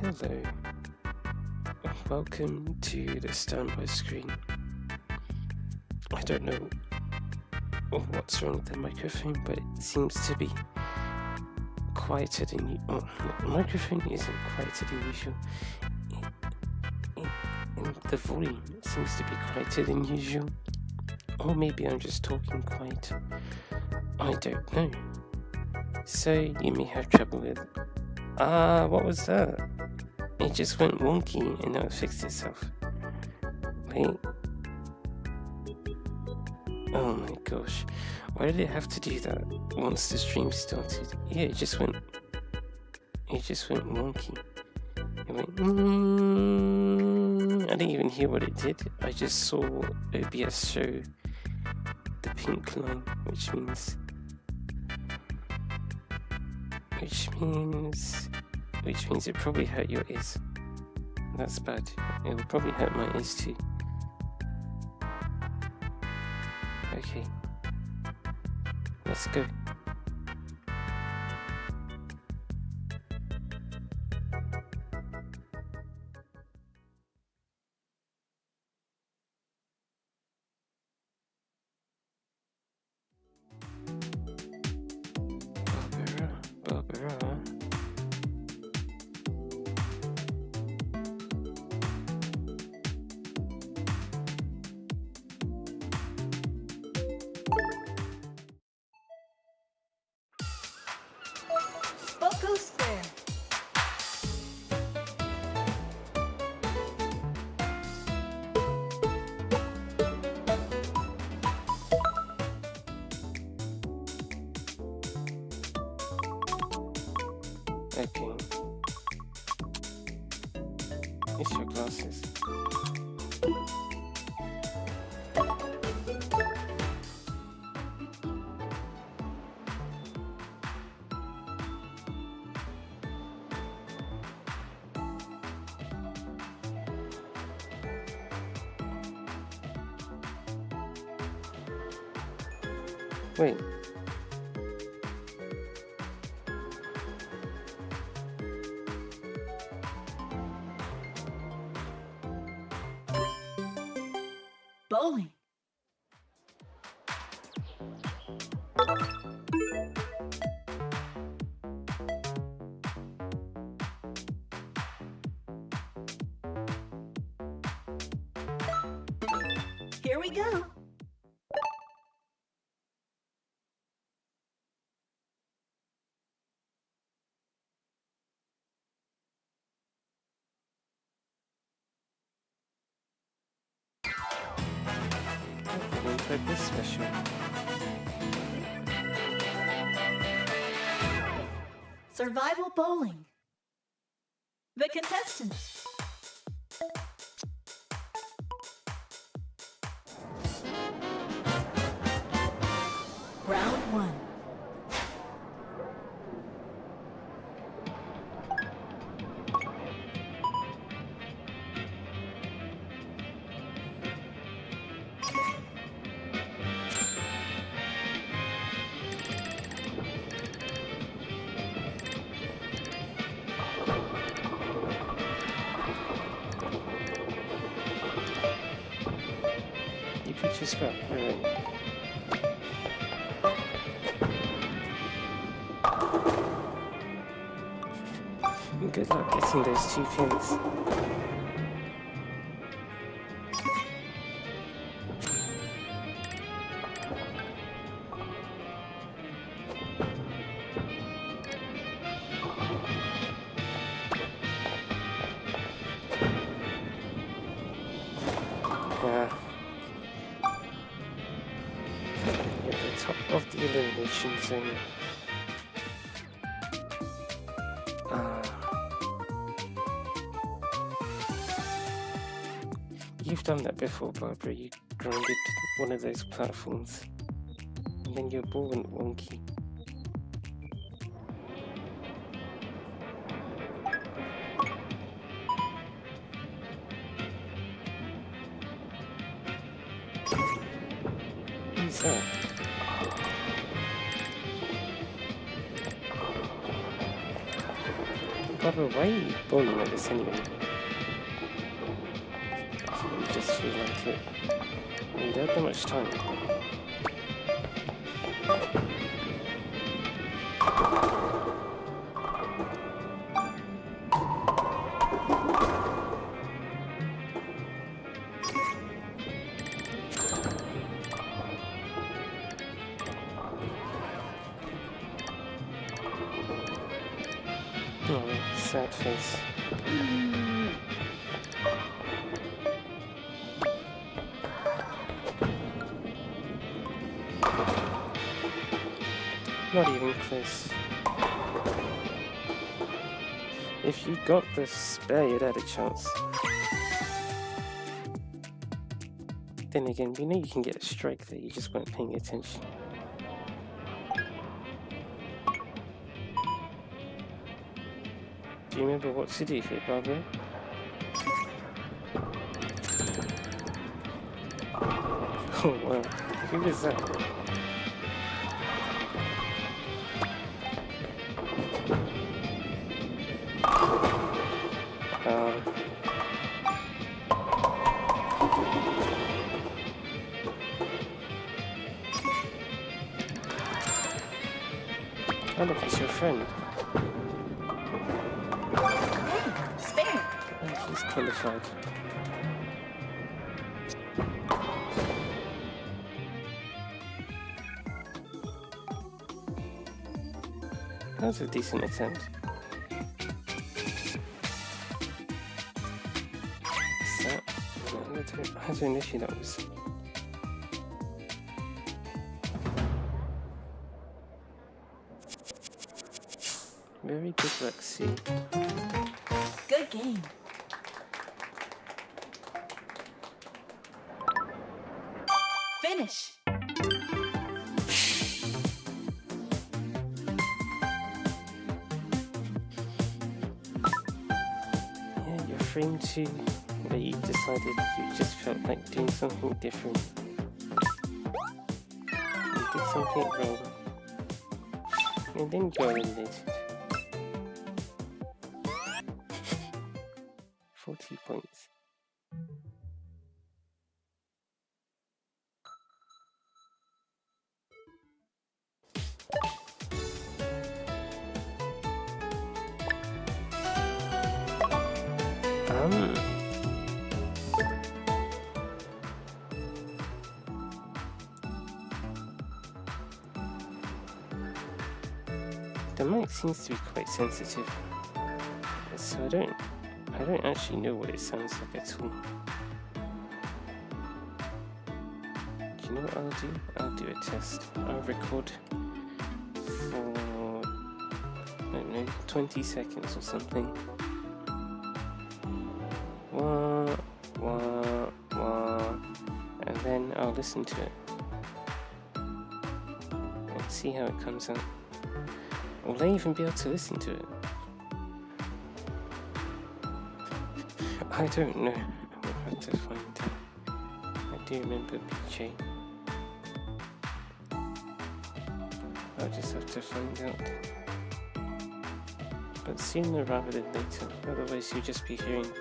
Hello, and welcome to the standby screen. I don't know what's wrong with the microphone, but it seems to be quieter than usual. Oh, the microphone isn't quieter than usual. The volume seems to be quieter than usual. Or maybe I'm just talking quiet. I don't know. So you may have trouble with... what was that? It just went wonky and now it fixed itself. Wait. Oh my gosh. Why did it have to do that once the stream started? Yeah, it just went wonky. It went I didn't even hear what it did. I just saw OBS show the pink line, which means it probably hurt your ears. That's bad. It will probably hurt my ears too. Okay. Let's go. Barbara. Spoko Square. Okay. It's your glasses. Wait. Bowling. Here we go. We played this special. Survival bowling. The contestants. Round 1. You pitch your spell. Wait. Good luck getting those 2 pins. At the top of the elimination zone. You've done that before, Barbara. You grinded one of those platforms, and then your ball went wonky. Who's that? Barbara, why are you bowling like this anyway? You just feel like it. You don't have that much time. Oh, sad face. Not even close. If you got the spare, you'd had a chance. Then again, we know you can get a strike there, you just weren't paying attention. Do you remember what to do here, Barbara? Oh wow, who was that? Oh look, it's your friend. Spare. Oh, he's qualified. That was a decent attempt. Is that? No, I don't know if that was. Very good luck, see. Good game. Finish. Yeah, you're frame 2, but you decided you just felt like doing something different. You did something wrong. And then you're eliminated. 40 points. The mic seems to be quite sensitive, so I don't actually know what it sounds like at all. Do you know what I'll do? I'll do a test. I'll record for, I don't know, 20 seconds or something. Wah, wah, wah, and then I'll listen to it and see how it comes out. Will I even be able to listen to it? I don't know. I'll have to find out. I do remember BJ. I'll just have to find out. But sooner rather than later, otherwise you'll just be hearing.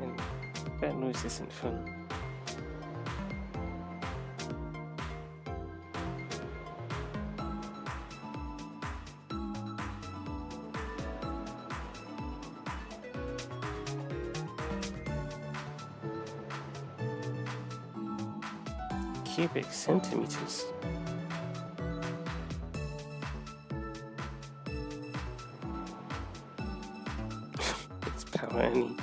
And that noise isn't fun. Cubic centimeters. It's power any.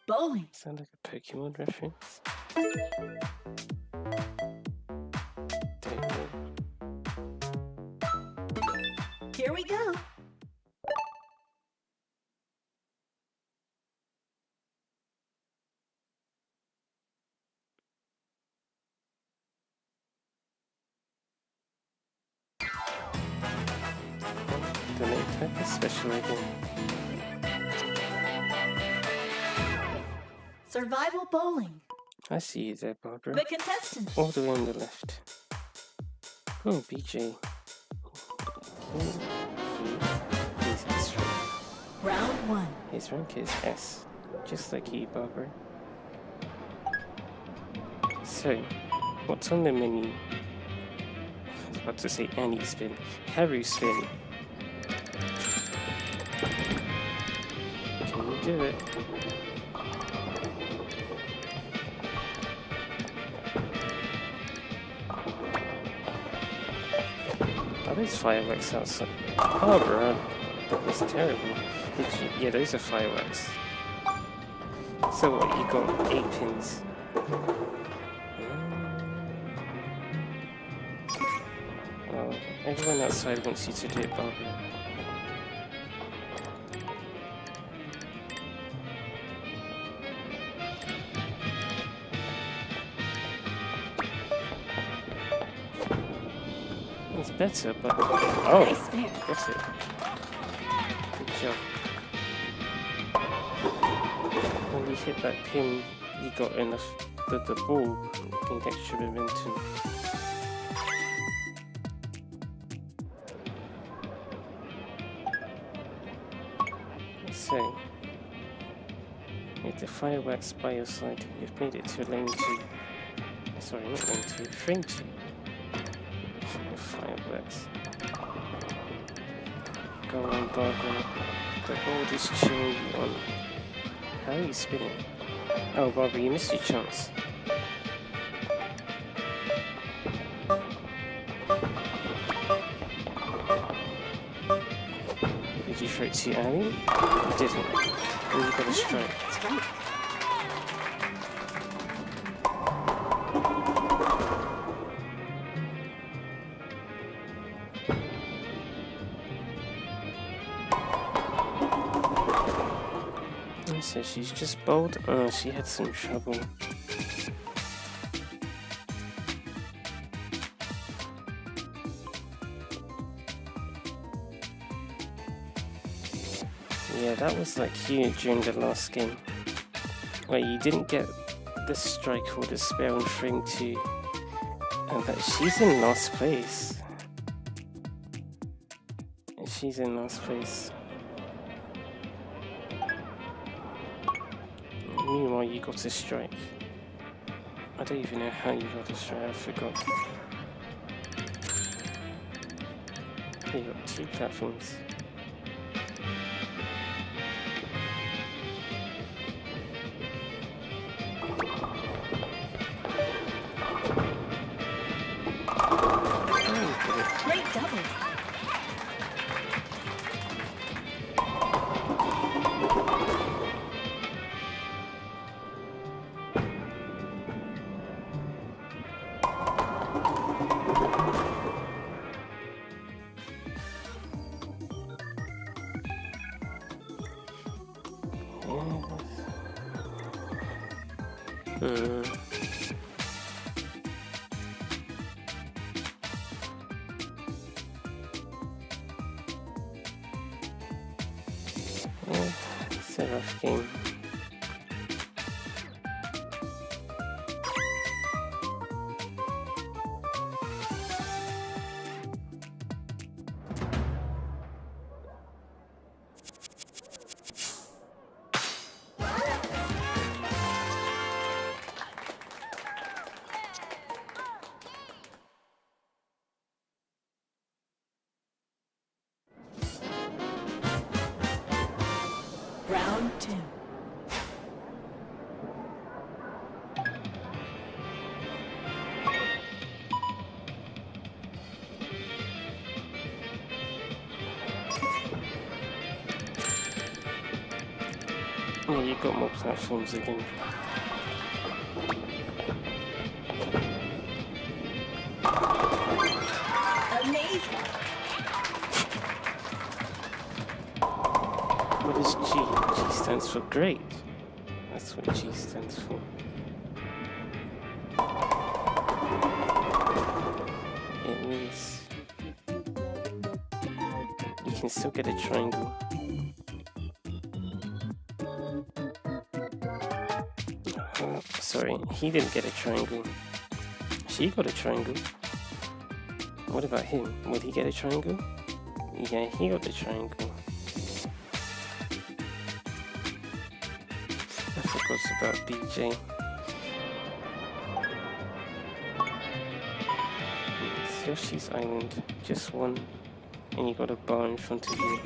Bowling. Sound like a Pokemon reference? Don't know. Here we go. Donate type is special again. Survival bowling. I see you there, Barbara. The contestants. All the way on the left. Oh, BJ. He's S rank. Round 1. His rank is S. Just like you, Barbara. So, what's on the menu? I was about to say Annie spin. Haru spin. Can you do it? Are those fireworks outside? Barbara, that was terrible. Yeah, those are fireworks. So what, you got 8 pins. Well, everyone outside wants you to do it, Barbara. It's better, but... Oh, Nice spare. got it. Good job. When you hit that pin, you got enough... The ball gained extra momentum. So, with the fireworks by your side, you've made it to lane 2. Sorry, not lane 2, frame 2. Fireworks. Go on, Barbara. The board is cheering you on. How are you spinning? Oh, Barbara, you missed your chance. Did you throw it too early? You didn't. And you got a strike. Strike. So she's just bowled. Oh, she had some trouble. Yeah, that was like you during the last game, where you didn't get the strike or the spare on frame 2, and that she's in last place. She's in last place. Meanwhile, you got a strike. I don't even know how you got a strike, I forgot. You got 2 platforms. Great double. It's a rough game. Round 2. Yeah, you got more platforms again. Amazing. What is G? G stands for great. That's what G stands for. It means you can still get a triangle. Sorry, he didn't get a triangle. She got a triangle. What about him? Would he get a triangle? Yeah, he got the triangle. I forgot about BJ. It's Yoshi's Island. Just one. And you got a bar in front of you.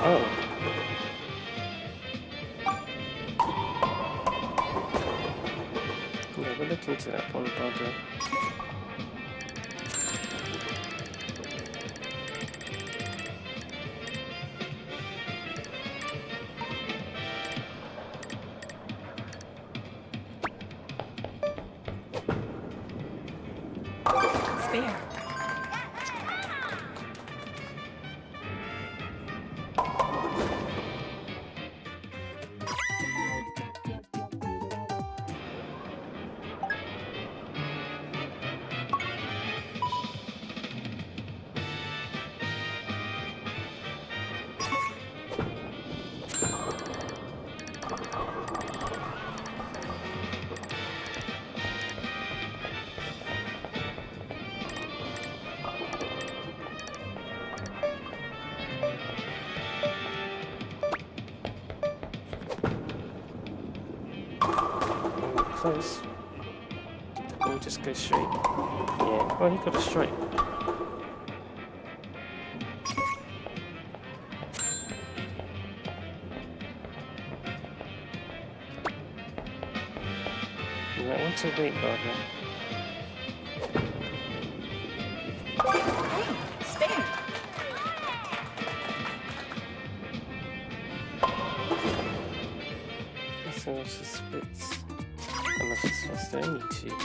Oh. Yeah, we'll look into that one, Barbara. Spare. Close. Did the ball just go straight? Yeah. Oh, he got a strike. You might want to wait, Barbara. Hey, spare. That's a lot of splits. Unless it's just the only two.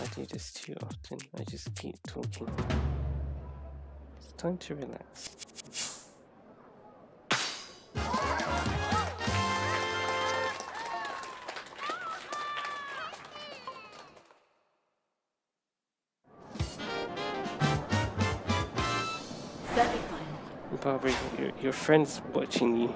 I do this too often. I just keep talking. It's time to relax. Semifinal. Barbara, your friend's watching you.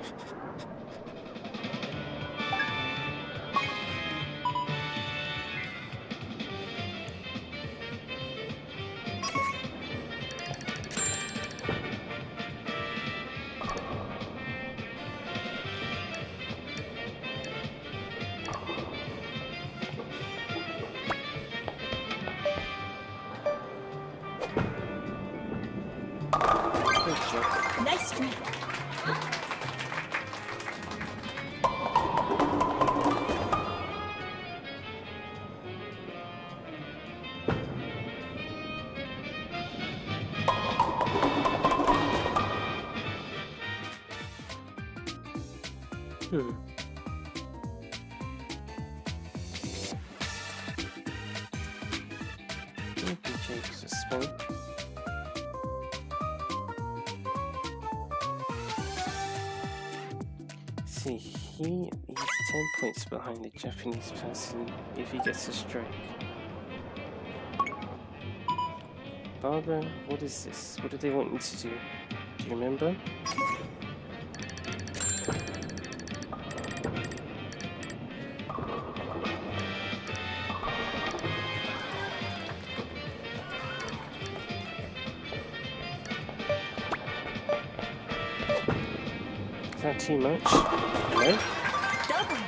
Good job. Nice strike. Maybe Jake's a spin. See, he's 10 points behind the Japanese person if he gets a strike. Barbara, what is this? What do they want you to do? Do you remember? Is that too much? No? Double.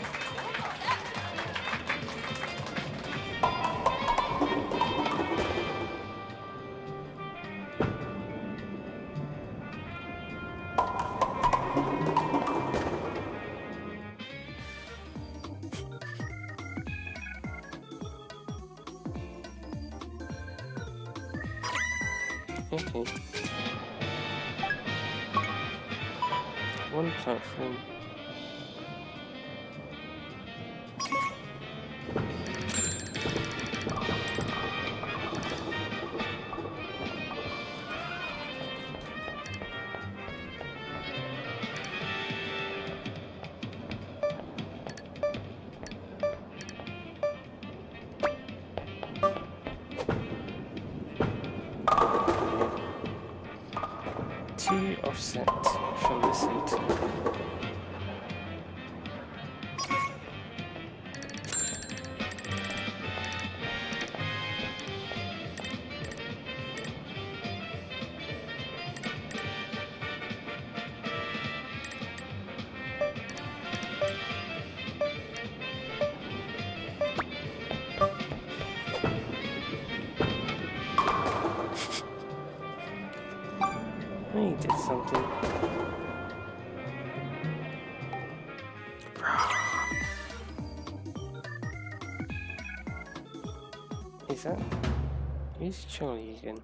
Okay. One platform. 2 offset from the center. He did something. Is that? Who's Charlie again?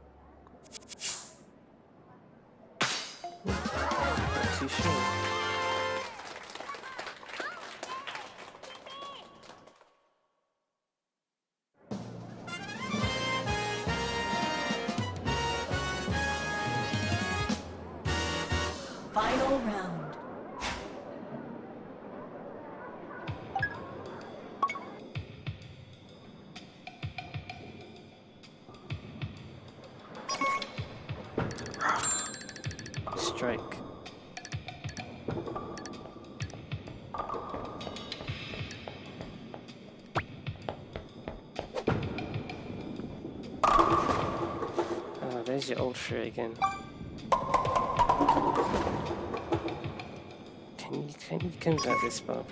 Not too sure. Final round. Strike. Oh, there's your ultra again. Can you convert this, Barbara?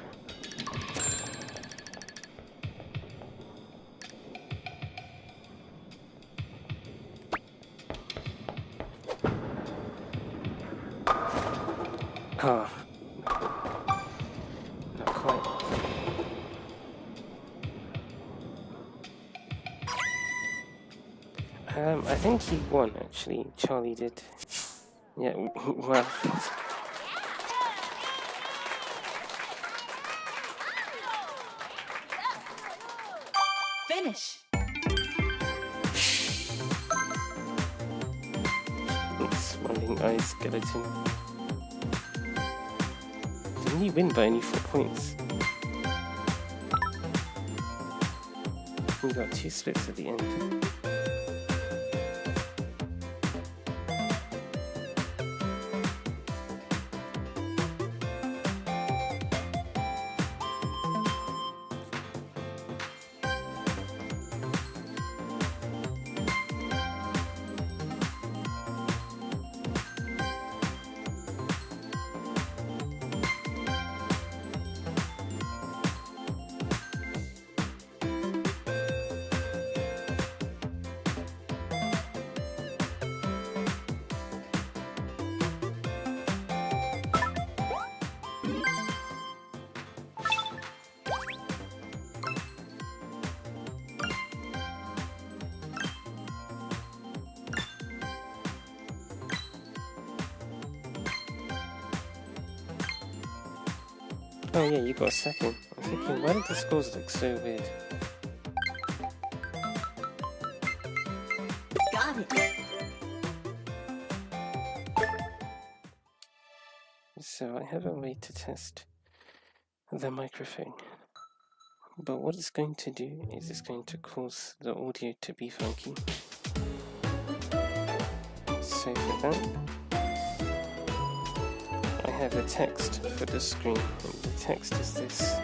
Oh, not quite. I think he won, actually. Charlie did. Yeah, well. Finish. Smiling eye skeleton. Didn't he win by only 4 points? We got 2 splits at the end. Oh yeah, you got a second. I'm thinking, why did the scores look so weird? Got it. So I have a way to test the microphone. But what it's going to do is it's going to cause the audio to be funky. So for that, I have a text for the screen. And the text is this.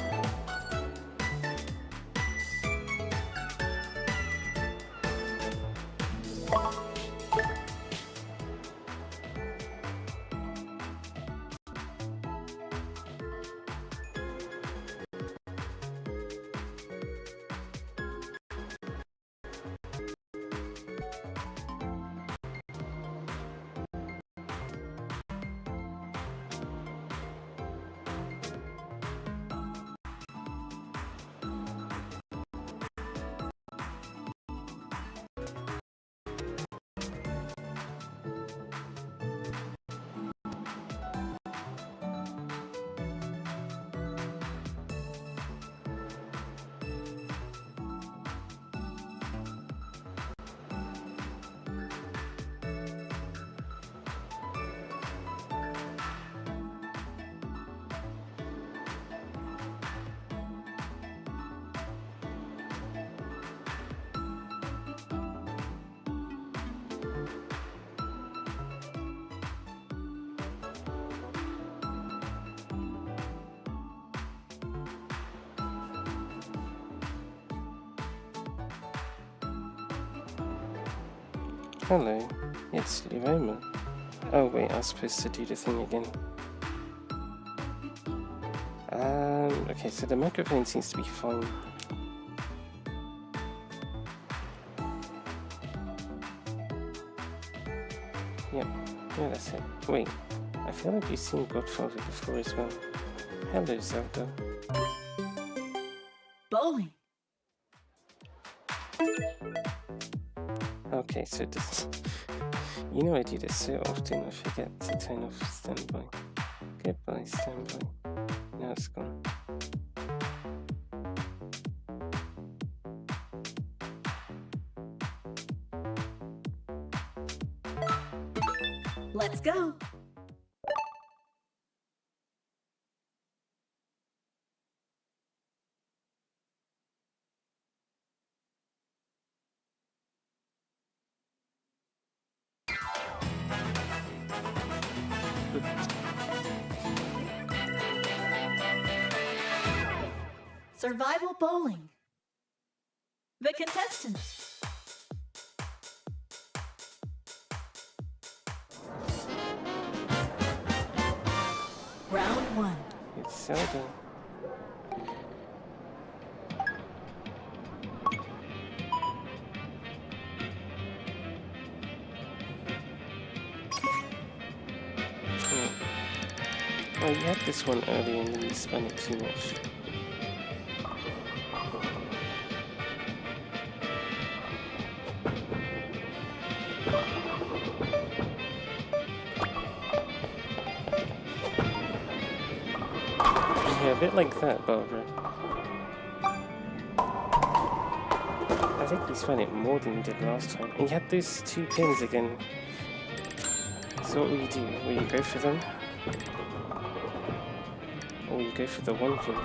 Hello, it's Liroma. Oh wait, I was supposed to do the thing again. Okay, so the microphone seems to be fine. Yep, yeah, that's it. Wait, I feel like you've seen Godfather before as well. Hello, Zelda. Bowling. Okay, so this... You know I do this so often, I forget to turn off standby. Goodbye, standby. Now it's gone. Let's go. Survival bowling. The contestants. Round 1. It's Zelda. Oh, you had this one earlier and then you spun it too much. Yeah, a bit like that, Barbara. I think you spun it more than you did last time. And you had those 2 pins again. So what will you do? Will you go for them? Or will you go for the 1 pin?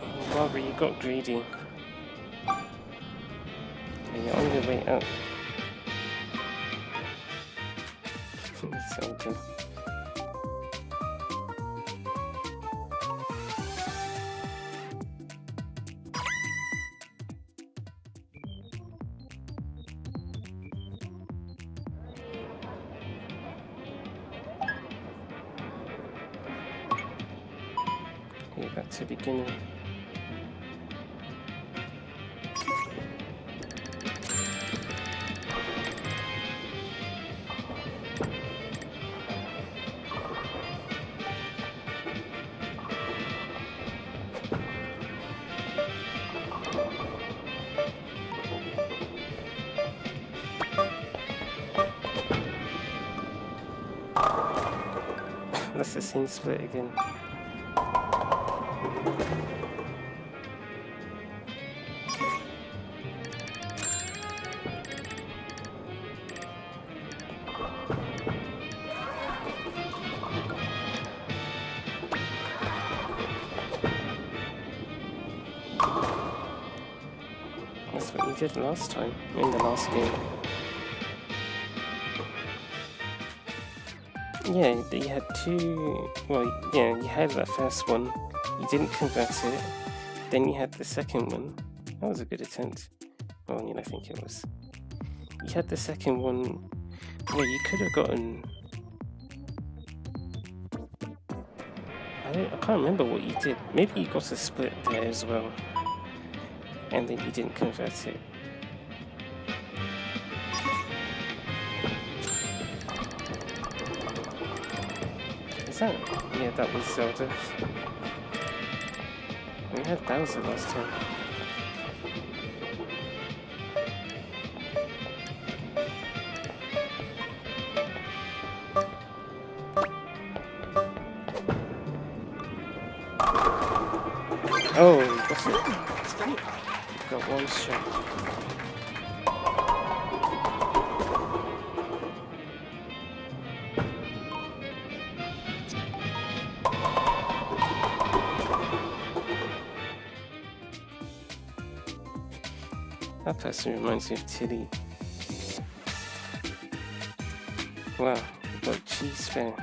Oh, Barbara, you got greedy. And you're on your way up. Zelda. Okay, back to beginning. That's the same split again. That's what you did last time, in the last game. Yeah, you had 2... Well, yeah, you had that first one. You didn't convert it. Then you had the second one. That was a good attempt. Well, I think it was. You had the second one where you could have gotten... I can't remember what you did. Maybe you got a split there as well. And then you didn't convert it. Yeah, that was Zelda. We had Bowser last time. Oh, that's it. Straight. Got 1 shot. That person reminds me of Tilly. Wow, got cheese fair.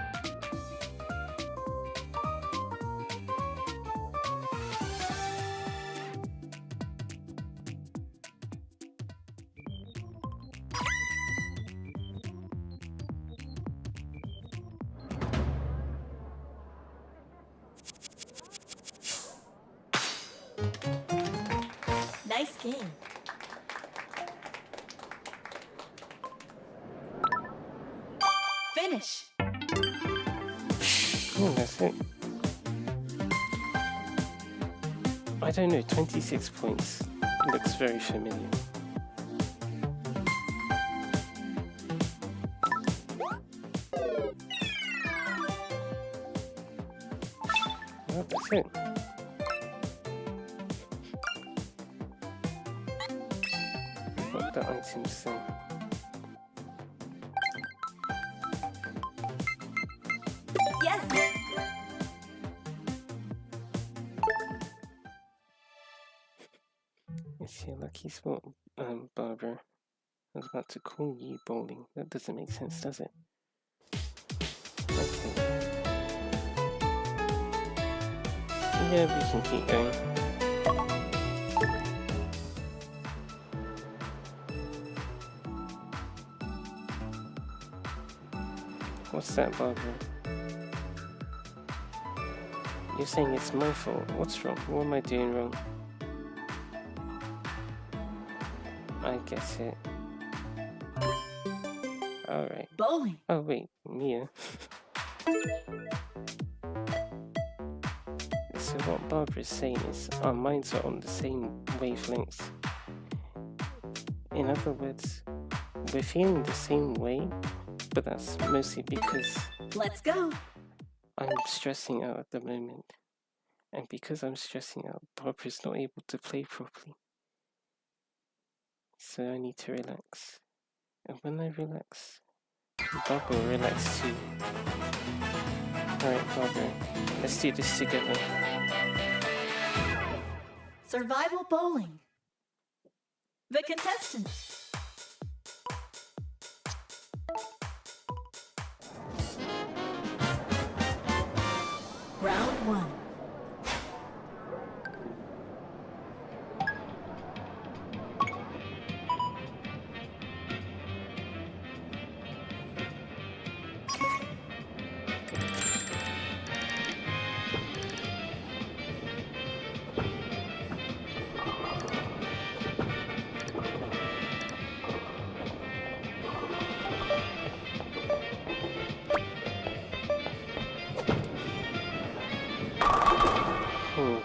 game. Finish. Oh, that's it. I don't know, 26 points. Looks very familiar. Well, that's it. What the items say. Yes. It's your lucky spot, Barbara. I was about to call you bowling. That doesn't make sense, does it? Okay. Yeah, we can keep going. What's that, Barbara? You're saying it's my fault. What's wrong? What am I doing wrong? I get it. Alright. Bowling. Oh wait, Mia. So what Barbara's saying is our minds are on the same wavelengths. In other words, we're feeling the same way, but that's mostly because Let's go. I'm stressing out at the moment. And because I'm stressing out, Barbara's not able to play properly. So I need to relax. And when I relax, Barbara will relax too. Alright, Barbara, let's do this together. Survival bowling. The contestants. Round 1. Hmm.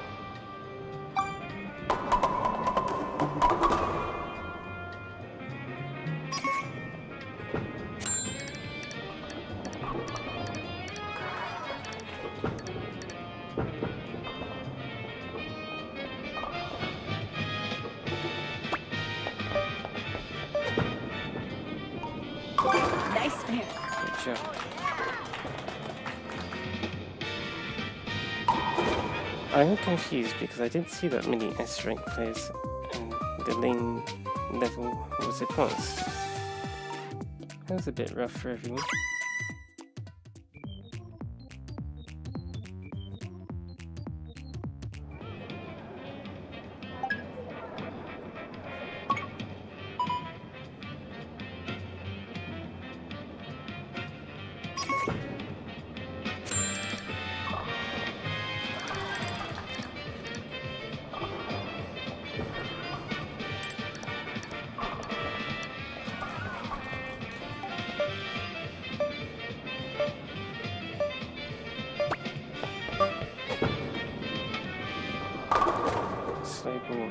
Nice pair. Good job. I'm confused because I didn't see that many S rank players and the lane level was advanced. That was a bit rough for everyone. Slow ball.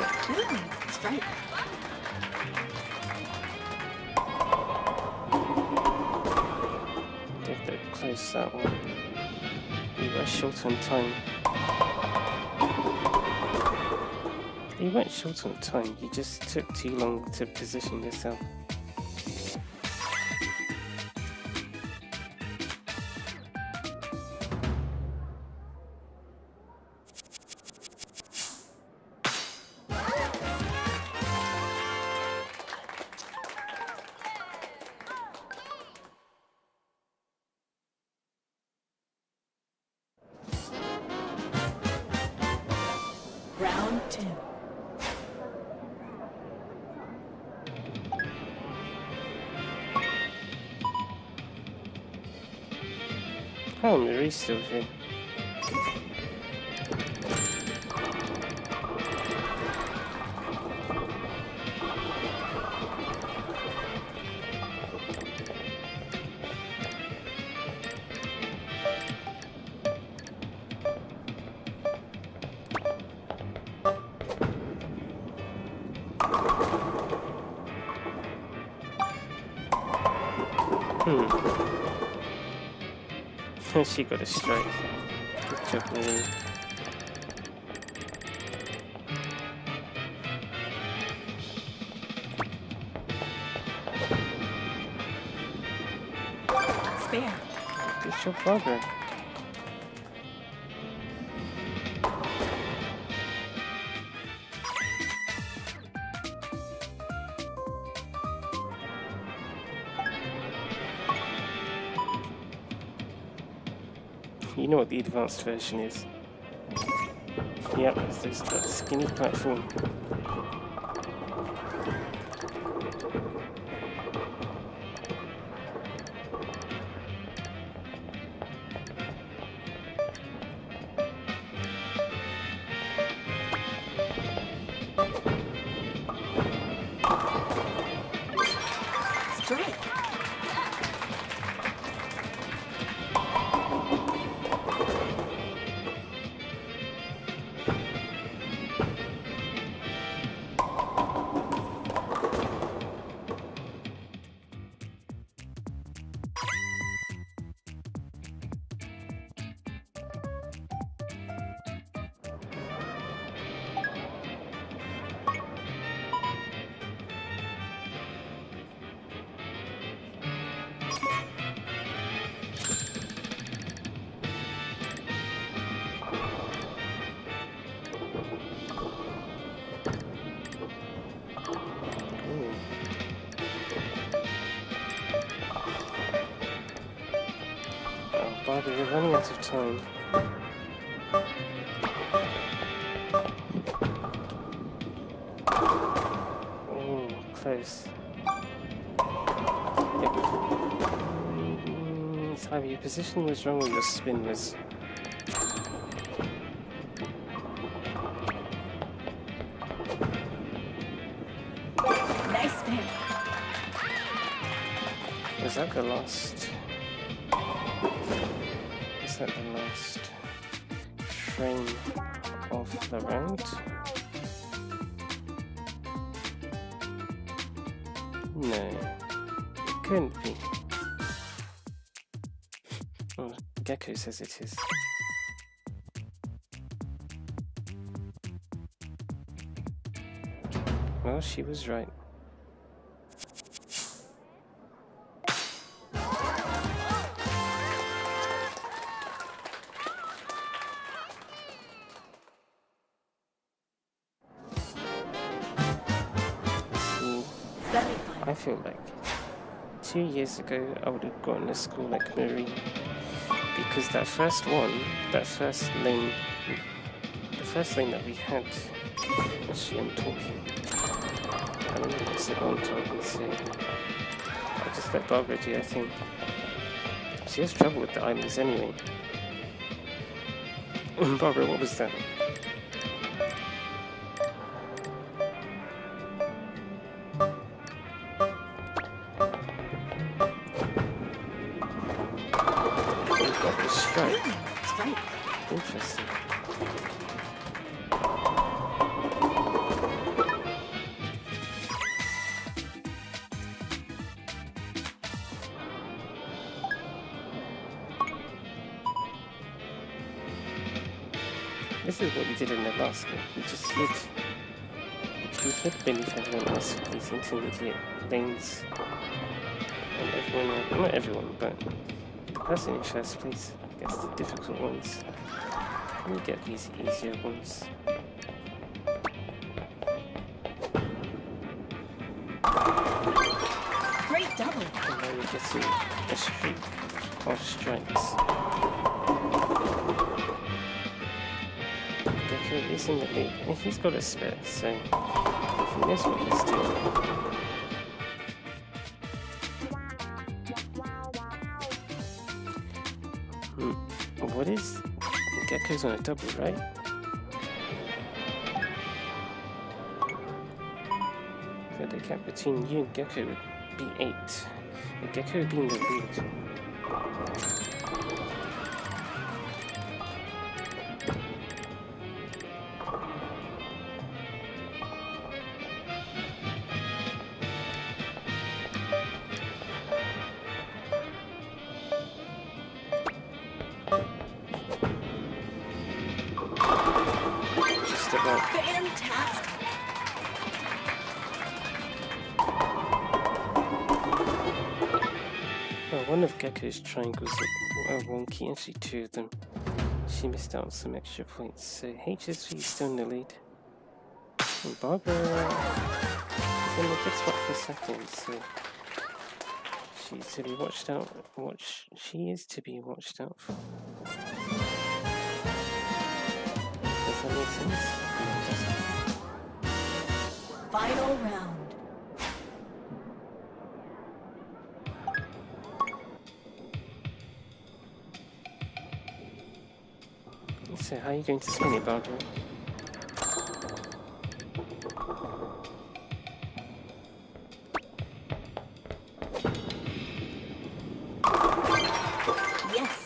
it. Ooh, strike. Get that close, that one. You were short on time. You weren't short on time, you just took too long to position yourself. Round 2. Oh, Marie's still here. She got a strike. Good job, Marie. Spare. Good job, Barbara. You know what the advanced version is? Yep, it's that skinny platform. Strike. Barbara, you're running out of time. Oh, close. Yep. It's either your position was wrong or your spin was. Nice spare. Was that the last? Is that the last frame of the round? No, it couldn't be. Well, Gecko says it is. Well, she was right. I feel like 2 years ago I would have gotten a score like Marie, because that first lane that we had, actually I'm talking, I don't know what's it on talking, so I'll just let Barbara do her thing. She has trouble with the islands anyway. Barbara, what was that? Interesting. This is what you did in the last game. You just hid. You hid beneath everyone else with these intermediate lanes. And everyone, well, not everyone, but the person in first place gets the difficult ones. And you get these easier ones. Great double. And now you're getting a streak of strikes. Gecko is in the lead, and he's got a spare, so he knows what he's doing. What is... Gecko's on a double, right? So the gap between you and Gecko would be 8. The Gecko would be in the lead. Just about. Fantastic. Well, one of Gecko's triangles are wonky, actually 2 of them. She missed out on some extra points, so HSV is still in the lead. And Barbara is in a good spot for second, so she's to be watched out. She is to be watched out for. Does that make sense? No, it doesn't. Final round. So how are you going to spin it, Barbara? Yes.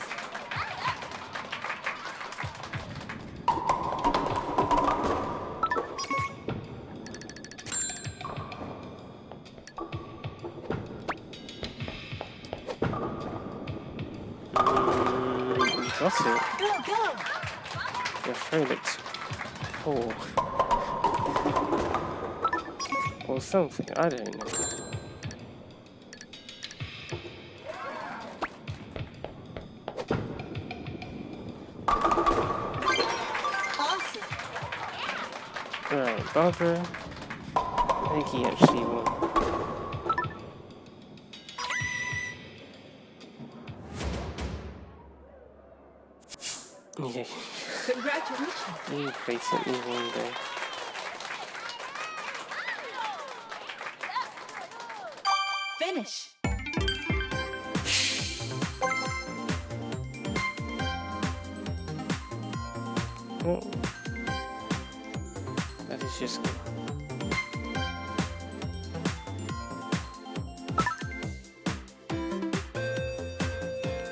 You got it. Go, go. Your throw looked poor. Or something, I don't know. Awesome. Right, Barbara. I think he actually won. Yeah, Congratulations. you basically won there. Finish. Well, that is just good.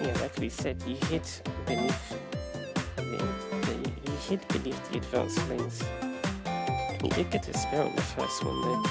Yeah, like we said, you hid beneath you hid beneath the advanced lanes. You did get a spell on the first one though.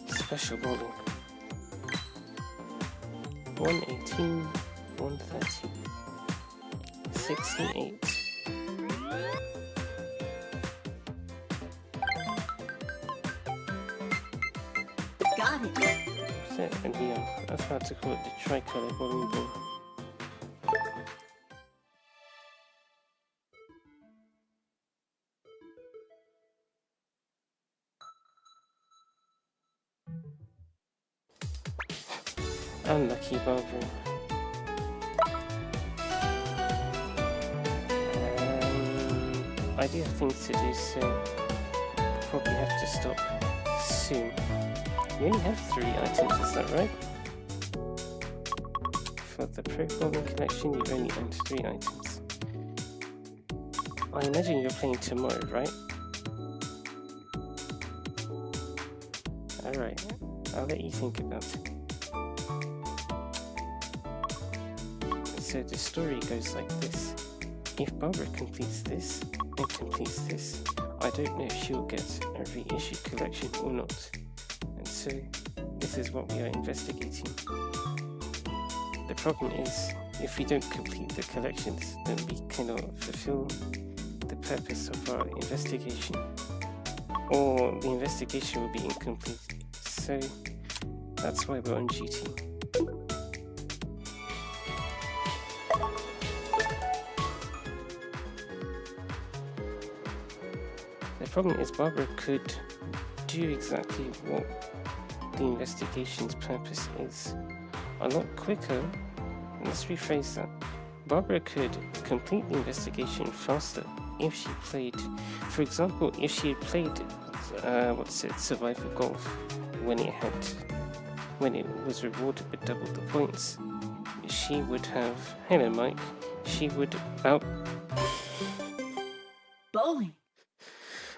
Special bowling. 118, 130, 68. Got it. Set and Leon. That's how to call it the tricolour bowling ball. Unlucky Barbara. I do have things to do, so probably have to stop soon. You only have 3 items, is that right? for the Pro Bowling collection, you've only owned 3 items. I imagine you're playing tomorrow, right? Alright, I'll let you think about it. So the story goes like this. If Barbara completes this, and completes this, I don't know if she'll get a reissue collection or not. And so, this is what we are investigating. The problem is, if we don't complete the collections, then we cannot fulfill the purpose of our investigation. Or the investigation will be incomplete. So, that's why we're on duty. The problem is Barbara could do exactly what the investigation's purpose is a lot quicker. Let's rephrase that. Barbara could complete the investigation faster if she played, for example, if she had played survival golf when it was rewarded with double the points. She would have, hello Mike, she would Bowling.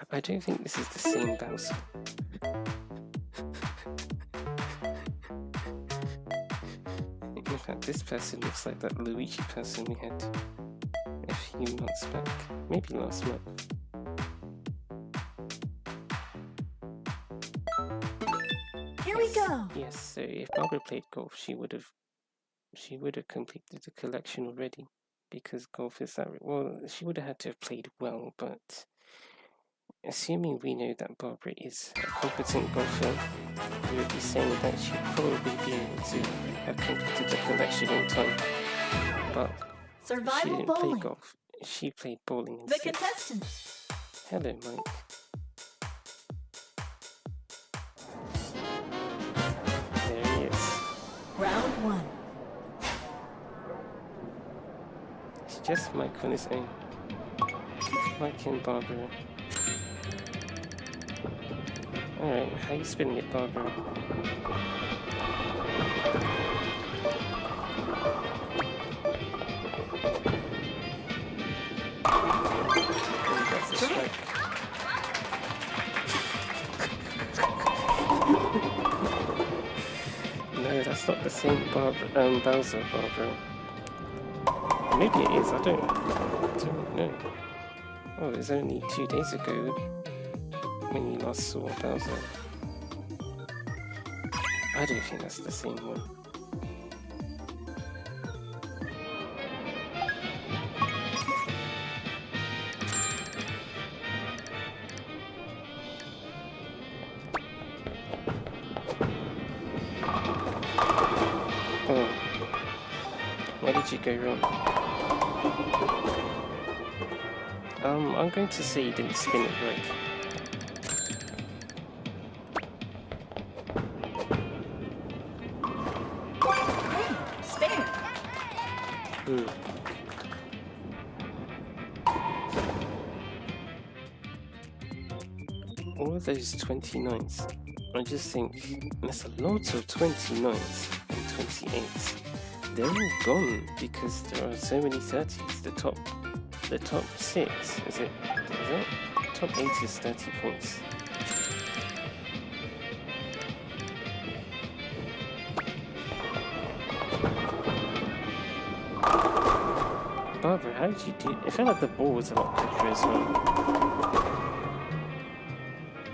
I don't think this is the same Bowser. In fact, this person looks like that Luigi person we had a few months back, maybe last month. Here we go. Yes, so if Barbara played golf, she would have completed the collection already, because golf is that. Well, she would have had to have played well, but assuming we know that Barbara is a competent golfer, we would be saying that she'd probably be able to have completed the collection in time. But she Survival didn't play bowling. golf. She played bowling The instead. contestants. Hello, Mike. There he is. Round 1. It's just Mike on his own. Mike and Barbara. Alright, how you spinning it, Barbara? Oh, that's a strike. No, that's not the same Bowser, Barbara. Maybe it is, I don't know. Oh, it was only 2 days ago when you last saw Bowser. I don't think that's the same one. Oh, where did you go wrong? I'm going to say you didn't spin it right. Spare. All of those 29s, I just think there's a lot of 29s and 28s. They're all gone because there are so many 30s. The top 6, is it? Top 8 is 30 points. Barbara, how did you do? It felt like the ball was a lot quicker as well.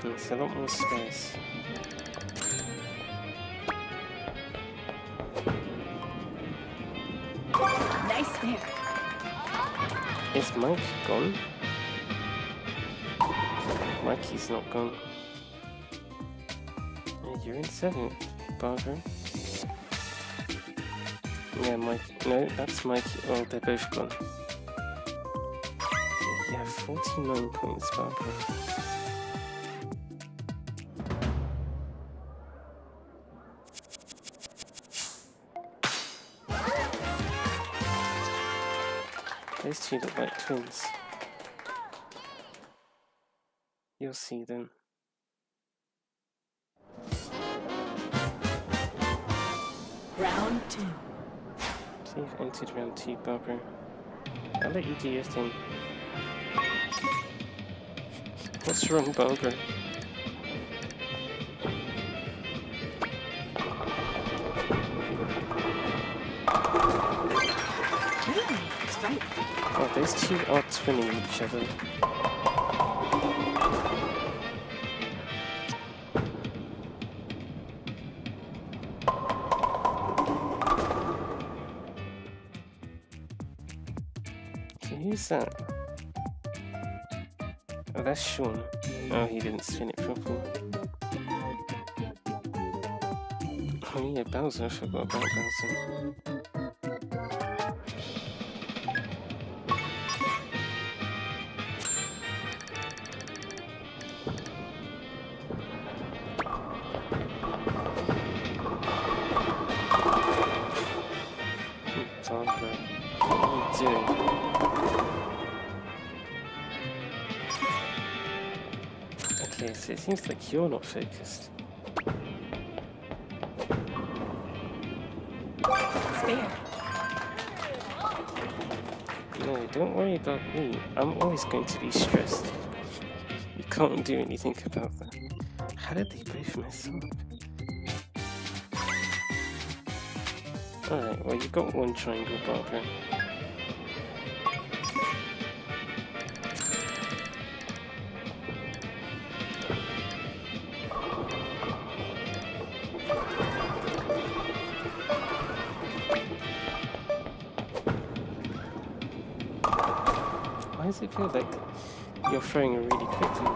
It's a lot more space. Nice spare. Is Mike gone? Mikey's not gone. Yeah, you're in 7th, Barbara. Yeah, Mike. No, that's Mikey. Oh, they're both gone. You have 49 points, Barbara. Those two look like twins. You'll see them. Round 2. So you've entered round 2, Barbara. I'll let you do your thing. What's wrong, Barbara? Really? Strike. Oh, those two are twinning each other. Okay, who's that? Oh, that's Sean. Oh, he didn't spin it properly. Oh yeah, Bowser, I forgot about Bowser. Barbara, what are you doing? Okay, so it seems like you're not focused. Spare. No, don't worry about me. I'm always going to be stressed. You can't do anything about that. How did they both mess up? Alright, well you got one triangle, Barbara. Why does it feel like you're throwing really quickly?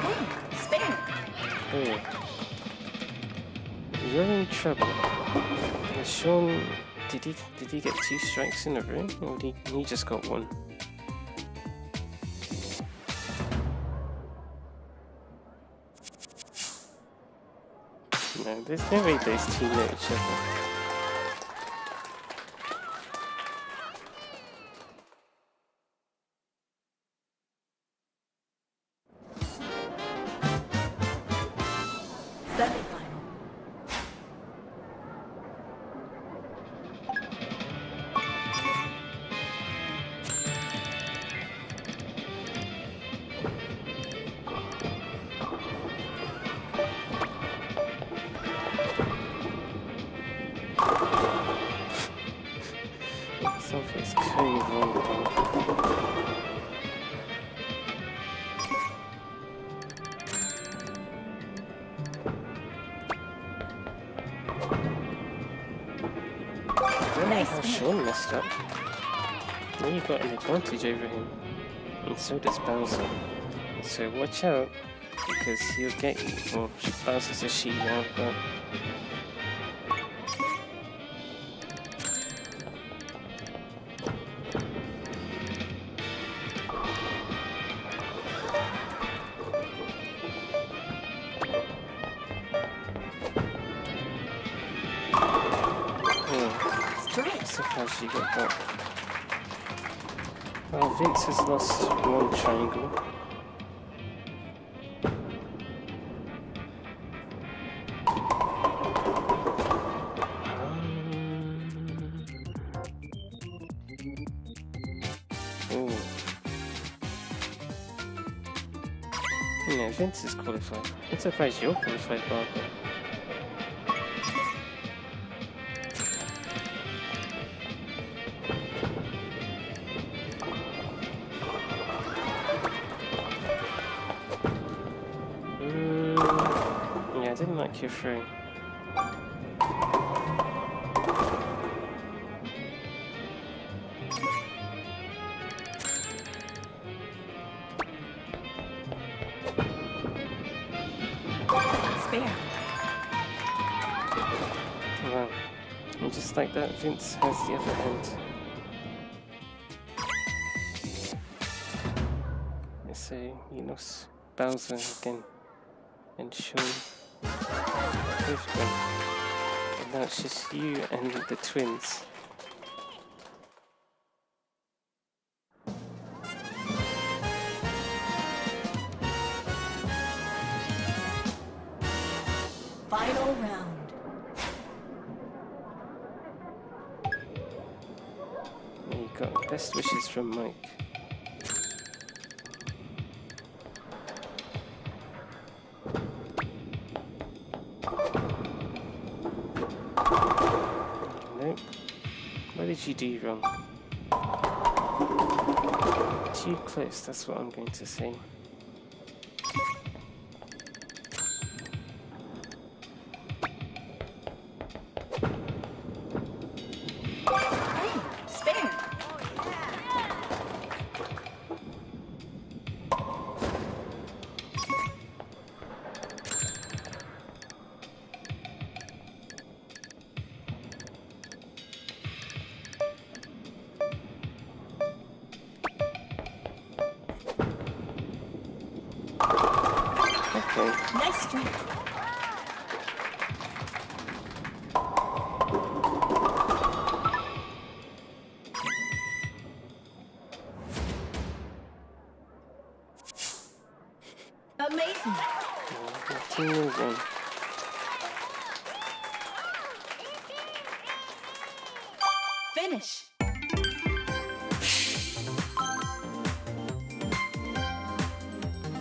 Hey, spare. Oh. You're in trouble. Sean, did he get 2 strikes in a row? Or did he just got 1? No, there's no way those two know each other. Semi-final. Something's going wrong with him. Nice How spin. Sean messed up. Now you got an advantage over him. And so does Bowser. So watch out, because he'll get you. Well, Bowser's a she now, but... Strike. Surprised you got that. Well, Vince has lost 1 triangle. Oh. No, Vince is qualified. I'm surprised you're qualified, Barbara. Yeah, I didn't like your throw. Spare. Wow. And just like that, Vince has the upper hand. So you lost Bowser again. And Sean. Both gone. And now it's just you and the twins. Final round. You got best wishes from Mike. Nope. What did you do wrong? Too close, that's what I'm going to say. Hey, spare. Okay. Nice strike. Amazing. Continue then. Finish.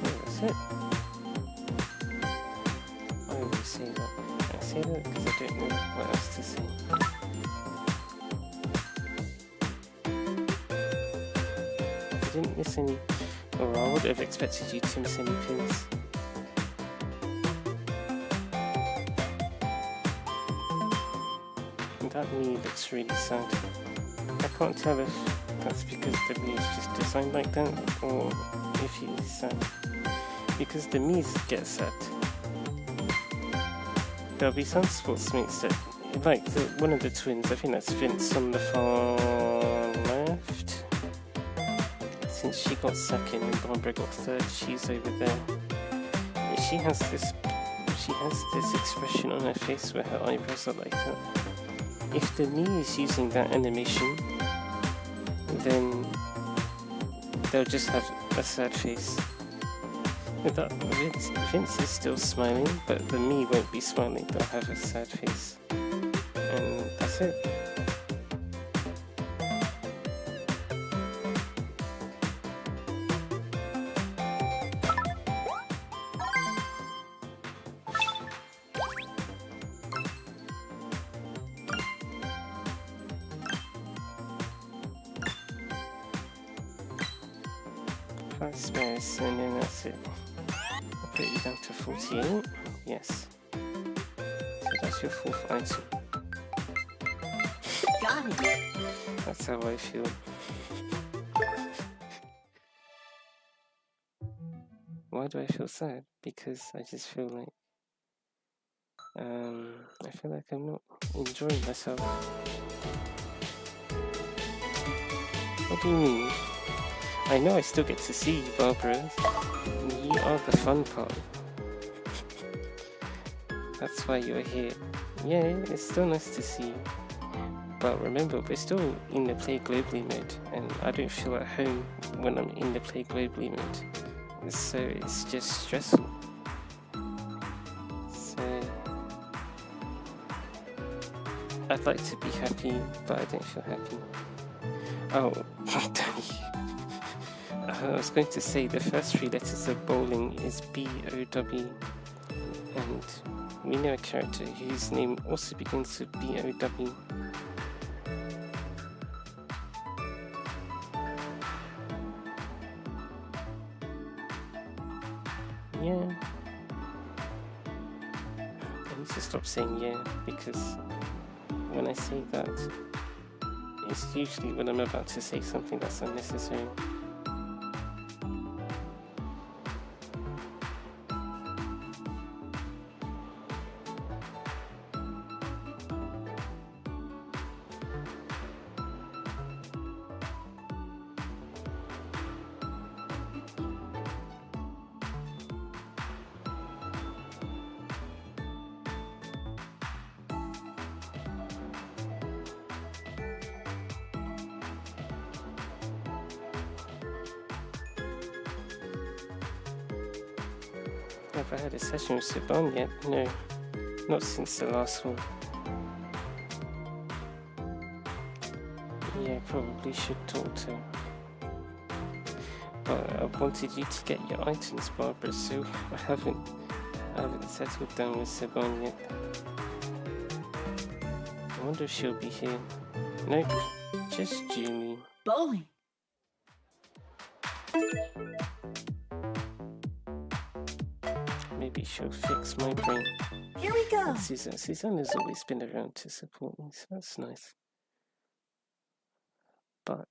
That's it. I always say that. I say that because I don't know what else to say. You didn't miss any, or I would have expected you to miss any pins. That knee looks really sad. I can't tell if that's because the knee is just designed like that, or if he's sad. Because the knees get sad. There'll be some sportsmates that, like one of the twins, I think that's Vince on the far left. Since she got second and Barbara got third, she's over there. She has this expression on her face where her eyebrows are like that. If the knee is using that animation, then they'll just have a sad face. That Vince is still smiling, but the me won't be smiling, they'll have a sad face. And that's it. Five spares, and then that's it. I'll put you down to 48. Yes. So that's your fourth item. Got it. That's how I feel. Why do I feel sad? Because I just feel like I feel like I'm not enjoying myself. What do you mean? I know I still get to see you, Barbara. You are the fun part. That's why you're here. Yeah, it's still nice to see you. But remember, we're still in the play globally mode, and I don't feel at home when I'm in the play globally mode. So it's just stressful. So I'd like to be happy, but I don't feel happy. Oh, I was going to say the first three letters of bowling is B-O-W, and we know a character whose name also begins with B-O-W. Yeah. I need to stop saying yeah, because when I say that, it's usually when I'm about to say something that's unnecessary. Have I had a session with Saban yet? No. Not since the last one. Yeah, probably should talk to her. But I wanted you to get your items, Barbara, so I haven't settled down with Saban yet. I wonder if she'll be here. Nope, just Julie. Bowling. Maybe she'll fix my brain. Here we go. And Suzanne has always been around to support me, so that's nice. But,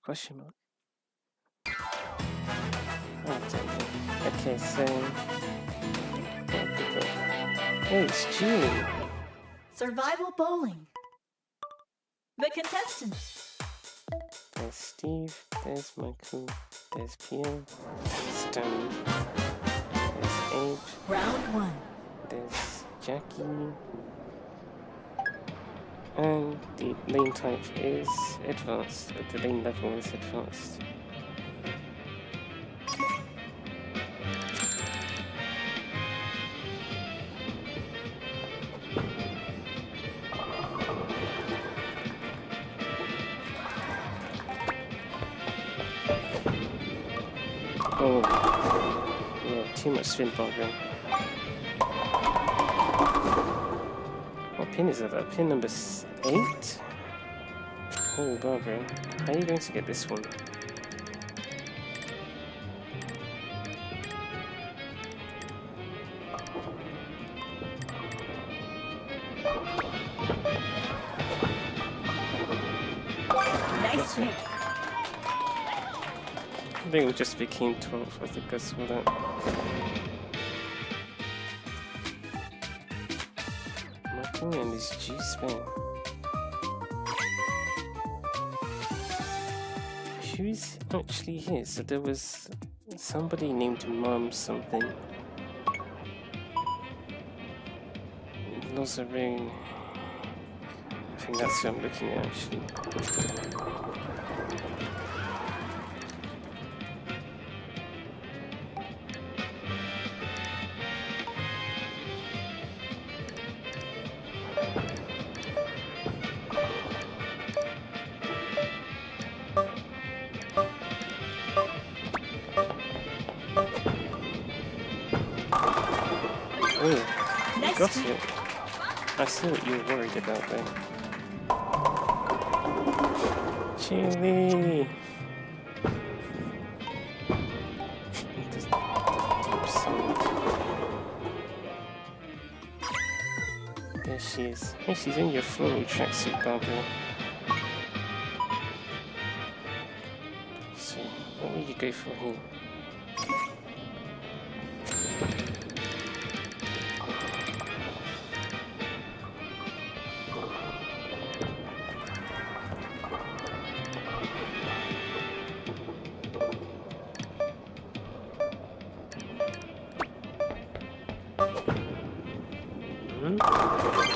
question mark. I don't know. Okay, so, hey, it's Julie. Survival bowling. The contestants. There's Steve, there's Michael, there's Pierre, there's Danny, there's Abe, Round 1. there's Jackie, and the lane type is advanced, the lane level is advanced. Oh, yeah, too much spin bogger. What pin is that? Pin number 8? Oh, Barbara, how are you going to get this one? Nice hit. I think we just became 12, I think I saw that. Michael and his G-Spin. Who's actually here? So there was somebody named Mom something. Lozarine. I think that's who I'm looking at actually. Oh, you got it. I see what you were worried about there. Chili! This deep sound. There she is. Hey, she's in your floral tracksuit, Barbara. So, what will you go for here?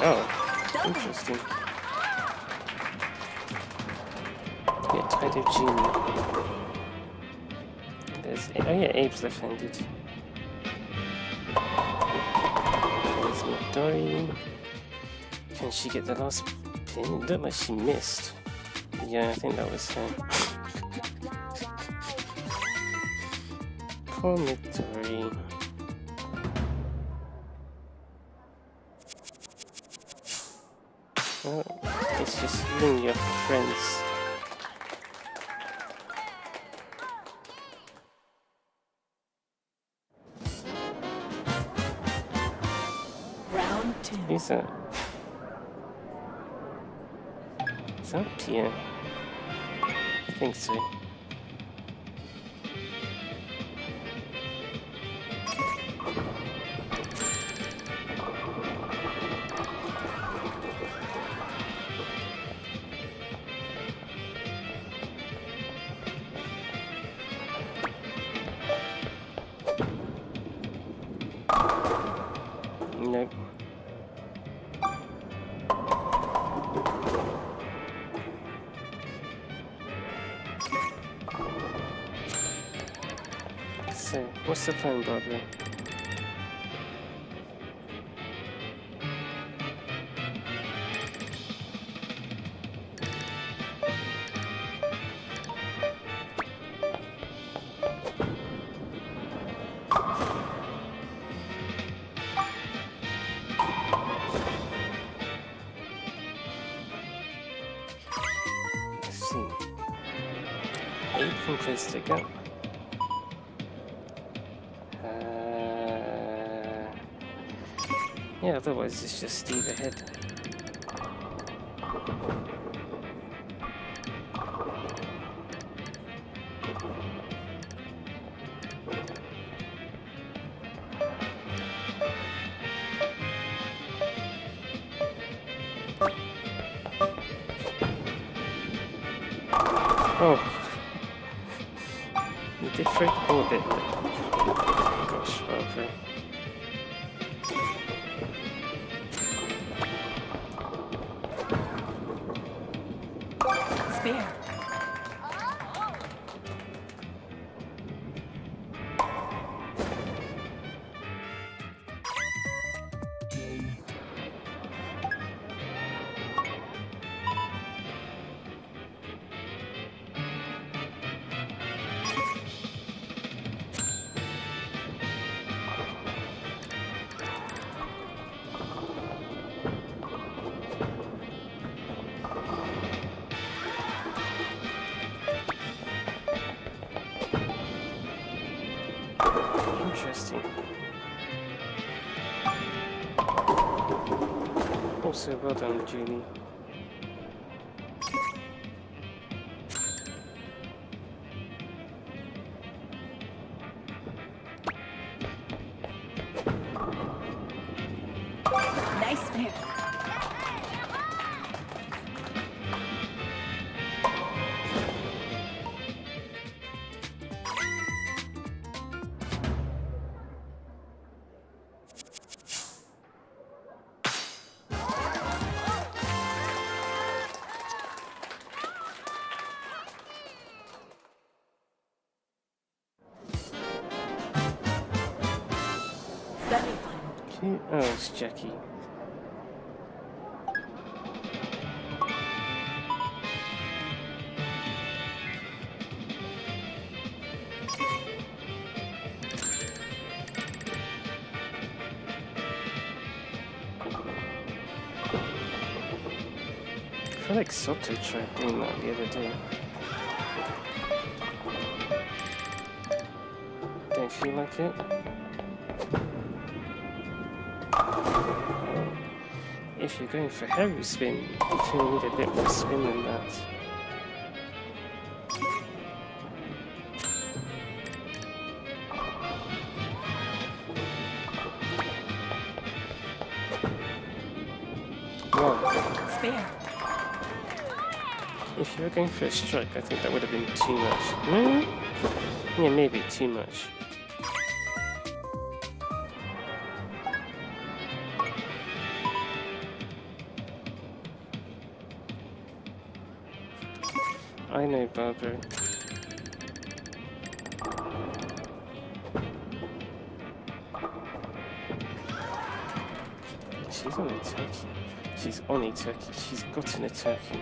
Oh, interesting. Yeah, tied of Genie. There's, oh yeah, Abe's left-handed. There's McDorry. Can she get the last pin? It looked like she missed. Yeah, I think that was her. Poor McDorry. Oh, it's just you and your friends. Round 2. Who's that? Is that Pierre? I think so. Nope. So, what's the plan, Barbara? see. 8 from close to go. Yeah, otherwise it's just Steve ahead. Oh, you did throw the ball a bit. Gosh, okay. Spare. Interesting. Also, well done, Julie. Nice spare. Semi-final. Okay, oh, it's Jackie. I feel like Soto tried doing that the other day. Don't feel like it? If you're going for heavy spin, you can need a bit more spin than that. Wow. Spare. If you were going for a strike, I think that would have been too much. No? Yeah, maybe too much. I know, Barbara. She's on a turkey. She's on a turkey. She's gotten a turkey.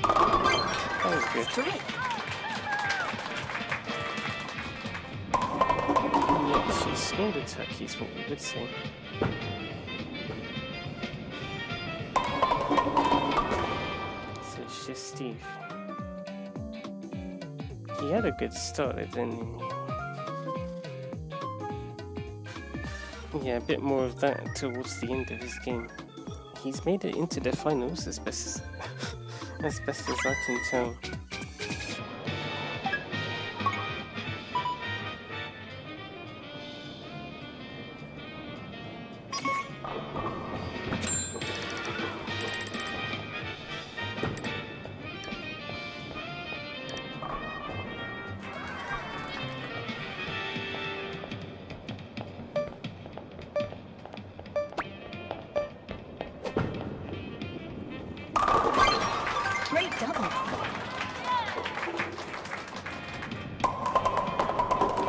That was good. Strike. Yeah, she scored a turkey is what we would say. So it's just Steve. He had a good start, then yeah, a bit more of that towards the end of his game. He's made it into the finals as best as I can tell. Great double.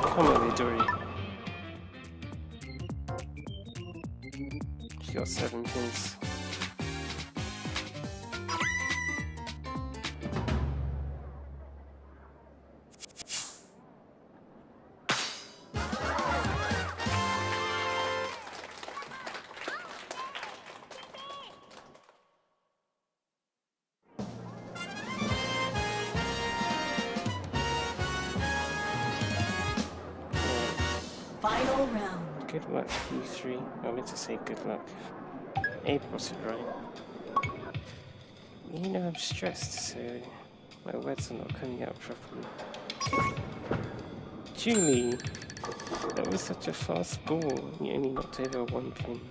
Come on, Midori. She got 7 pins. Final round. Good luck, you three. I meant to say good luck. Abe got it right. You know I'm stressed, so my words are not coming out properly. Julie! That was such a fast ball. You only knocked over one pin.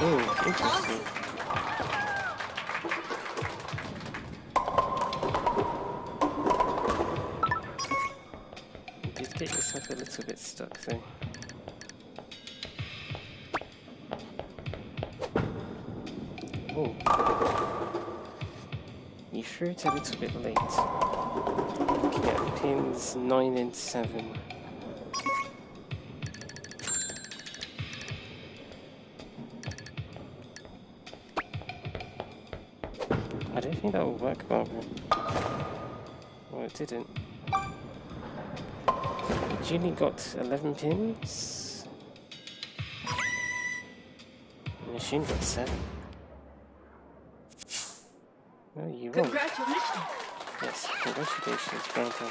Oh, interesting. You did get yourself a little bit stuck though. Oh. You threw it a little bit late. Looking at pins 9 and 7. I don't think that will work, Barbara. Well, it didn't. Julie got 11 pins. And Machine got 7. Oh, you won. Congratulations. Yes, congratulations, Barbara.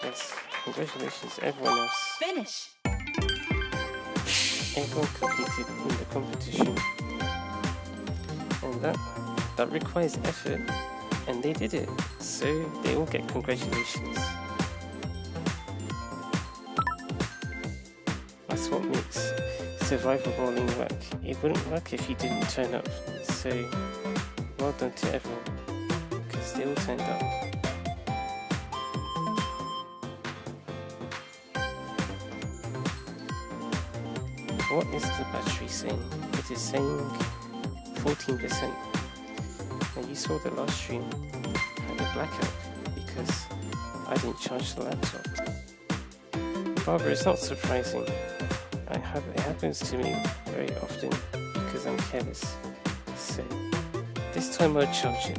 Yes, congratulations, everyone else. Finish. Everyone competed in the competition. And that requires effort, and they did it. So they all get congratulations. That's what makes survival bowling work. It wouldn't work if you didn't turn up. So well done to everyone, because they all turned up. What is the battery saying? It is saying 14%. Now you saw the last stream had a blackout because I didn't charge the laptop. Barbara, it's not surprising. It happens to me very often because I'm careless. So this time I'll charge it.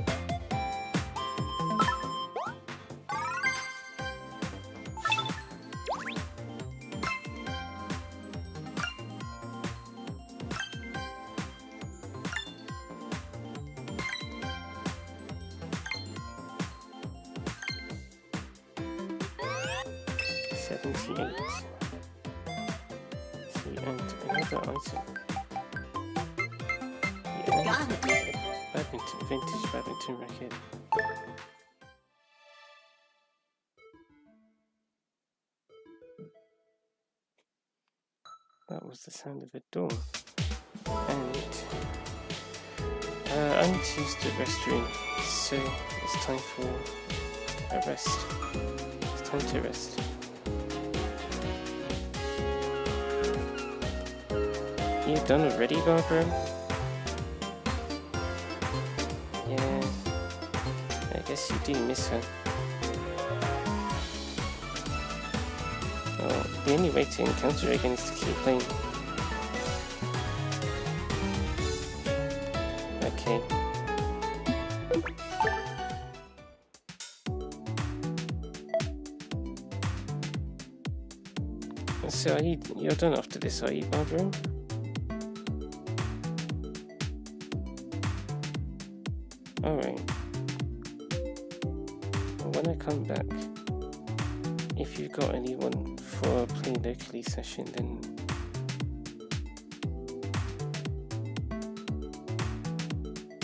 See, and another item. Got it. Vintage badminton racket. That was the sound of a door. And I need to use the restroom, so it's time for a rest. It's time to rest. You're done already, Barbara? Yeah, I guess you do miss her. Well, the only way to encounter her again is to keep playing. Okay. So you're done after this, are you, Barbara? Alright. Well, when I come back, if you've got anyone for a play locally session, then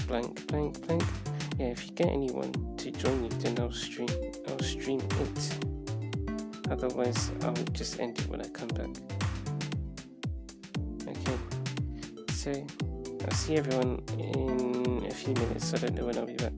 blank. Yeah, if you get anyone to join you, then I'll stream it. Otherwise, I'll just end it when I come back. Okay. So I'll see everyone in a few minutes. I don't know when I'll be back.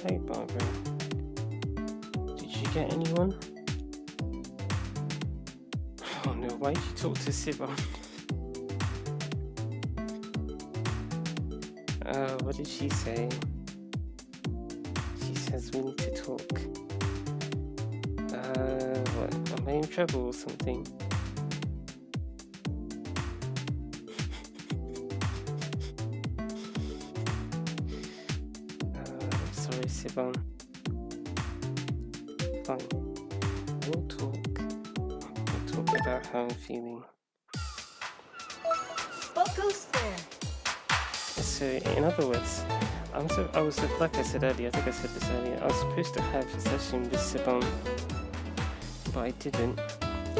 Hey, Barbara. Did you get anyone? Oh no, why did you talk to Sibon? What did she say? She says we need to talk. What? Am I in trouble or something? Sorry, Sibon. Fine. We'll talk. We'll talk about how I'm feeling. Spoco Square. So, in other words, I was like I said earlier, I think I said this earlier, I was supposed to have a session with Sibon, but I didn't,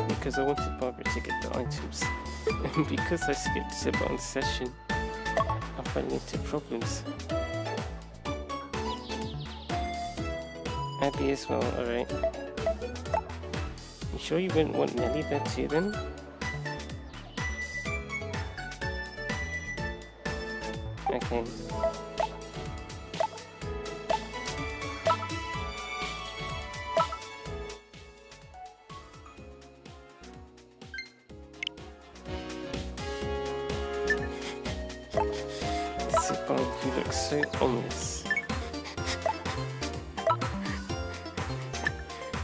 because I wanted Barbara to get the items. And because I skipped Sibon's session, I'm running into problems. Abby as well, alright. You sure you wouldn't want Nelly there too then? Okay. Sibon, you look so ominous.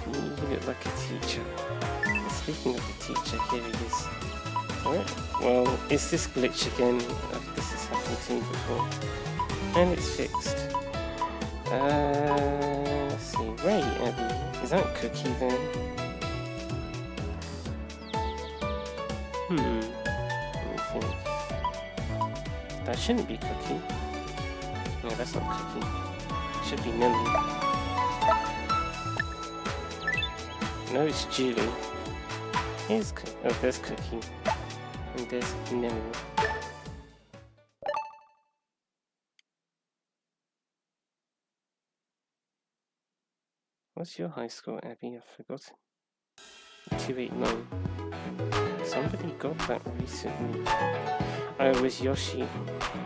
You look like a teacher. Speaking of the teacher, here he is. Alright, well, it's this glitch again. This has happened to me before. And it's fixed. Let's see. Ray, Abby. Is that Cookie then? Let me think. That shouldn't be Cookie. No, that's not Cookie. It should be Nelly. No, it's Julie. There's Cookie. And there's Nelly. What's your high score, Abby? I've forgotten. 289. Somebody got that recently. Oh, it was Yoshi.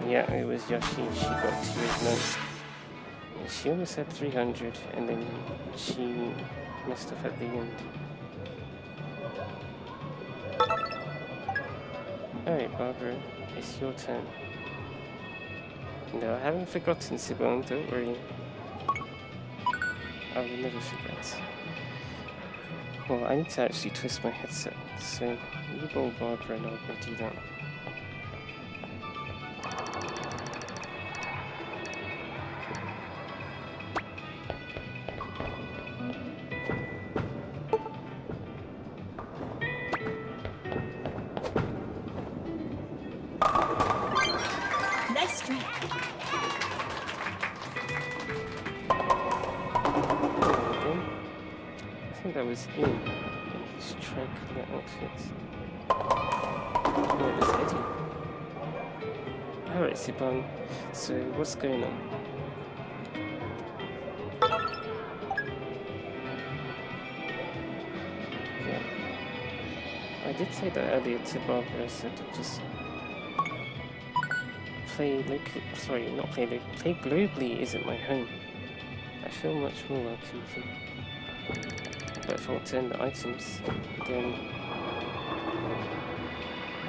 Yeah, it was Yoshi. She got 289. She almost had 300, and then she messed up at the end. Alright, Barbara, it's your turn. No, I haven't forgotten, Sibon, don't worry. I will never forget. Well, I need to actually twist my headset, so you roll Barbara and I'll go do that. Nice strike. I think that was in his tri-colour outfit. No, it was Eddie. Alright, Sibon, so what's going on? Yeah. I did say that earlier to Barbara, I said to just play globally isn't my home. I feel much more welcome here. But if I want to earn the items, then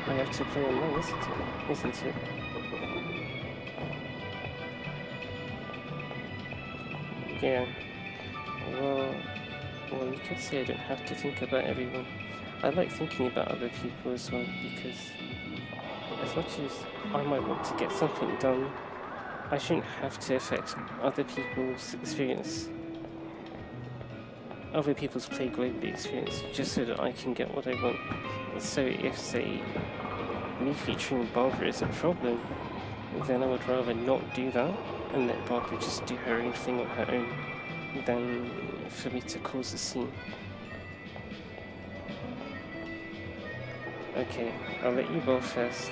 I have to play online, isn't it? Yeah. Well, you could say I don't have to think about everyone. I like thinking about other people as well, because as much as I might want to get something done, I shouldn't have to affect other people's experience. Other people's play globally experience, just so that I can get what I want. So if, say, me featuring Barbara is a problem, then I would rather not do that and let Barbara just do her own thing on her own, than for me to cause a scene. Okay, I'll let you both first.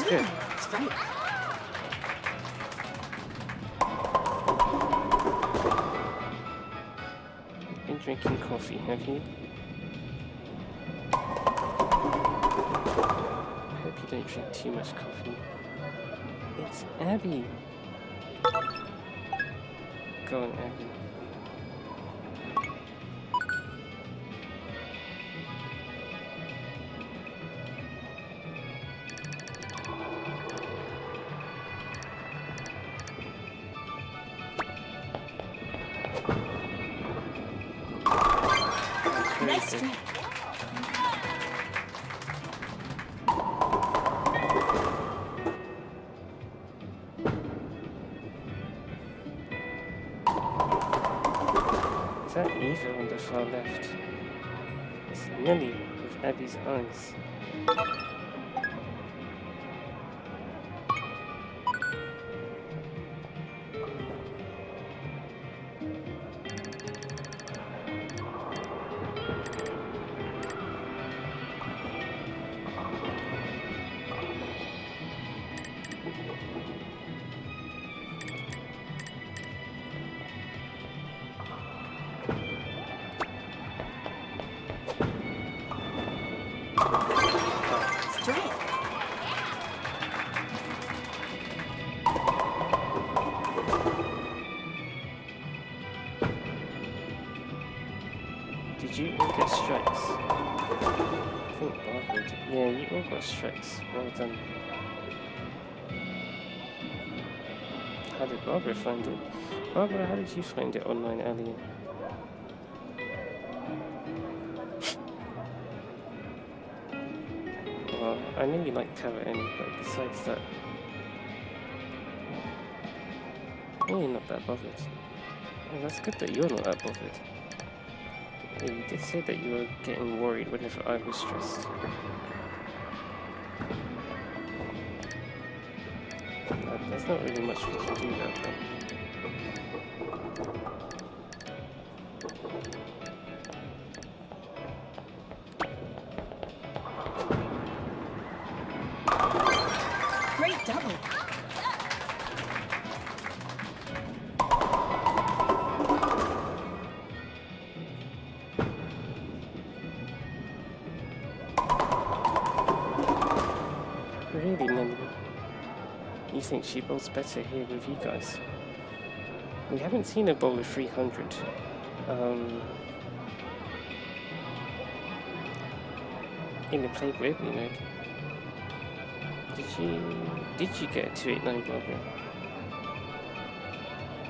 Good. Strike. Been drinking coffee, have you? don't drink too much coffee. It's Abby. Go on, Abby. Nice try. Is that Eva on the far left? It's Nelly with Abby's eyes. Strike. Did you all get strikes? I think Barbara did. Yeah, you all got strikes. Well done. How did Barbara find it? Barbara, how did you find it online, Alien? Well, I know you like Carrot Annie, but besides that... Oh, you're not that bothered. Well, that's good that you're not that bothered. Yeah, you did say that you were getting worried whenever I was stressed. There's not really much we can do about that. Great double. Really, Nelly? You think she bowls better here with you guys? We haven't seen her bowl a 300. In the play greatly mode. Did you get a 289 Barbara?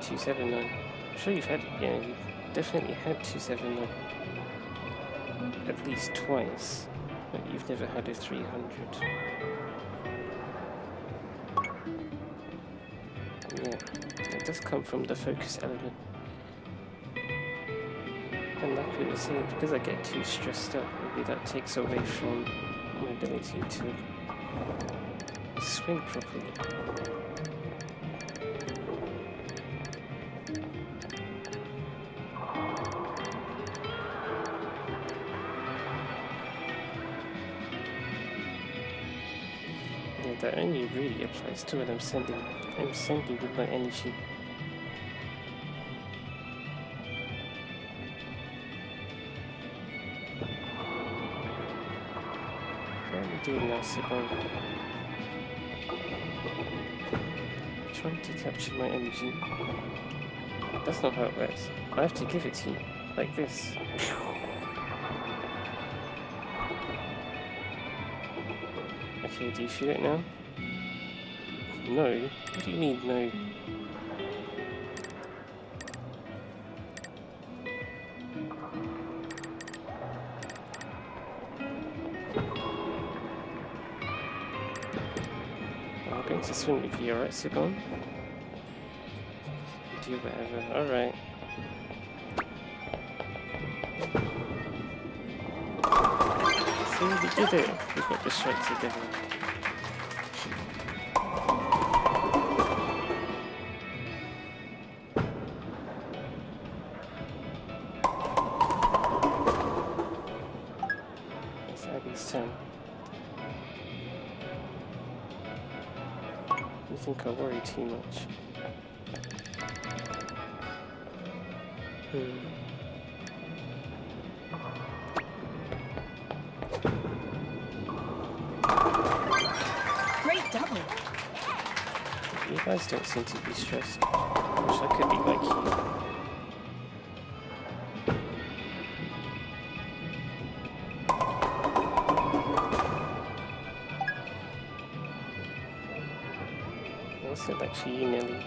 279. I'm sure you've had, yeah, you've definitely had 279. At least twice. But you've never had a 300. Yeah, it does come from the focus element. And like we were saying, because I get too stressed out, maybe that takes away from my ability to swing properly. Yeah, that only really applies to when I'm sending with my energy. What are you doing now, Sibon? Trying to capture my energy. That's not how it works. I have to give it to you, like this. Okay, do you feel it now? No? What do you mean, no? I'm going to swim with you, alright, Sigon? Do whatever, alright. See, we did it! We got the strike together. It's Abby's turn. You think I worry too much? guys don't seem to be stressed. I wish I could be like you. What's it like for you, Nelly?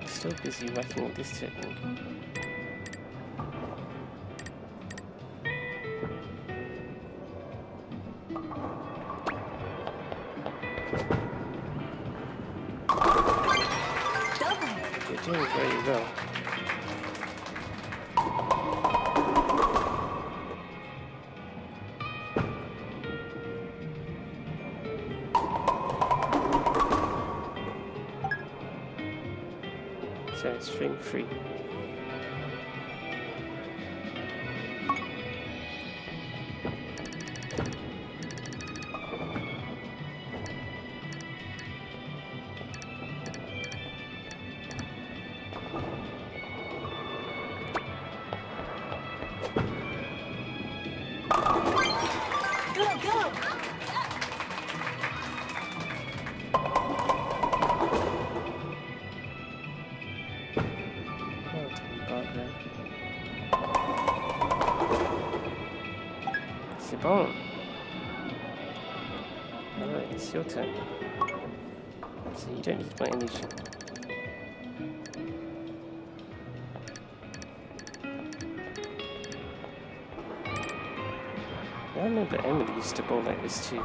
Still busy working with this technique. You're doing very well. So it's string free. Bon. Alright, it's your turn. So you don't need my energy. I remember Emily used to bowl like this too.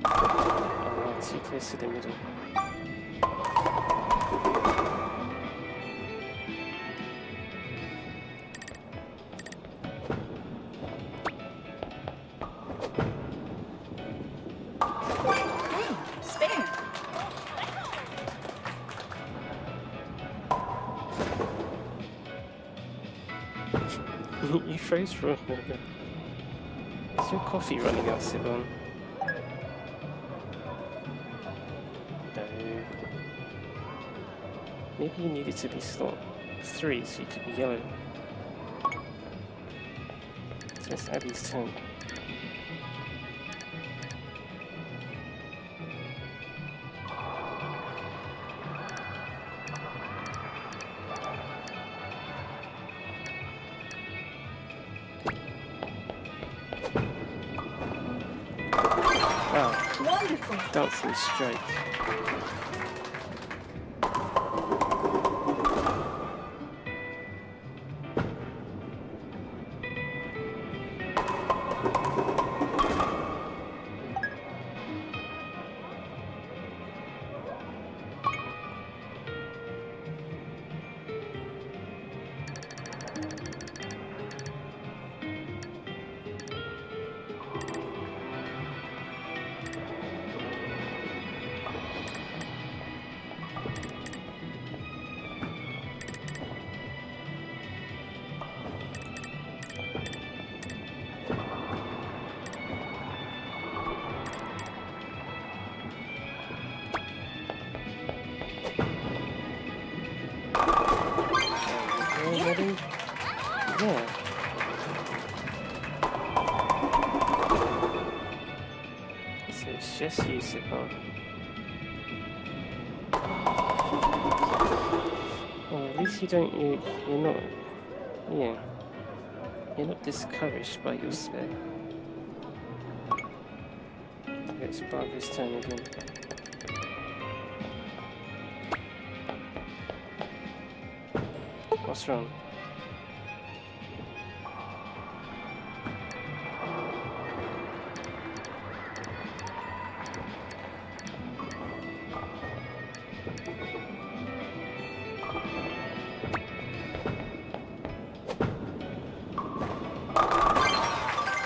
Oh, too close to the middle. You froze for a moment. Is your coffee running out, Sibon? No. Maybe you needed to be slot 3 so you could be yellow. So it's Abby's turn. Wow. Wonderful. Dancing strike. Ready? Yeah. So it's just you, Sibon. Well, at least you're not, yeah. You're not discouraged by your spec. It's Barbara's turn again. What's wrong?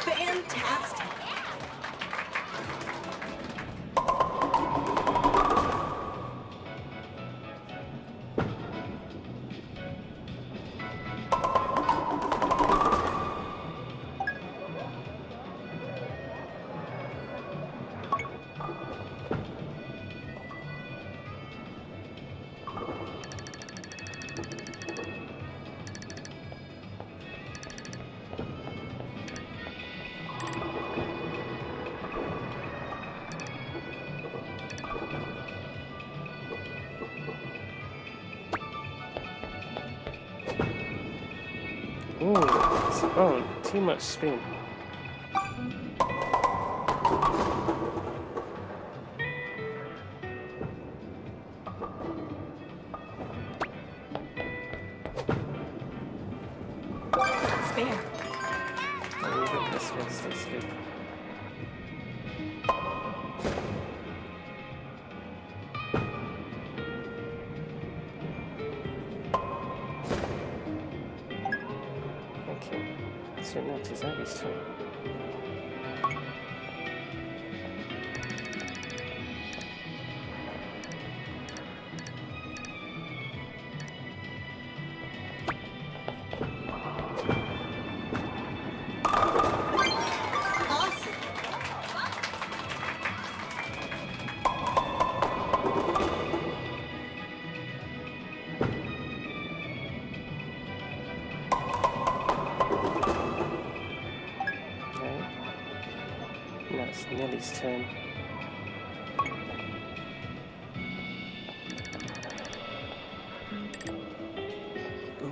Fantastic. Oh, too much spin. Spare. Oh, you got this one, that's good. Okay, so now it is Abby's turn. Awesome. Right. Now it's Nellie's turn.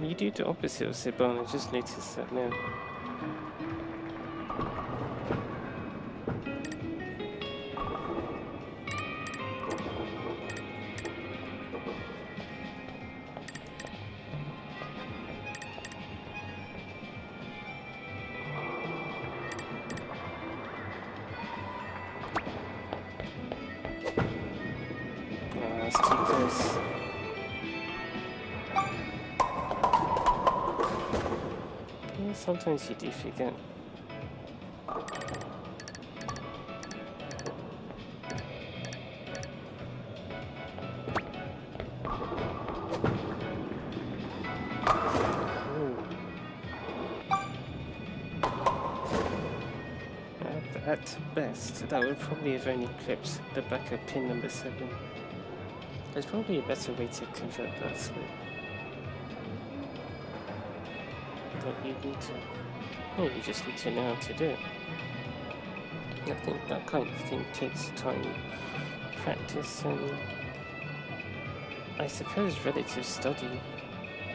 You do the opposite of Sibon, I just noticed that now. That's too close. Yeah, sometimes you do forget. Ooh. At best, that would probably have only clipped the back of pin number 7. There's probably a better way to convert that split. But you need to... No, you just need to know how to do it. I think that kind of thing takes time, practice, and I suppose relative study.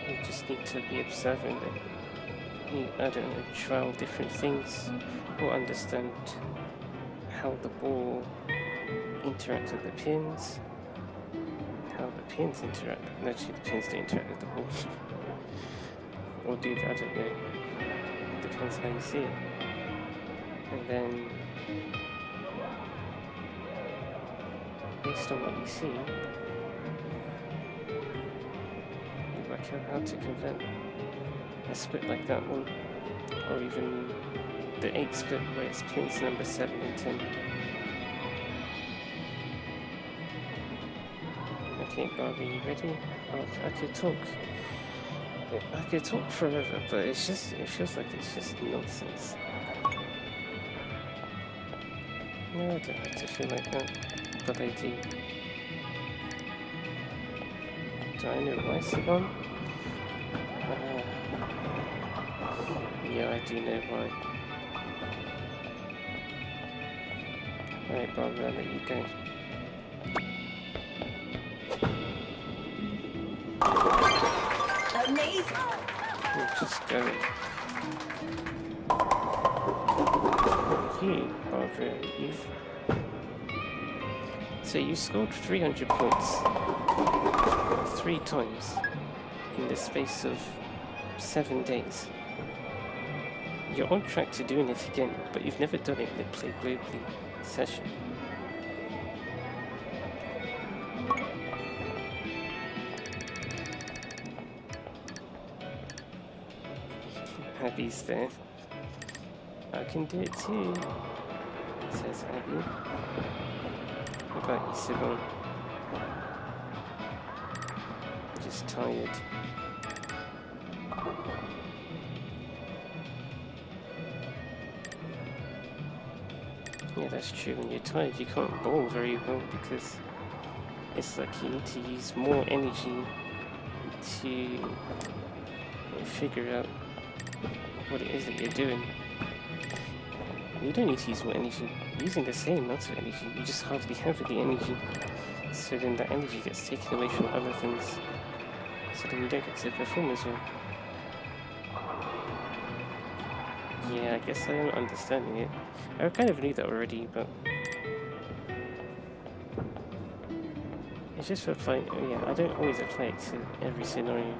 You just need to be observant that you, I don't know, trial different things or understand how the ball interacts with the pins, how the pins interact. Actually, the pins don't interact with the ball. Or do that, I don't know. It depends how you see it. And then, based on what you see, you work out how to convert a split like that one, or even the 8 split where it's pins number 7 and 10. Okay, Barbie, you ready? I could talk forever, but it feels like it's just nonsense. No, I don't have to feel like that, but I do. Do I know why, Siobhan? Yeah, I do know why. Alright, Barbara, I'll let you go. Amazing. We'll just go. You, Barbara, So you scored 300 points 3 times in the space of 7 days. You're on track to doing it again, but you've never done it in the Play Globally session. Abby's there. I can do it too, says Abby. What about you, Siobhan? Just tired. Yeah, that's true. When you're tired, you can't bowl very well because it's like you need to use more energy to figure out what it is that you're doing. You don't need to use more energy. You're using the same amount of energy. You just hardly have any energy. So then that energy gets taken away from other things. So then you don't get to perform as well. Yeah, I guess I am understanding it. I kind of knew that already, but it's just for applying. Oh yeah, I don't always apply it to every scenario.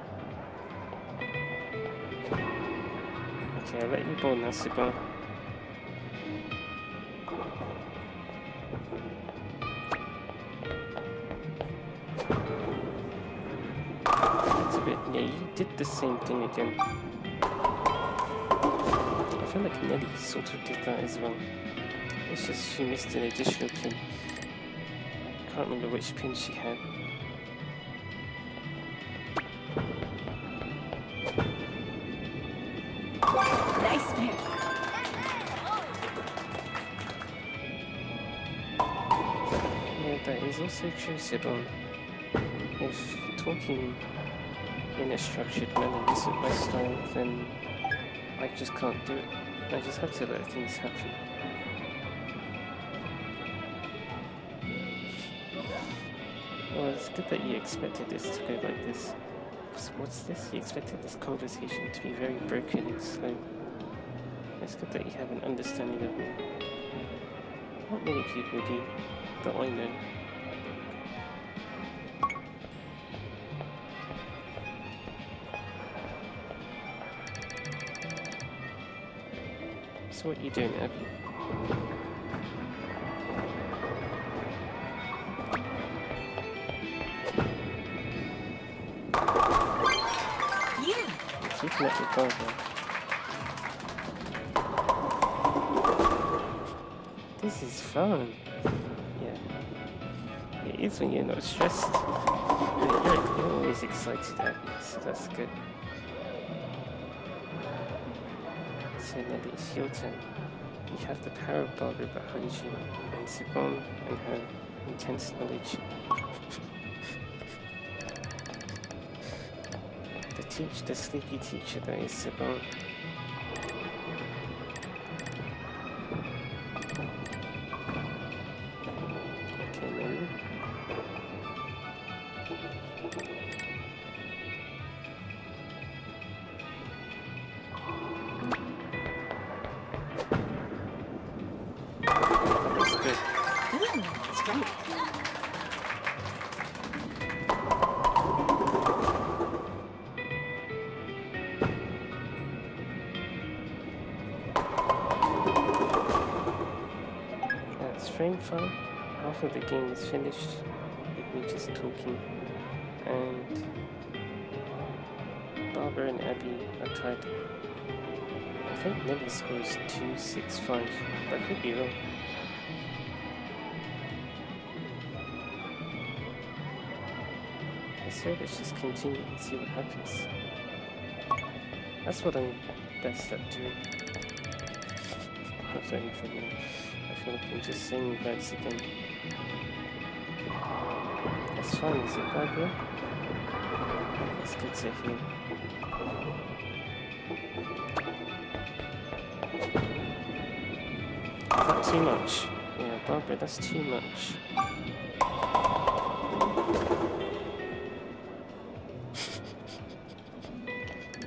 Okay, I'll let you bowl now, Sibar. It's a bit. Yeah, you did the same thing again. I feel like Nelly sort of did that as well. It's just she missed an additional pin. Can't remember which pin she had. Nice spare. Yeah, that is also true, Sibon. If talking in a structured manner isn't my style, then I just can't do it. I just have to let things happen. Well, it's good that you expected this to go like this. What's this? You expected this conversation to be very broken and slow. It's good that you have an understanding of me. Not many people do, that I know. So what are you doing, Abby? Yeah. Keeping up with Barbara. This is fun. Yeah. It is when you're not stressed. You're always excited, Abby, so that's good. So Nelly, it's your turn. You have the power of Barbara behind you, and Sibon and her intense knowledge. The sleepy teacher that is Sibon. Okay, Nelly. That's good. Ooh, strike. That's frame 5. Half of the game is finished with me just talking, and Barbara and Abby are tied. I think Nelly scores 2-6-5. That could be wrong. So let's just continue and see what happens. That's what I'm best at doing. I don't even know. I feel like I'm just saying words again. That's fine, is it, Barbara? That's good to hear. Is that too much? Yeah, Barbara, that's too much.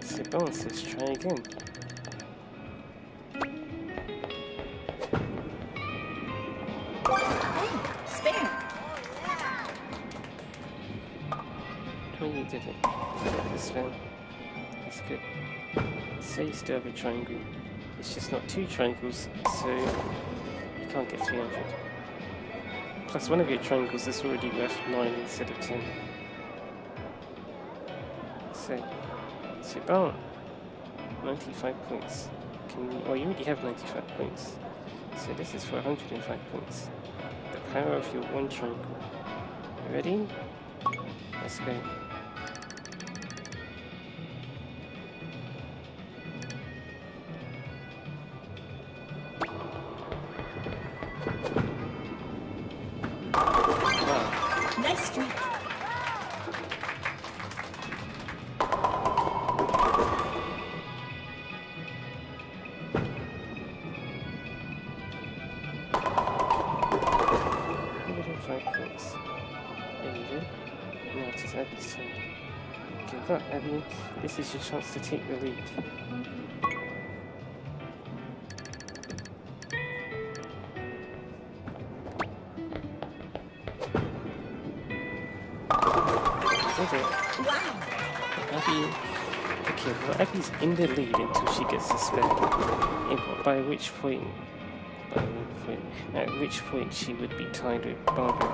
Sibon says try again. Oh, spare. Oh, you did it. This one. That's good. So you still have a triangle. It's just not 2 triangles, so you can't get 300. Plus one of your triangles is already worth 9 instead of 10. So Sibon, 95 points. Can you? Oh, you already have 95 points. So this is for 105 points. The power of your one triangle. You ready? Let's go. Wow. Nice strike. Points. There you go. Now it is Abby's turn. Give up, Abby. This is your chance to take the lead. did it. Wow. Abby. Okay, well, Abby's in the lead until she gets a spare. By which point. At which point she would be tied with Barbara.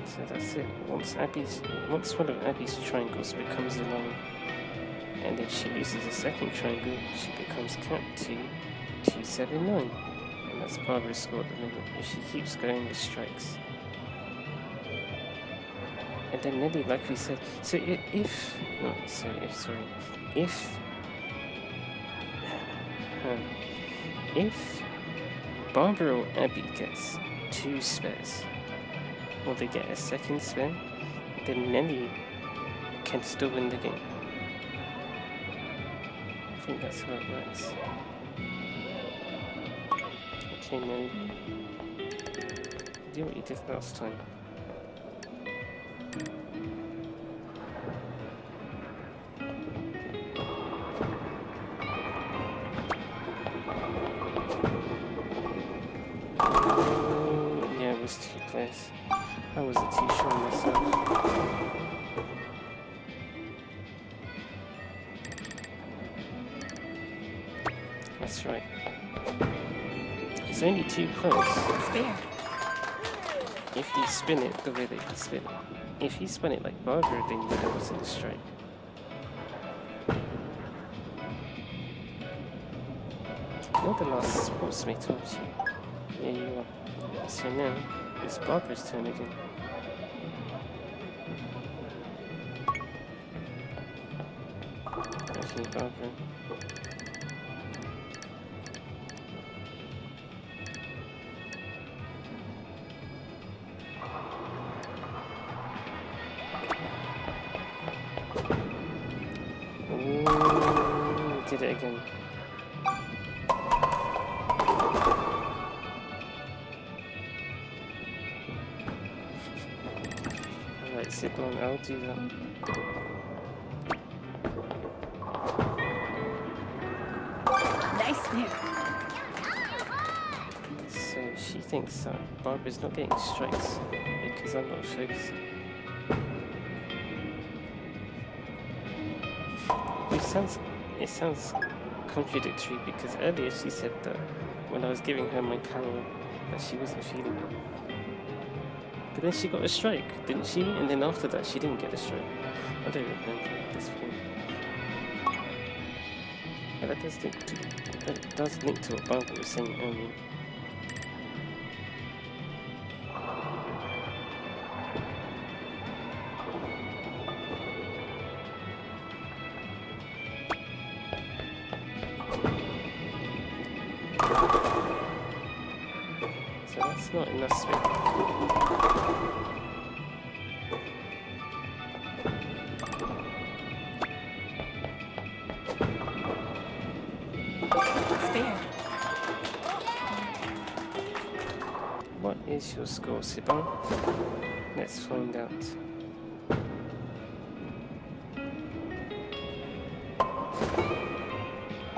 So that's it. Once one of Abby's triangles becomes a line, and then she loses a second triangle, she becomes capped to 279. And that's Barbara's score at the limit. If she keeps going with strikes. And then Nelly, like we said, so if Barbara or Abby gets 2 spares, or they get a second spare, then Nelly can still win the game. I think that's how it works. Okay, Nelly. Do what you did last time. Yeah, it was too close. I wasn't too sure myself. That's right. It's only too close. Spare. If you spin it the way that you spin it. If you spin it like Barbara, then you would have gotten the strike. You're the last Sportsmate, aren't you? Yeah, you are. So now, it's Barbara's turn again. Okay, Barbara. Ooh, did it again. Alright, sit down, I'll do that. Nice spare. So she thinks that Barbara's not getting strikes because I'm not focusing. It sounds contradictory because earlier she said that when I was giving her my power that she wasn't feeling it. But then she got a strike, didn't she? And then after that she didn't get a strike. I don't remember at this point. But that does link to what Barbara was saying earlier. So that's not enough spin. Spare. What is your score, Siban? Let's find out.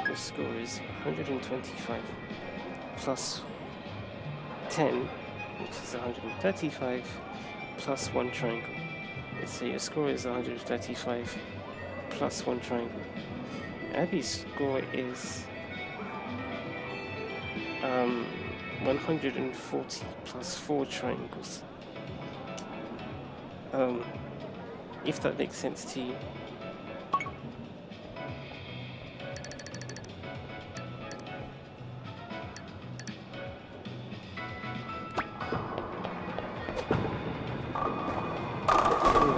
Your score is 125 plus 10, which is 135 plus 1 triangle. Let's say your score is 135 plus 1 triangle. Abby's score is 140 plus 4 triangles. If that makes sense to you.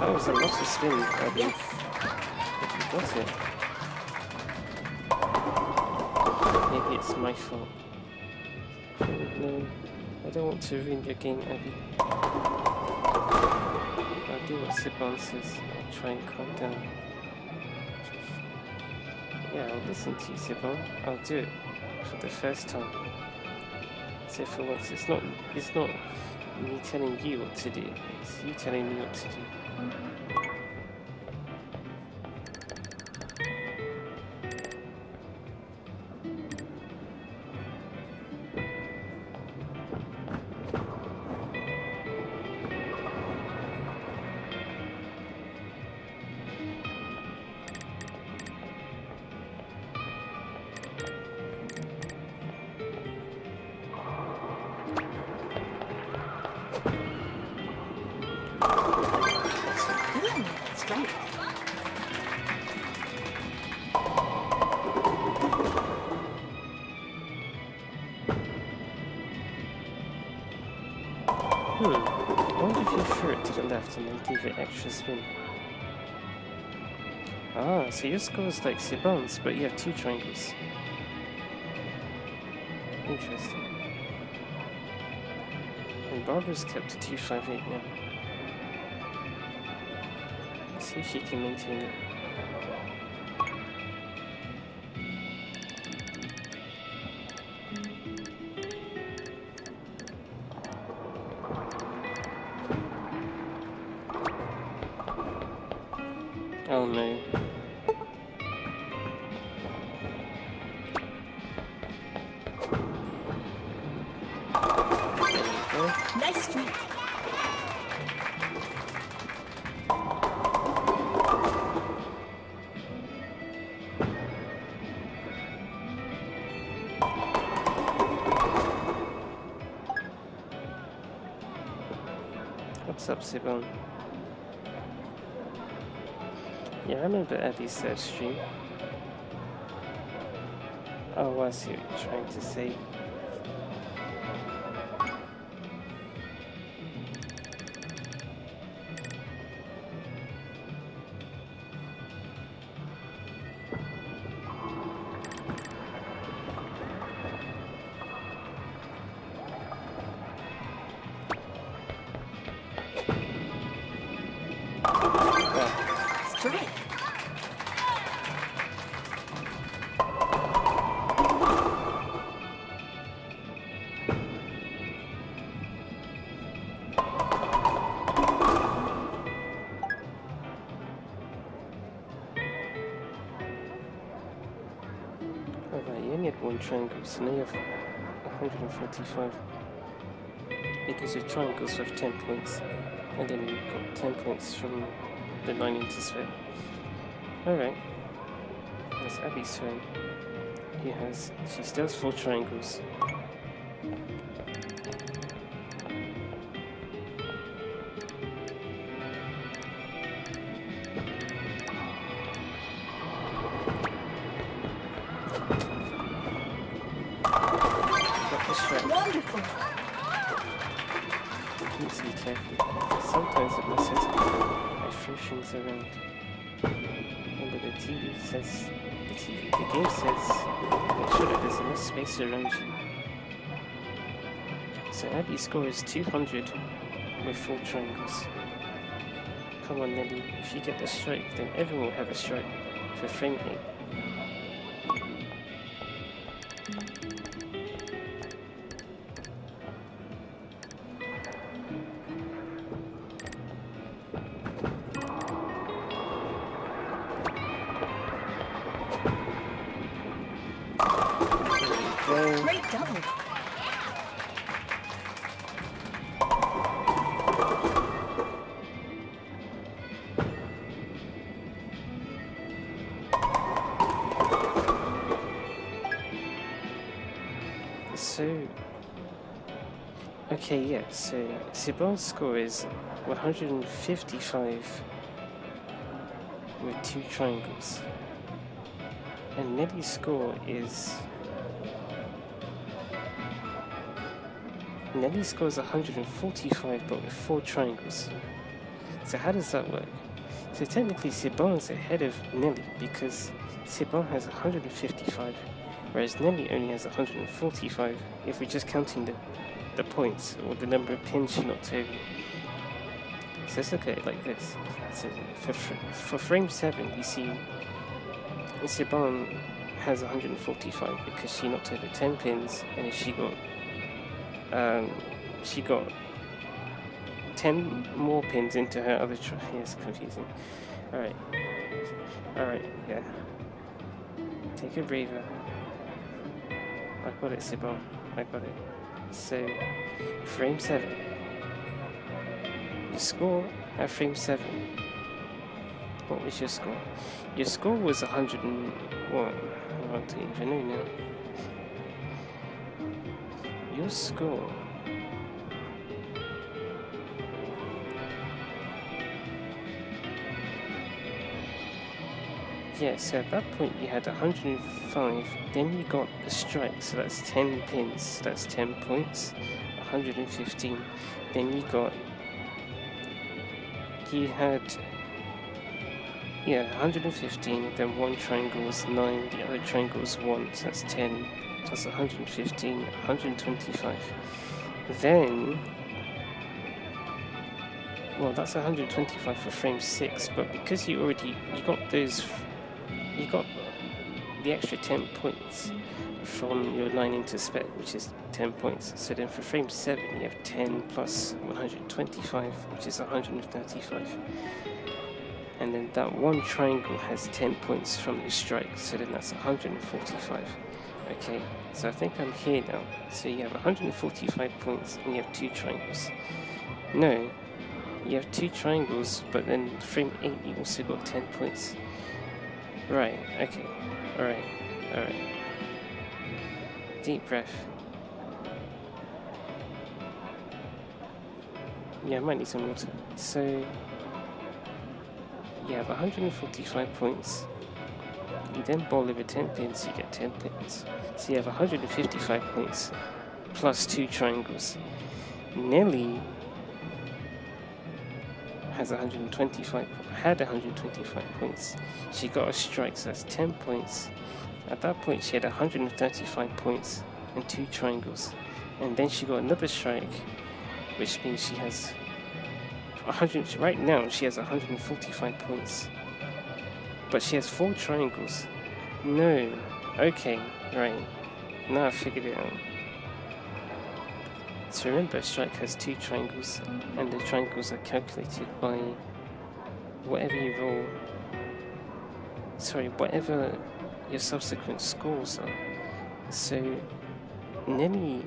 That was a lot of spin, Abby. Yes. But you got it. Maybe it's my fault. No, I don't want to ruin your game, Abby. I'll do what Siban says. I'll try and calm down. Yeah, I'll listen to you, Siban. I'll do it for the first time. So for once, it's not me telling you what to do. It's you telling me what to do. strike. I wonder if you threw it to the left and then gave it extra spin. Ah, so your score is like Sibon's, but you have 2 triangles. Interesting. And Barbara's kept to 258 now. Let's see if she can maintain it. Oh no. Nice strike. What's up, Sibon? Yeah, I remember Abby's third stream. Oh, I see what you're trying to say. Strike. Alright, you only had 1 triangle, so now you have 145. Because your triangles have 10 points. And then you've got 10 points from the 9 inch sphere. Alright. That's Abby's turn. She still has 4 triangles. Wonderful. Need to be careful. Sometimes it messes up. I throw things around. Remember the game says make sure that there's enough space around you. So Abby's score is 200 with 4 triangles. Come on, Nelly, if you get the strike, then everyone will have a strike for frame 8. Great double. So, okay, yeah, so Sibon's score is 155 with 2 triangles. And Nelly's score is... Nelly's score is 145 but with 4 triangles. So how does that work? So technically Sibon's ahead of Nelly because Sibon has 155 whereas Nelly only has 145 if we're just counting the points or the number of pins she knocked over. So let's look at it like this. So for frame 7 you see Sibon has 145 because she knocked over 10 pins and if she got 10 more pins into her other try. It's confusing. Alright, yeah. Take a breather. I got it, Sibon. I got it. So, frame 7. Your score at frame 7. What was your score? Your score was 101. I don't even know now. Your score Yeah, so at that point you had 105, then you got the strike, so that's 10 pins, so that's 10 points, 115, then you had, yeah, 115, then one triangle was 9, the other triangle was 1, so that's 10, plus 115, 125, then, well, that's 125 for frame 6, but because you got the extra 10 points from your line into spec, which is 10 points. So then for frame 7, you have 10 plus 125, which is 135. And then that one triangle has 10 points from the strike, so then that's 145. Okay, so I think I'm here now. So you have 145 points and you have 2 triangles. No, you have 2 triangles, but then frame 8 you also got 10 points. Right, okay, alright. Deep breath. Yeah, I might need some water. So, you have 145 points. You then bowl over 10 pins, you get 10 pins. So you have 155 points, plus 2 triangles. Nelly had 125 points. She got a strike, so that's 10 points. At that point she had 135 points and 2 triangles, and then she got another strike, which means she has 100. Right now she has 145 points, but she has 4 triangles. No, okay, right, now I figured it out. So remember, a strike has 2 triangles, and the triangles are calculated by whatever you roll. Whatever your subsequent scores are. So Nelly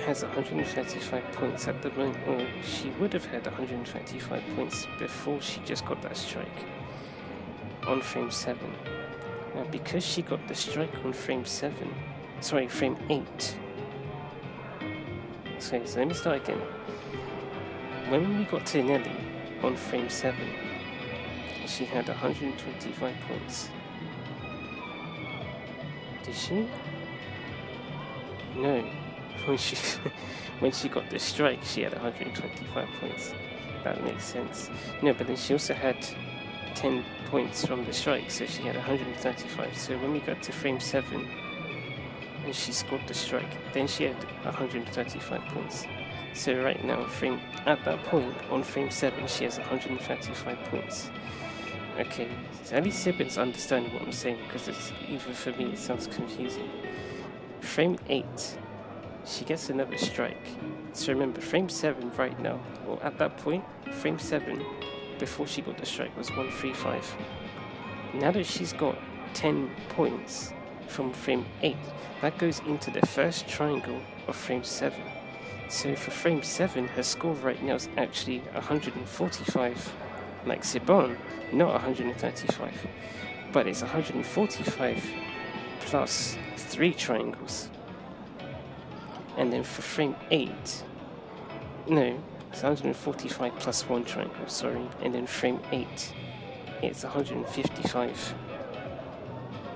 has 135 points at the moment, or she would have had 135 points before she just got that strike on frame 7. Now because she got the strike on frame 8. So let me start again. When we got to Nelly on frame 7, she had 125 points. Did she? No. When she got the strike, she had 125 points. That makes sense. No, but then she also had 10 points from the strike, so she had 135. So when we got to frame 7, and she scored the strike, then she had 135 points. So right now, at that point, on frame 7, she has 135 points. Okay, so at least siblings understand what I'm saying, because even for me it sounds confusing. Frame 8, she gets another strike. So remember, frame 7 right now, well at that point, frame 7, before she got the strike, was 135. Now that she's got 10 points from frame 8, that goes into the first triangle of frame 7. So for frame 7, her score right now is actually 145, like Sibon, not 135, but it's 145 plus 3 triangles. And then for frame 8, no, it's 145 plus 1 triangle, sorry, and then frame 8, it's 155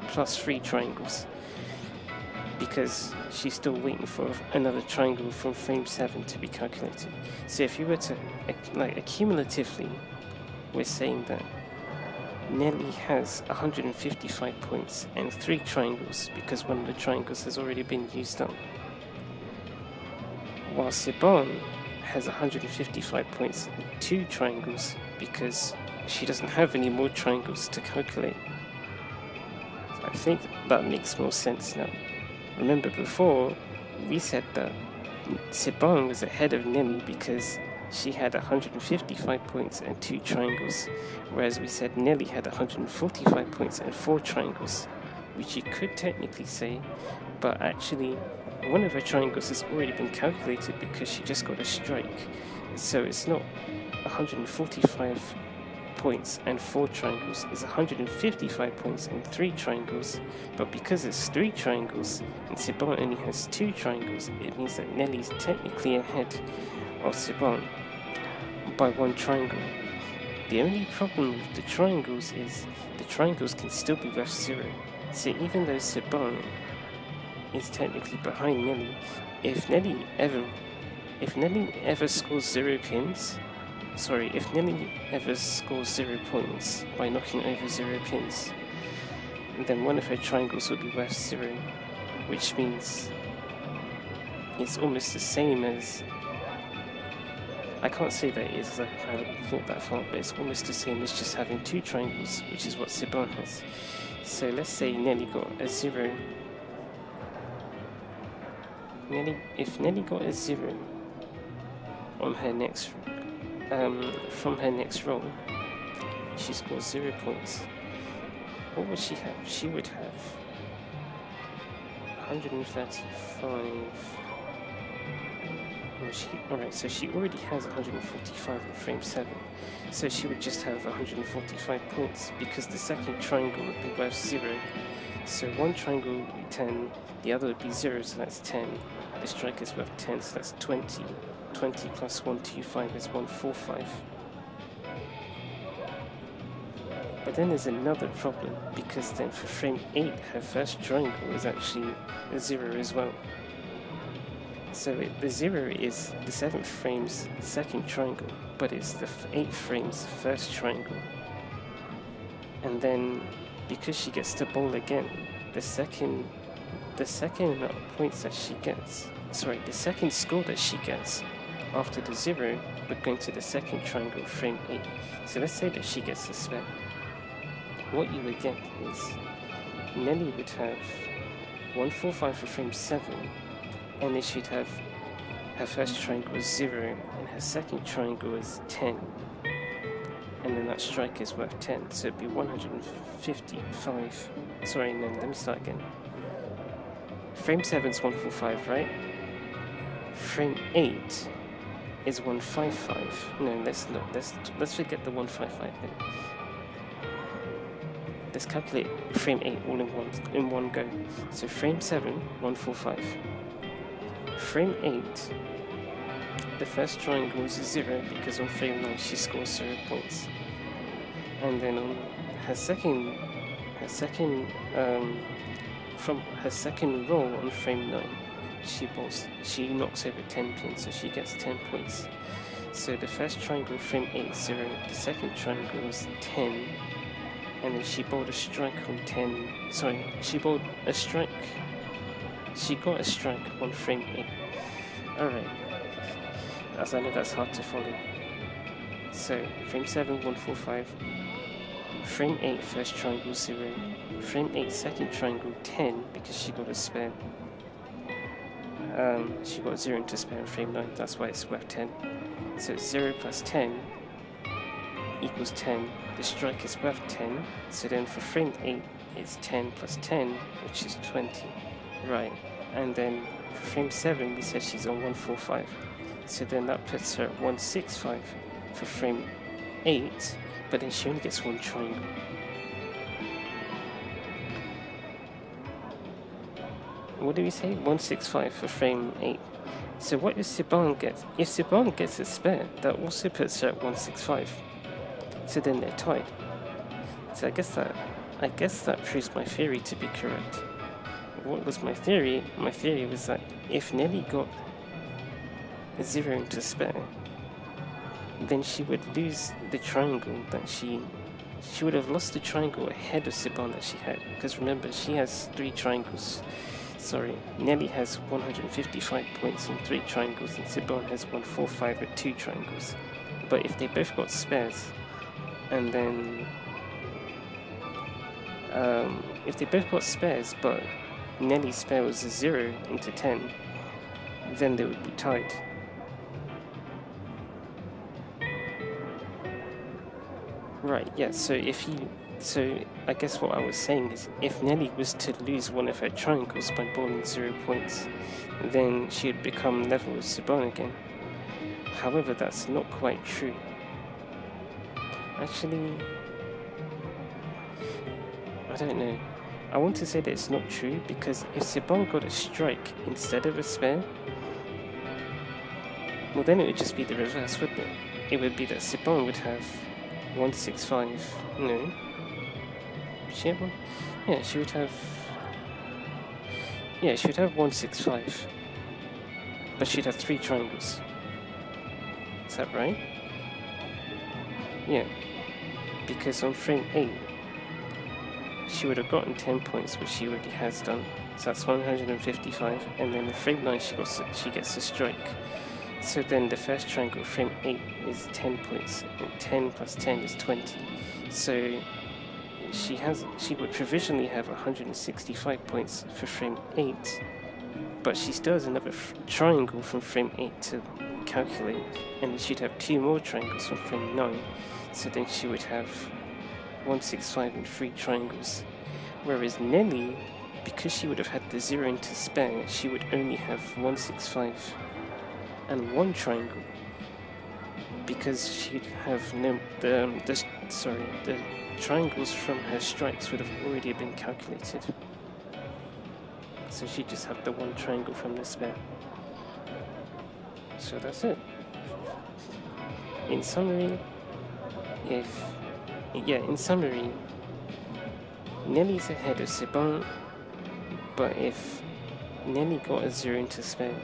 plus 3 triangles, because she's still waiting for another triangle from frame 7 to be calculated. So if you were to, like, accumulatively, we're saying that Nelly has 155 points and 3 triangles, because one of the triangles has already been used up, while Sibon has 155 points and 2 triangles, because she doesn't have any more triangles to calculate. So I think that makes more sense now. Remember, before we said that Sibon was ahead of Nelly because she had 155 points and 2 triangles, whereas we said Nelly had 145 points and 4 triangles, which you could technically say, but actually one of her triangles has already been calculated because she just got a strike. So it's not 145 points and 4 triangles, it's 155 points and 3 triangles, but because it's 3 triangles and Sibon only has 2 triangles, it means that Nelly's technically ahead of Sibon by 1 triangle. The only problem with the triangles is the triangles can still be worth 0. So even though Siobhan is technically behind Nelly, if Nelly ever scores 0 pins, if Nelly ever scores 0 points by knocking over 0 pins, then one of her triangles will be worth 0, which means it's almost the same as, I can't say that it is, I haven't thought that far, but it's almost the same as just having 2 triangles, which is what Siobhan has. So let's say Nelly got a 0. If Nelly got a 0 on her next, from her next roll, she scores 0 points. What would she have? She would have 135. Alright, so she already has 145 in frame 7. So she would just have 145 points because the second triangle would be worth 0. So one triangle would be 10, the other would be 0, so that's 10. The strike is worth 10, so that's 20. 20 plus 125 is 145. But then there's another problem, because then for frame 8, her first triangle is actually a 0 as well. So the 0 is the 7th frame's second triangle, but it's the 8th frame's first triangle. And then, because she gets to bowl again, the second points that she gets, the second score that she gets after the 0 would go into the second triangle, frame 8. So let's say that she gets a spare. What you would get is Nelly would have 145 for frame 7, and then she'd have her first triangle is 0, and her second triangle is 10. And then that strike is worth 10, so it'd be 155. Sorry, no, let me start again. Frame 7's 145, right? Frame 8 is 155. No, let's forget the 155 then. Let's calculate frame 8 all in one go. So frame 7, 145. Frame 8, the first triangle is a 0 because on frame 9 she scores 0 points. And then on from her second roll on frame 9, she knocks over 10 pins, so she gets 10 points. So the first triangle, frame 8, 0, the second triangle was 10, and then she bowled a strike on 10, she bowled a strike, she got a strike on frame 8. Alright, as I know that's hard to follow. So, frame 7, 145, frame 8, first triangle 0, frame 8, second triangle 10, because she got a spare. She got 0 into spare in frame 9, that's why it's worth 10. So 0 plus 10 equals 10, the strike is worth 10, so then for frame 8, it's 10 plus 10, which is 20. Right, and then for frame 7, we said she's on 145, so then that puts her at 165 for frame 8, but then she only gets one triangle. What do we say? 165 for frame 8. So what if Siobhan gets? If Siobhan gets a spare, that also puts her at 165. So then they're tied. So I guess that proves my theory to be correct. What was my theory? My theory was that if Nelly got a 0 into spare, then she would lose the triangle that she would have lost the triangle ahead of Siobhan that she had. Because remember, she has 3 triangles. Nelly has 155 points in 3 triangles, and Siobhan has 145 with 2 triangles. But if they both got spares, and then if they both got spares, but Nelly's spare was a 0 into 10, then they would be tied. Right, yeah, so I guess what I was saying is, if Nelly was to lose one of her triangles by bowling 0 points, then she would become level with Siobhan again. However, that's not quite true. Actually, I don't know. I want to say that it's not true, because if Siobhan got a strike instead of a spare, well then it would just be the reverse, wouldn't it? It would be that Siobhan would have 165. No. She have one? Yeah, she would have. Yeah, she would have 165. But she'd have 3 triangles. Is that right? Yeah. Because on frame 8, she would have gotten 10 points, which she already has done. So that's 155. And then in frame 9, she gets a strike. So then the first triangle, frame 8, is 10 points. And 10 plus 10 is 20. So she would provisionally have 165 points for frame 8. But she still has another triangle from frame 8 to calculate, and she'd have 2 more triangles from frame 9, so then she would have 165 and 3 triangles. Whereas Nelly, because she would have had the 0 to spare, she would only have 165 and 1 triangle, because she'd have the triangles from her strikes would have already been calculated. So she just had the 1 triangle from the spare. So that's it. In summary, Nelly's ahead of Sibon, but if Nelly got a 0 to spare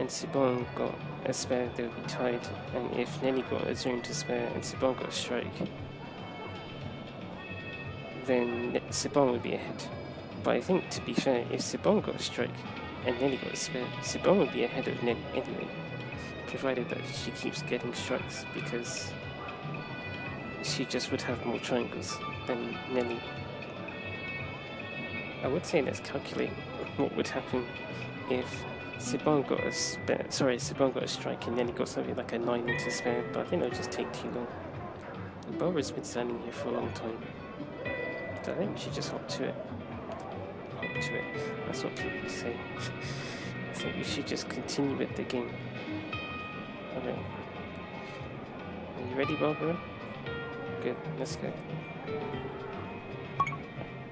and Sibon got a spare, they would be tied. And if Nelly got a 0 to spare and Sibon got a strike, then Sibon would be ahead. But I think, to be fair, if Sibon got a strike and Nelly got a spare, Sibon would be ahead of Nelly anyway, provided that she keeps getting strikes, because she just would have more triangles than Nelly. I would say let's calculate what would happen if Sibon got a strike and Nelly got something like a 9 into spare, but I think it'll just take too long. Barbara's been standing here for a long time, so I think we should just hop to it. That's what people say. I think we should just continue with the game. Alright. Are you ready, Barbara? Good, let's go.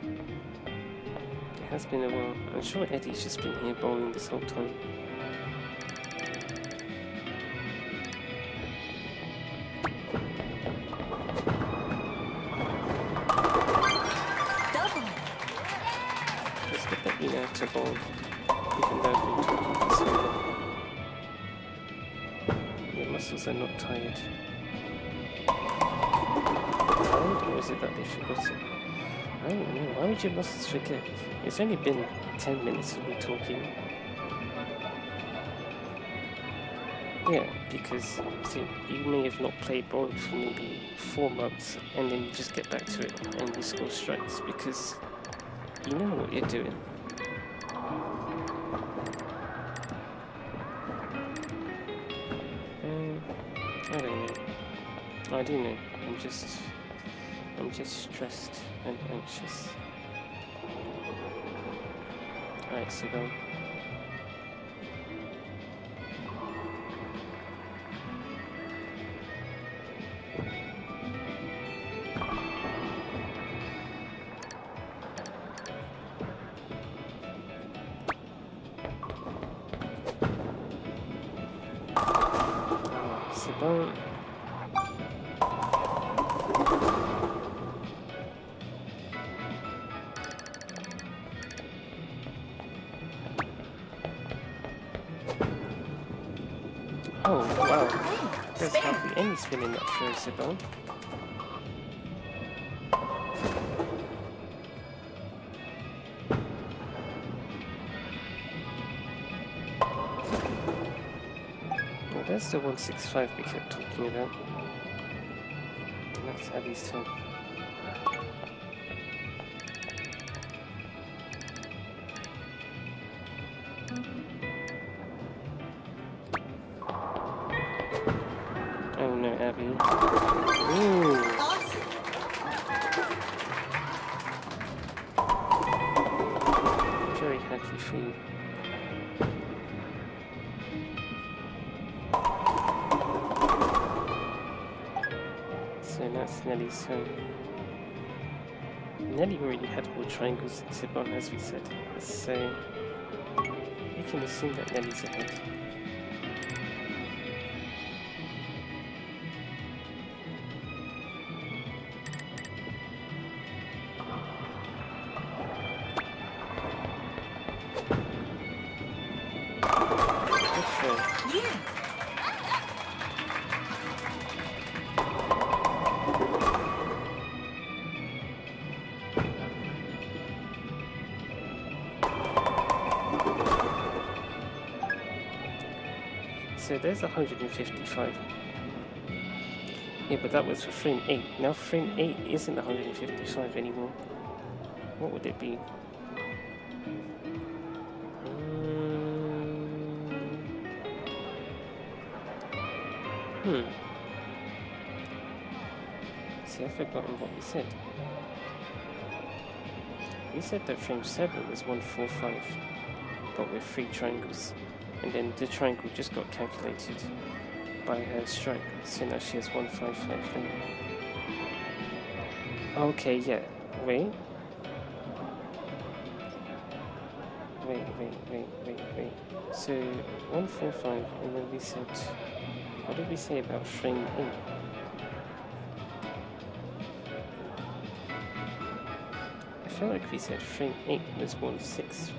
It has been a while. I'm sure Eddie's just been here bowling this whole time. To bowl, even though I've been talking for so long. Your muscles are not tired. Tired, or is it that they forgot it? I don't know. Why would your muscles forget? It's only been 10 minutes of me talking. Yeah, because you may have not played bowling for maybe 4 months, and then you just get back to it and you score strikes because you know what you're doing. I don't know. I do know. I'm just stressed and anxious. Alright, so go. Sibon. Oh, wow. There's hardly any spin in that throw, Sibon. Well, there's the 165 we kept talking about. And that's Abby's turn. Oh no, Abby. Ooh. Awesome. Very happy for you. So that's Nelly's turn. Nelly already had more triangles than Sibon, as we said. So we can assume that Nelly's ahead. Yeah. So there's 155. Yeah, but that was for frame 8. Now frame 8 isn't 155 anymore. What would it be? See, I've forgotten what we said. We said that frame 7 was 145, but with 3 triangles. And then the triangle just got calculated by her strike, so now she has 155 there. Okay, yeah. Wait. So 145, and then we said, what did we say about frame 8? I felt like we said frame 8 was 155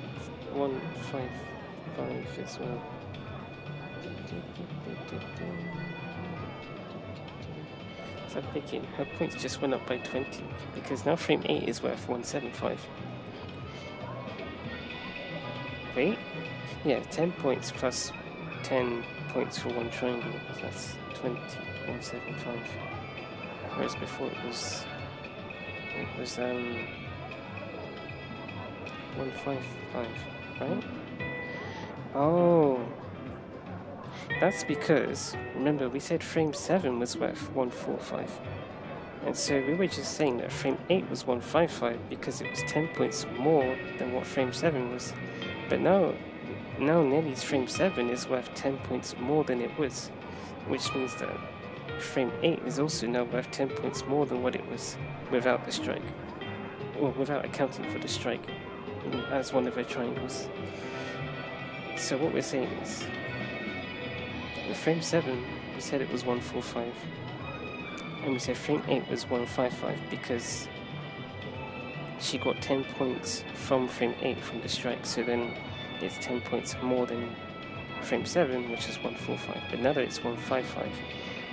as well. So I'm thinking her points just went up by 20 because now frame 8 is worth 175. Wait, yeah, 10 points plus 10 points for one triangle, so that's 20, 175. Whereas before it was 155, right? Oh, that's because, remember we said frame 7 was worth 145. And so we were just saying that frame 8 was 155 because it was 10 points more than what frame 7 was. But now Nelly's frame 7 is worth 10 points more than it was, which means that frame 8 is also now worth 10 points more than what it was without the strike, or without accounting for the strike as one of her triangles. So what we're saying is, with frame 7, we said it was 145, and we said frame 8 was 155 because she got 10 points from frame 8 from the strike, so then it's 10 points more than frame 7, which is 145. But now that it's 155,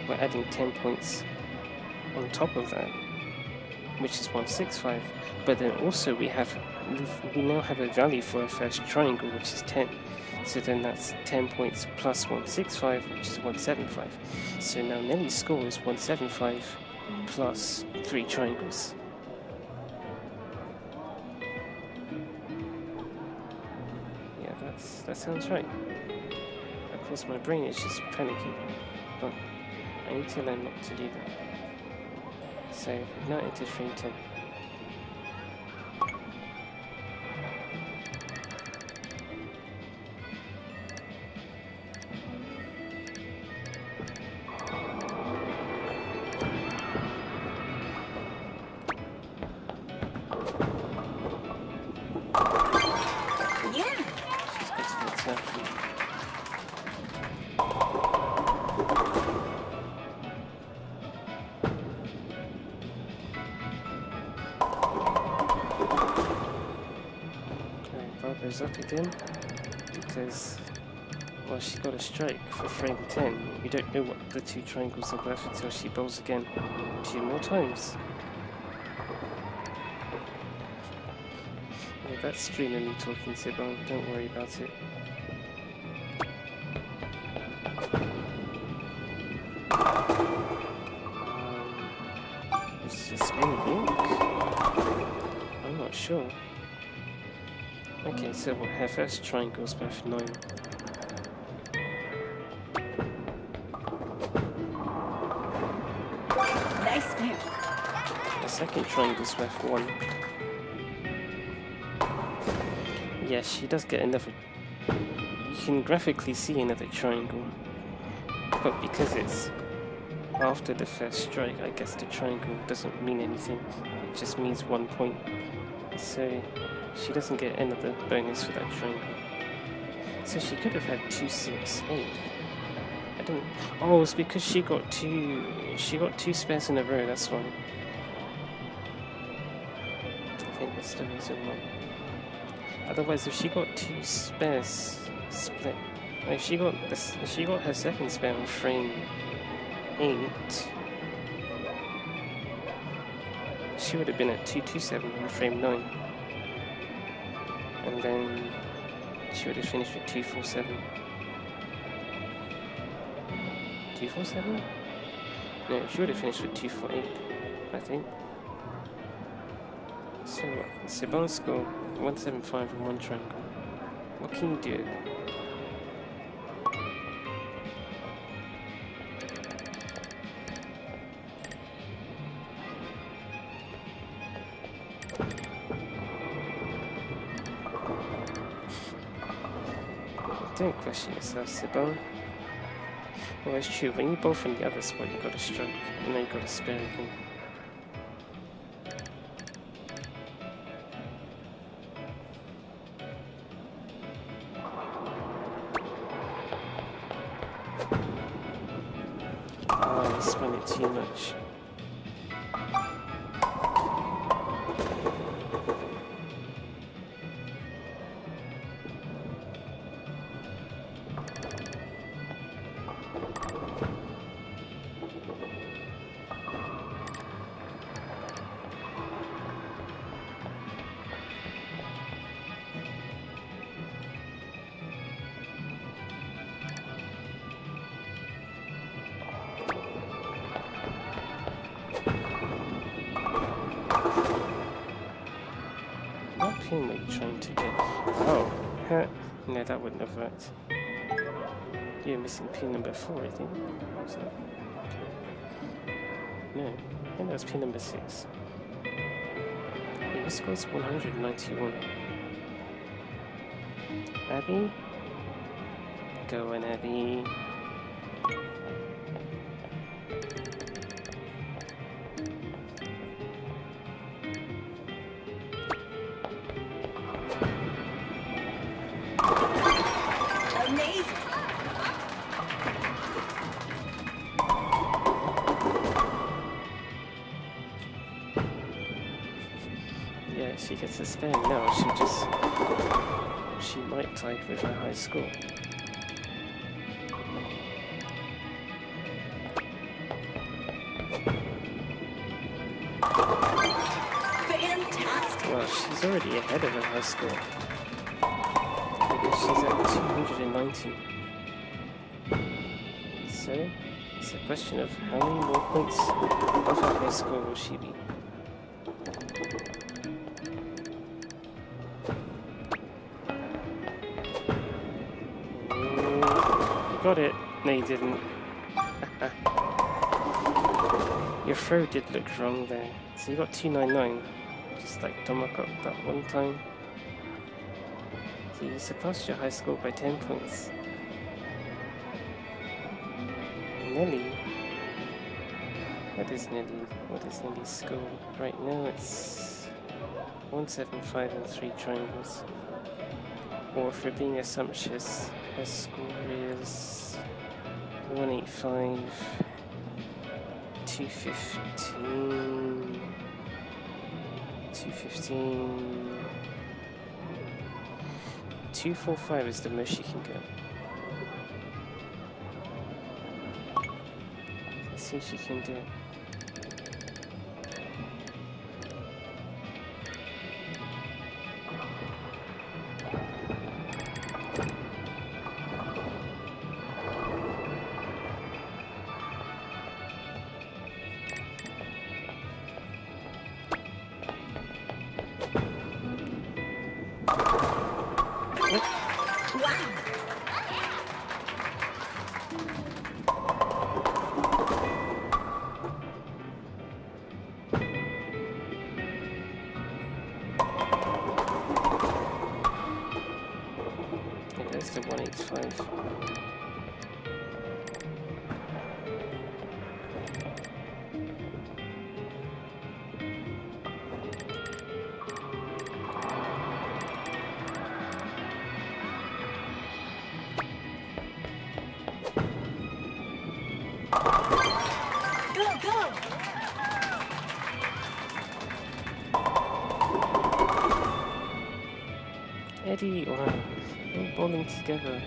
we're adding 10 points on top of that, which is 165. But then also we now have a value for our first triangle, which is 10. So then that's 10 points plus 165, which is 175. So now Nelly's score is 175 plus 3 triangles. Yeah, that sounds right. Of course my brain is just panicking, but I need to learn not to do that. So we've now entered frame 10. Up again because, well, she got a strike for frame 10. We don't know what the 2 triangles are worth until she bowls again 2 more times. Yeah, that's streaming me talking, Sibon. Don't worry about it. It's just been weak. I'm not sure. Okay, so her first triangle is worth 9. Nice view. The second triangle is worth 1. Yes, she does get another. You can graphically see another triangle, but because it's after the first strike, I guess the triangle doesn't mean anything. It just means 1 point. So she doesn't get another bonus for that triangle. So she could have had 2, 6, 8. I don't. Oh, it's because she got 2 spares in a row. That's why. I think that's the reason why. Otherwise, if she got 2 spares split, If she got this, if she got her second spin on frame 8, she would have been at 227 on frame 9, and then she would have finished with 247. 247? No, she would have finished with 248, I think. So, Saban scored 175 in one triangle. What can you do? Don't question yourself, Saban. Well, it's true, when you bowl from the other spot, you got a stroke, and then you got a spare again. Oh, I spun it too much. What pin were you trying to get? Oh, no, that wouldn't have worked. You're missing pin number 4, I think. Was that pin? No, I think that was pin number 6. Your score's 191. Abby? Go on, Abby. Yeah, she gets a spare now. She might tie with her high score. Fantastic. Well, she's already ahead of her high score because she's at 290. So it's a question of how many more points above her high score will she be. Got it. No, you didn't. Your throw did look wrong there. So you got 299, just like Doma got that one time. So you surpassed your high score by 10 points. Nelly. What is Nelly's score? Right now it's 175 and 3 triangles. Or for being assumptuous, her score is 185, 215, 215, 245 is the most she can get. Let's see if she can do it. It goes to 185. Eddie, wow, we're bowling together.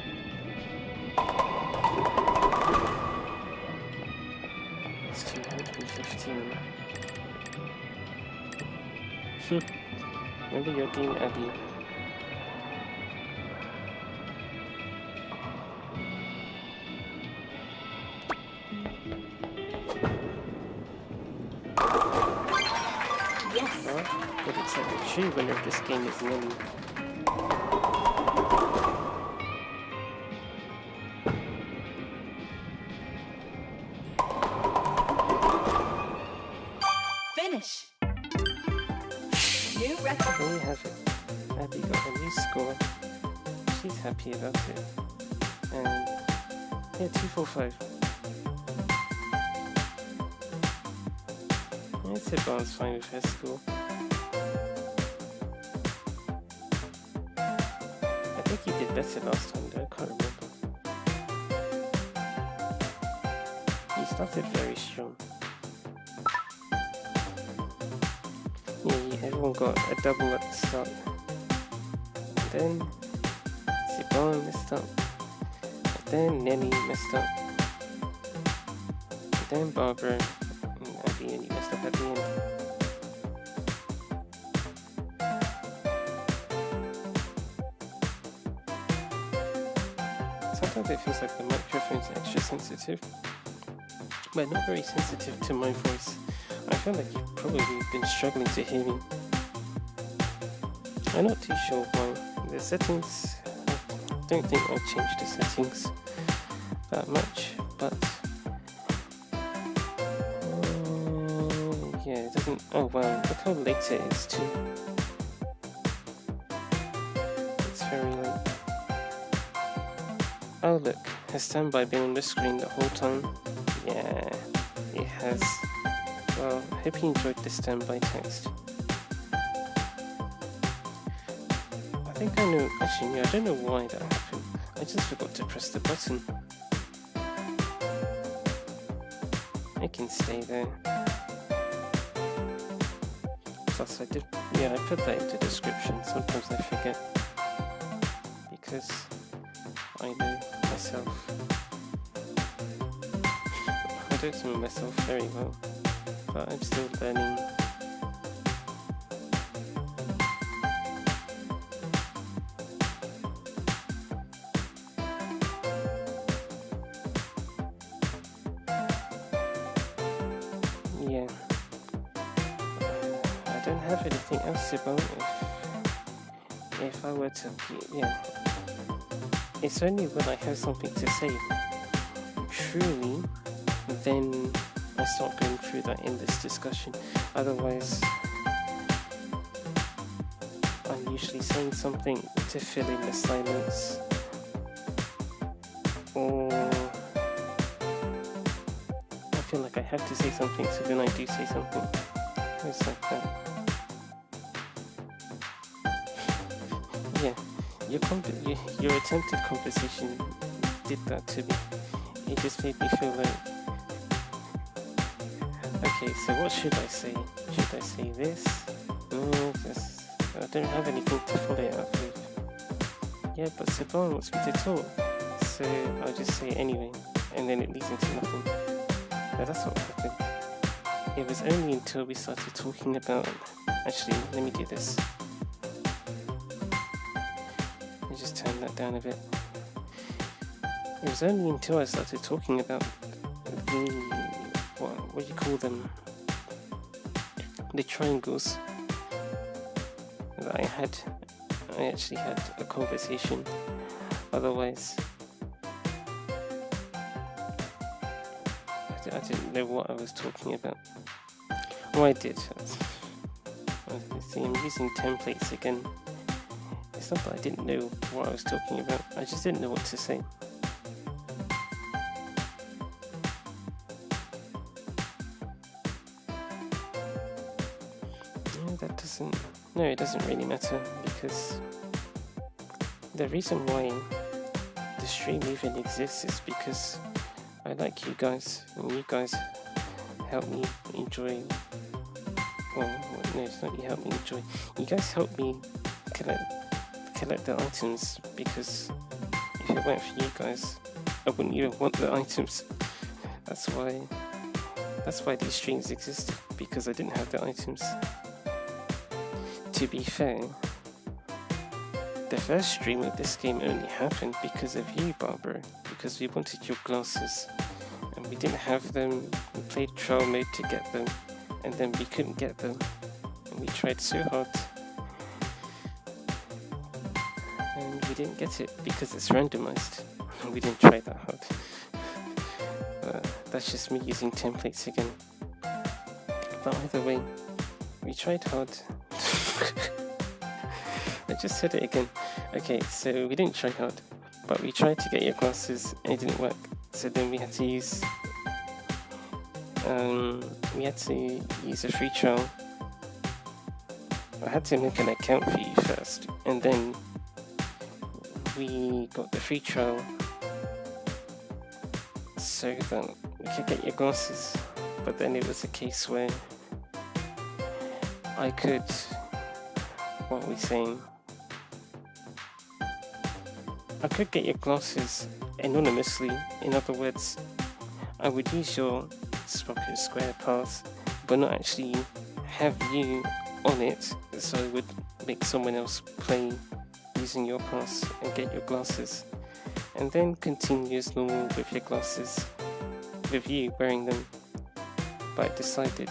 It's 215. Remember your game, Abby. Yes. Well, it looks like the true winner of this game is Nelly. Finish. New record. There you have it. Abby got a new score. She's happy about it. And yeah, 245. I'd say Barnes fine with her score. I think he did better last time though, I can't remember. He started very strong. Yeah, everyone got a double at the start. And then Siobhan messed up. And then Nelly messed up. And then Barbara and Abby only messed up at the end. Sometimes it feels like the microphone's extra sensitive, but not very sensitive to my voice. I feel like you've probably been struggling to hear me. I'm not too sure why. The settings, I don't think I'll change the settings that much, but yeah, it doesn't. Oh wow, look how late it is too. It's very late. Oh look, has standby been on the screen the whole time? Yeah, it has. Well, I hope you enjoyed the standby text. I think I know, actually I don't know why that happened. I just forgot to press the button. It can stay there. Plus I put that into the description, sometimes I forget. Because I know myself. I don't know myself very well, but I'm still learning. Yeah. I don't have anything else about if I were to, yeah. It's only when I have something to say, truly, then I start going through that endless discussion. Otherwise, I'm usually saying something to fill in the silence, or I feel like I have to say something, so then I do say something. It's like that. Yeah, your attempted conversation did that to me. It just made me feel like, okay, so what should I say? Should I say this? No, I don't have anything to follow it up with. Yeah, but Siobhan wants me to talk, so I'll just say it anyway, and then it leads into nothing. But that's what happened. It was only until we started talking about... Actually, let me do this. Let me just turn that down a bit. It was only until I started talking about the... What do you call them? The triangles. That I actually had a conversation. Otherwise... I didn't know what I was talking about. Oh, I did. See, I'm using templates again. It's not that I didn't know what I was talking about, I just didn't know what to say. No, it doesn't really matter, because the reason why the stream even exists is because I like you guys, and you guys help me enjoy. Well, no, it's not you help me enjoy. You guys help me collect the items, because if it weren't for you guys, I wouldn't even want the items. That's why these streams existed, because I didn't have the items. To be fair, the first stream of this game only happened because of you, Barbara, because we wanted your glasses and we didn't have them. We played trial mode to get them, and then we couldn't get them, and we tried so hard and we didn't get it because it's randomized. We didn't try that hard. That's just me using templates again. But either way, we tried hard. I just said it again. Okay, so we didn't try hard, but we tried to get your glasses and it didn't work. So then we had to use a free trial. I had to make an account for you first, and then we got the free trial so that we could get your glasses. But then it was a case where I could, what are we saying? I could get your glasses anonymously. In other words, I would use your Spocket Square pass, but not actually have you on it, so I would make someone else play using your pass and get your glasses, and then continue as normal with your glasses, with you wearing them. But I decided,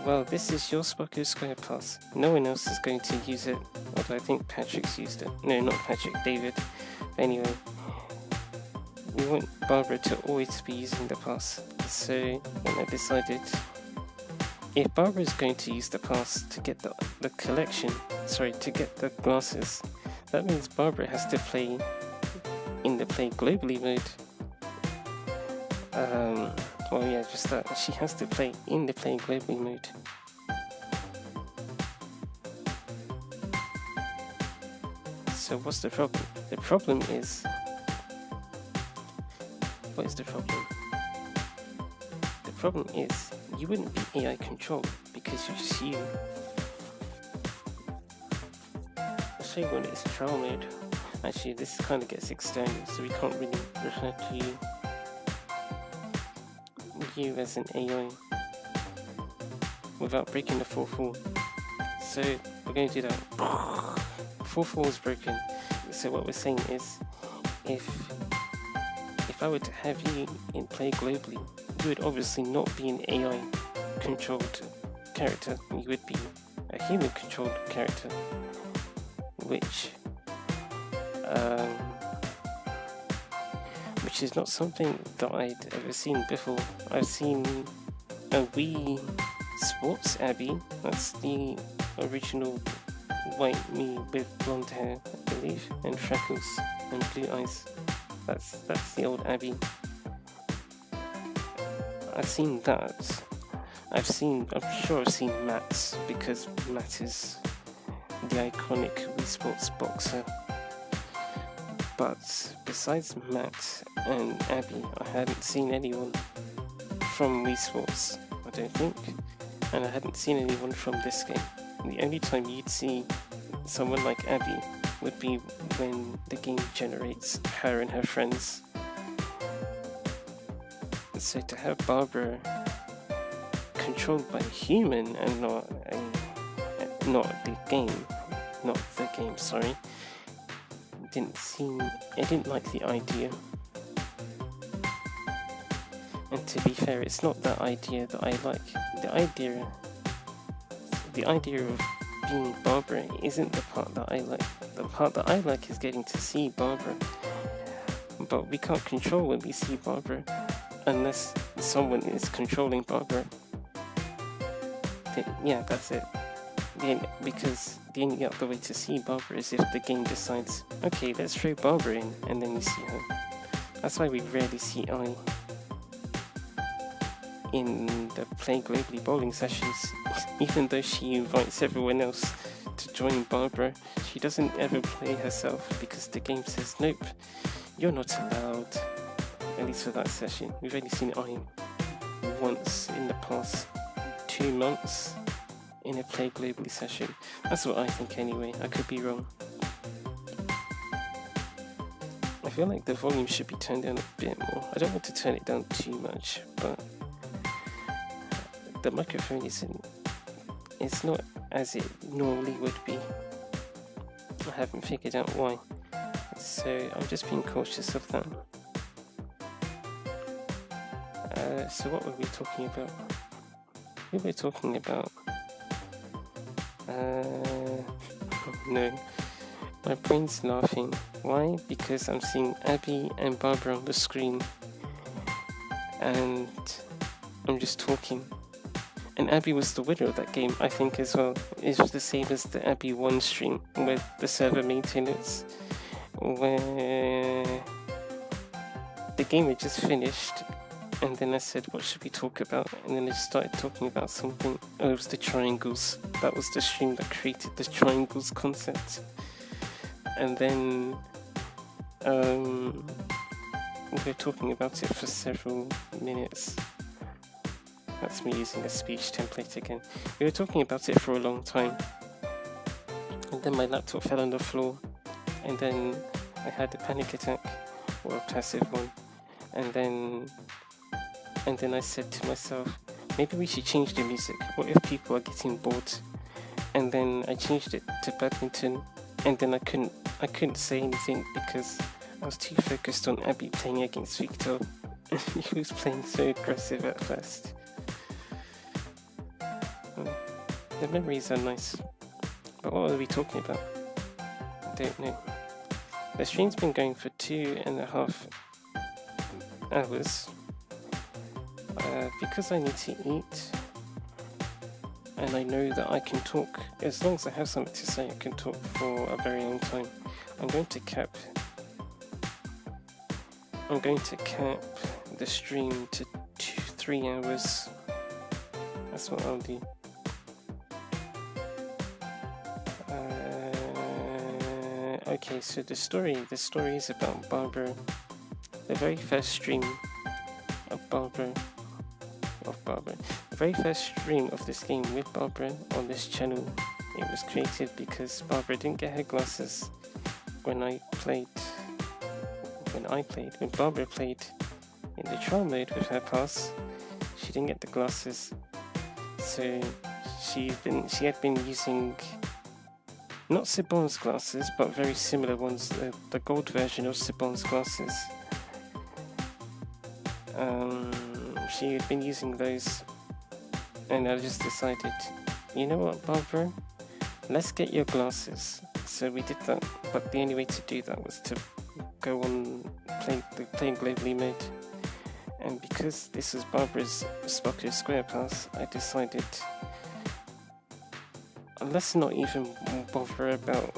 well, this is your Spocket Square pass, no one else is going to use it, although I think Patrick's used it. No, not Patrick, David. But anyway, we want Barbara to always be using the pass. So then I decided, if Barbara is going to use the pass to get the collection, to get the glasses, that means Barbara has to play in the play globally mode. Well, yeah, just that. She has to play in the play globally mode. So what's the problem? The problem is... What is the problem? The problem is, you wouldn't be AI controlled because you're just you. I'll show you when it's trial mode. Actually, this kind of gets external, so we can't really refer to you as an AI without breaking the 4-4. So we're going to do that. 4-4 is broken. So what we're saying is, if I were to have you in play globally, you would obviously not be an AI controlled character. You would be a human controlled character, which is not something that I'd ever seen before. I've seen a Wii Sports Abby. That's the original white me with blonde hair, I believe, and freckles and blue eyes. That's the old Abby. I've seen that. I'm sure I've seen Matt's, because Matt is the iconic Wii Sports boxer. But besides Matt and Abby, I hadn't seen anyone from Wii Sports, I don't think. And I hadn't seen anyone from this game. The only time you'd see someone like Abby would be when the game generates her and her friends. So to have Barbara controlled by a human and not the game, sorry, I didn't like the idea. And to be fair, it's not that idea that I like. The idea of being Barbara isn't the part that I like. The part that I like is getting to see Barbara. But we can't control when we see Barbara unless someone is controlling Barbara. Yeah, that's it. Because the only other way to see Barbara is if the game decides, okay, let's throw Barbara in, and then you see her. That's why we rarely see I in the Play Globally bowling sessions. Even though she invites everyone else to join Barbara, she doesn't ever play herself because the game says, nope, you're not allowed. At least for that session. We've only seen I once in the past 2 months in a Play Globally session. That's what I think anyway. I could be wrong. feel like the volume should be turned down a bit more. I don't want to turn it down too much, but the microphone it's not as it normally would be. I haven't figured out why, so I'm just being cautious of that. So what were we talking about? We were talking about no, my brain's laughing. Why? Because I'm seeing Abby and Barbara on the screen and I'm just talking. And Abby was the winner of that game, I think, as well. It's the same as the Abby 1 stream with the server maintenance, where the game had just finished, and then I said, what should we talk about? And then I just started talking about something. Oh, it was the triangles. That was the stream that created the triangles concept. And then we were talking about it for several minutes. That's me using a speech template again. We were talking about it for a long time, and then my laptop fell on the floor, and then I had a panic attack, or a passive one, and then I said to myself, maybe we should change the music. What if people are getting bored? And then I changed it to badminton, and then I couldn't say anything because I was too focused on Abby playing against Victor. He was playing so aggressive at first. The memories are nice, but what are we talking about? I don't know. The stream's been going for 2.5 hours. Because I need to eat, and I know that I can talk, as long as I have something to say, I can talk for a very long time. I'm going to cap the stream to 3 hours. That's what I'll do. Okay, so the story is about Barbara. The very first stream of Barbara. The very first stream of this game with Barbara on this channel, it was created because Barbara didn't get her glasses when Barbara played in the trial mode with her pass. She didn't get the glasses, so she had been using not Sibon's glasses, but very similar ones, the gold version of Sibon's glasses. She had been using those, and I just decided, you know what, Barbara, let's get your glasses. So we did that, but the only way to do that was to go on playing globally mode. And because this is Barbara's Spocker Square Pass, I decided, let's not even bother about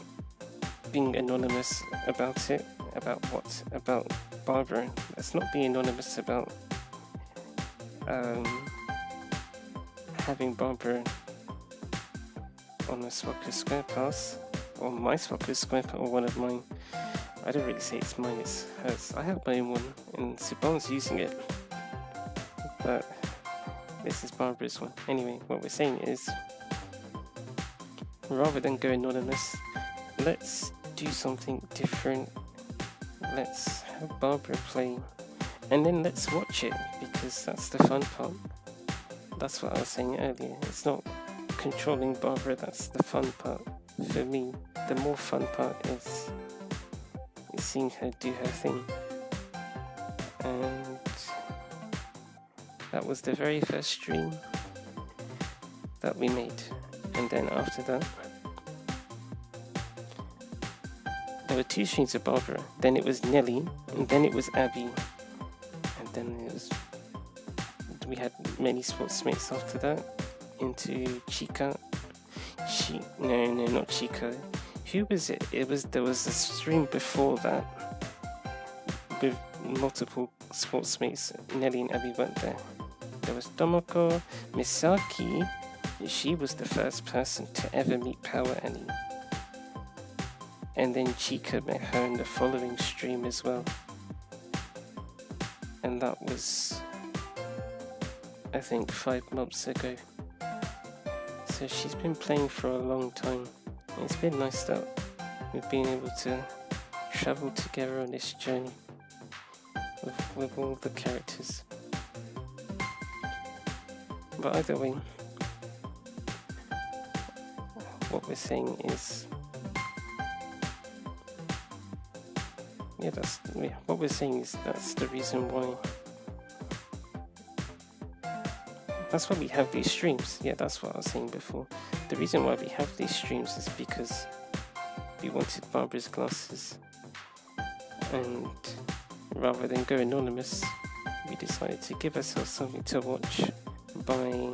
being anonymous about it. About what? About Barbara. Let's not be anonymous about having Barbara on a Spocker Square Pass, or my Spocker Square Pass, or one of mine. I don't really say it's mine, it's hers. I have my own one, and Sibon's using it, but this is Barbara's one. Anyway, what we're saying is, rather than go anonymous, let's do something different. Let's have Barbara play, and then let's watch it, because that's the fun part. That's what I was saying earlier. It's not controlling Barbara, that's the fun part. For me, the more fun part is seeing her do her thing. And that was the very first stream that we made. And then after that, there were 2 streams of Barbara. Then it was Nelly, and then it was Abby, and then we had many Sportsmates after that, into Chica. No, not Chica. Who was it? There was a stream before that with multiple Sportsmates. Nelly and Abby weren't there. There was Tomoko Misaki. She was the first person to ever meet Power Annie. And then Chica met her in the following stream as well. And that was, I think, 5 months ago. So she's been playing for a long time. It's been nice that we've been able to travel together on this journey with all the characters. But either way, what we're saying is, what we're saying is that's the reason why. That's why we have these streams. Yeah, that's what I was saying before. The reason why we have these streams is because we wanted Barbara's glasses, and rather than go anonymous, we decided to give ourselves something to watch by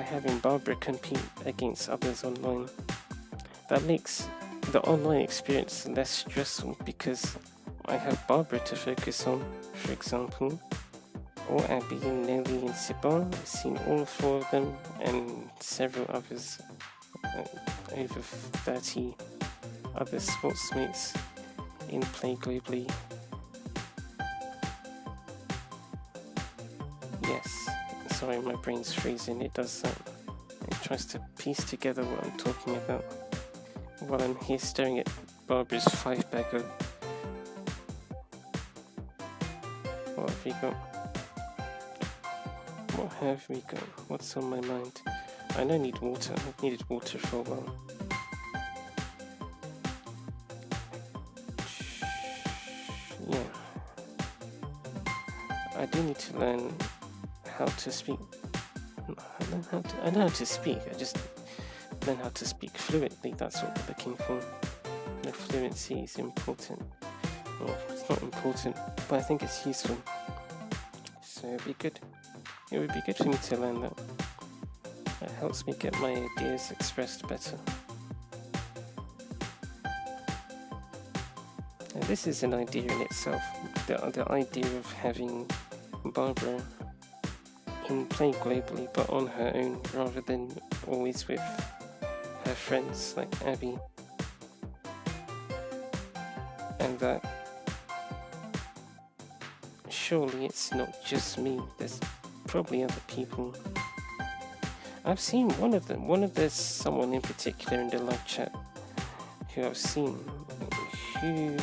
having Barbara compete against others online. That makes the online experience less stressful because I have Barbara to focus on, for example, or Abby and Nelly and Siban. I've seen all 4 of them and several others, over 30 other sportsmates in play globally. Yes, sorry, my brain's freezing. It does that. It tries to piece together what I'm talking about while I'm here staring at Barbara's 5-bagger. What have we got? What have we got? What's on my mind? I know I need water. I've needed water for a while. Yeah. I do need to learn how to speak. I know how to speak. I just learn how to speak fluently. That's what we're looking for. The fluency is important. Well, it's not important, but I think it's useful. So it'd be good. It would be good for me to learn that. It helps me get my ideas expressed better. And this is an idea in itself. The idea of having Barbara in play globally, but on her own, rather than always with her friends like Abby. And that surely it's not just me. There's probably other people. I've seen there's someone in particular in the live chat who I've seen who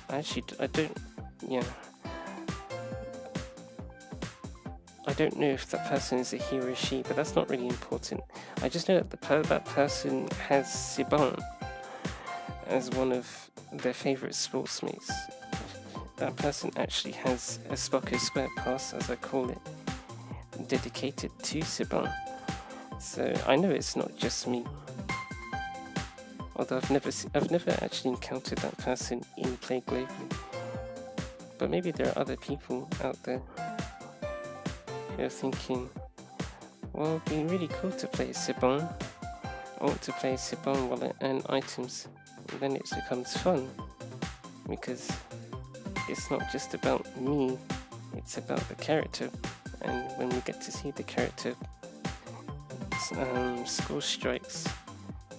I don't know if that person is a he or a she, but that's not really important. I just know that that person has Siban as one of their favourite sportsmates. That person actually has a Spocker Square Pass, as I call it, dedicated to Siban. So I know it's not just me. Although I've never actually encountered that person in play globally. But maybe there are other people out there who are thinking, well, it'd be really cool to play Siban. I want to play Siban while I earn items. And then it becomes fun. Because it's not just about me, it's about the character. And when we get to see the character score strikes,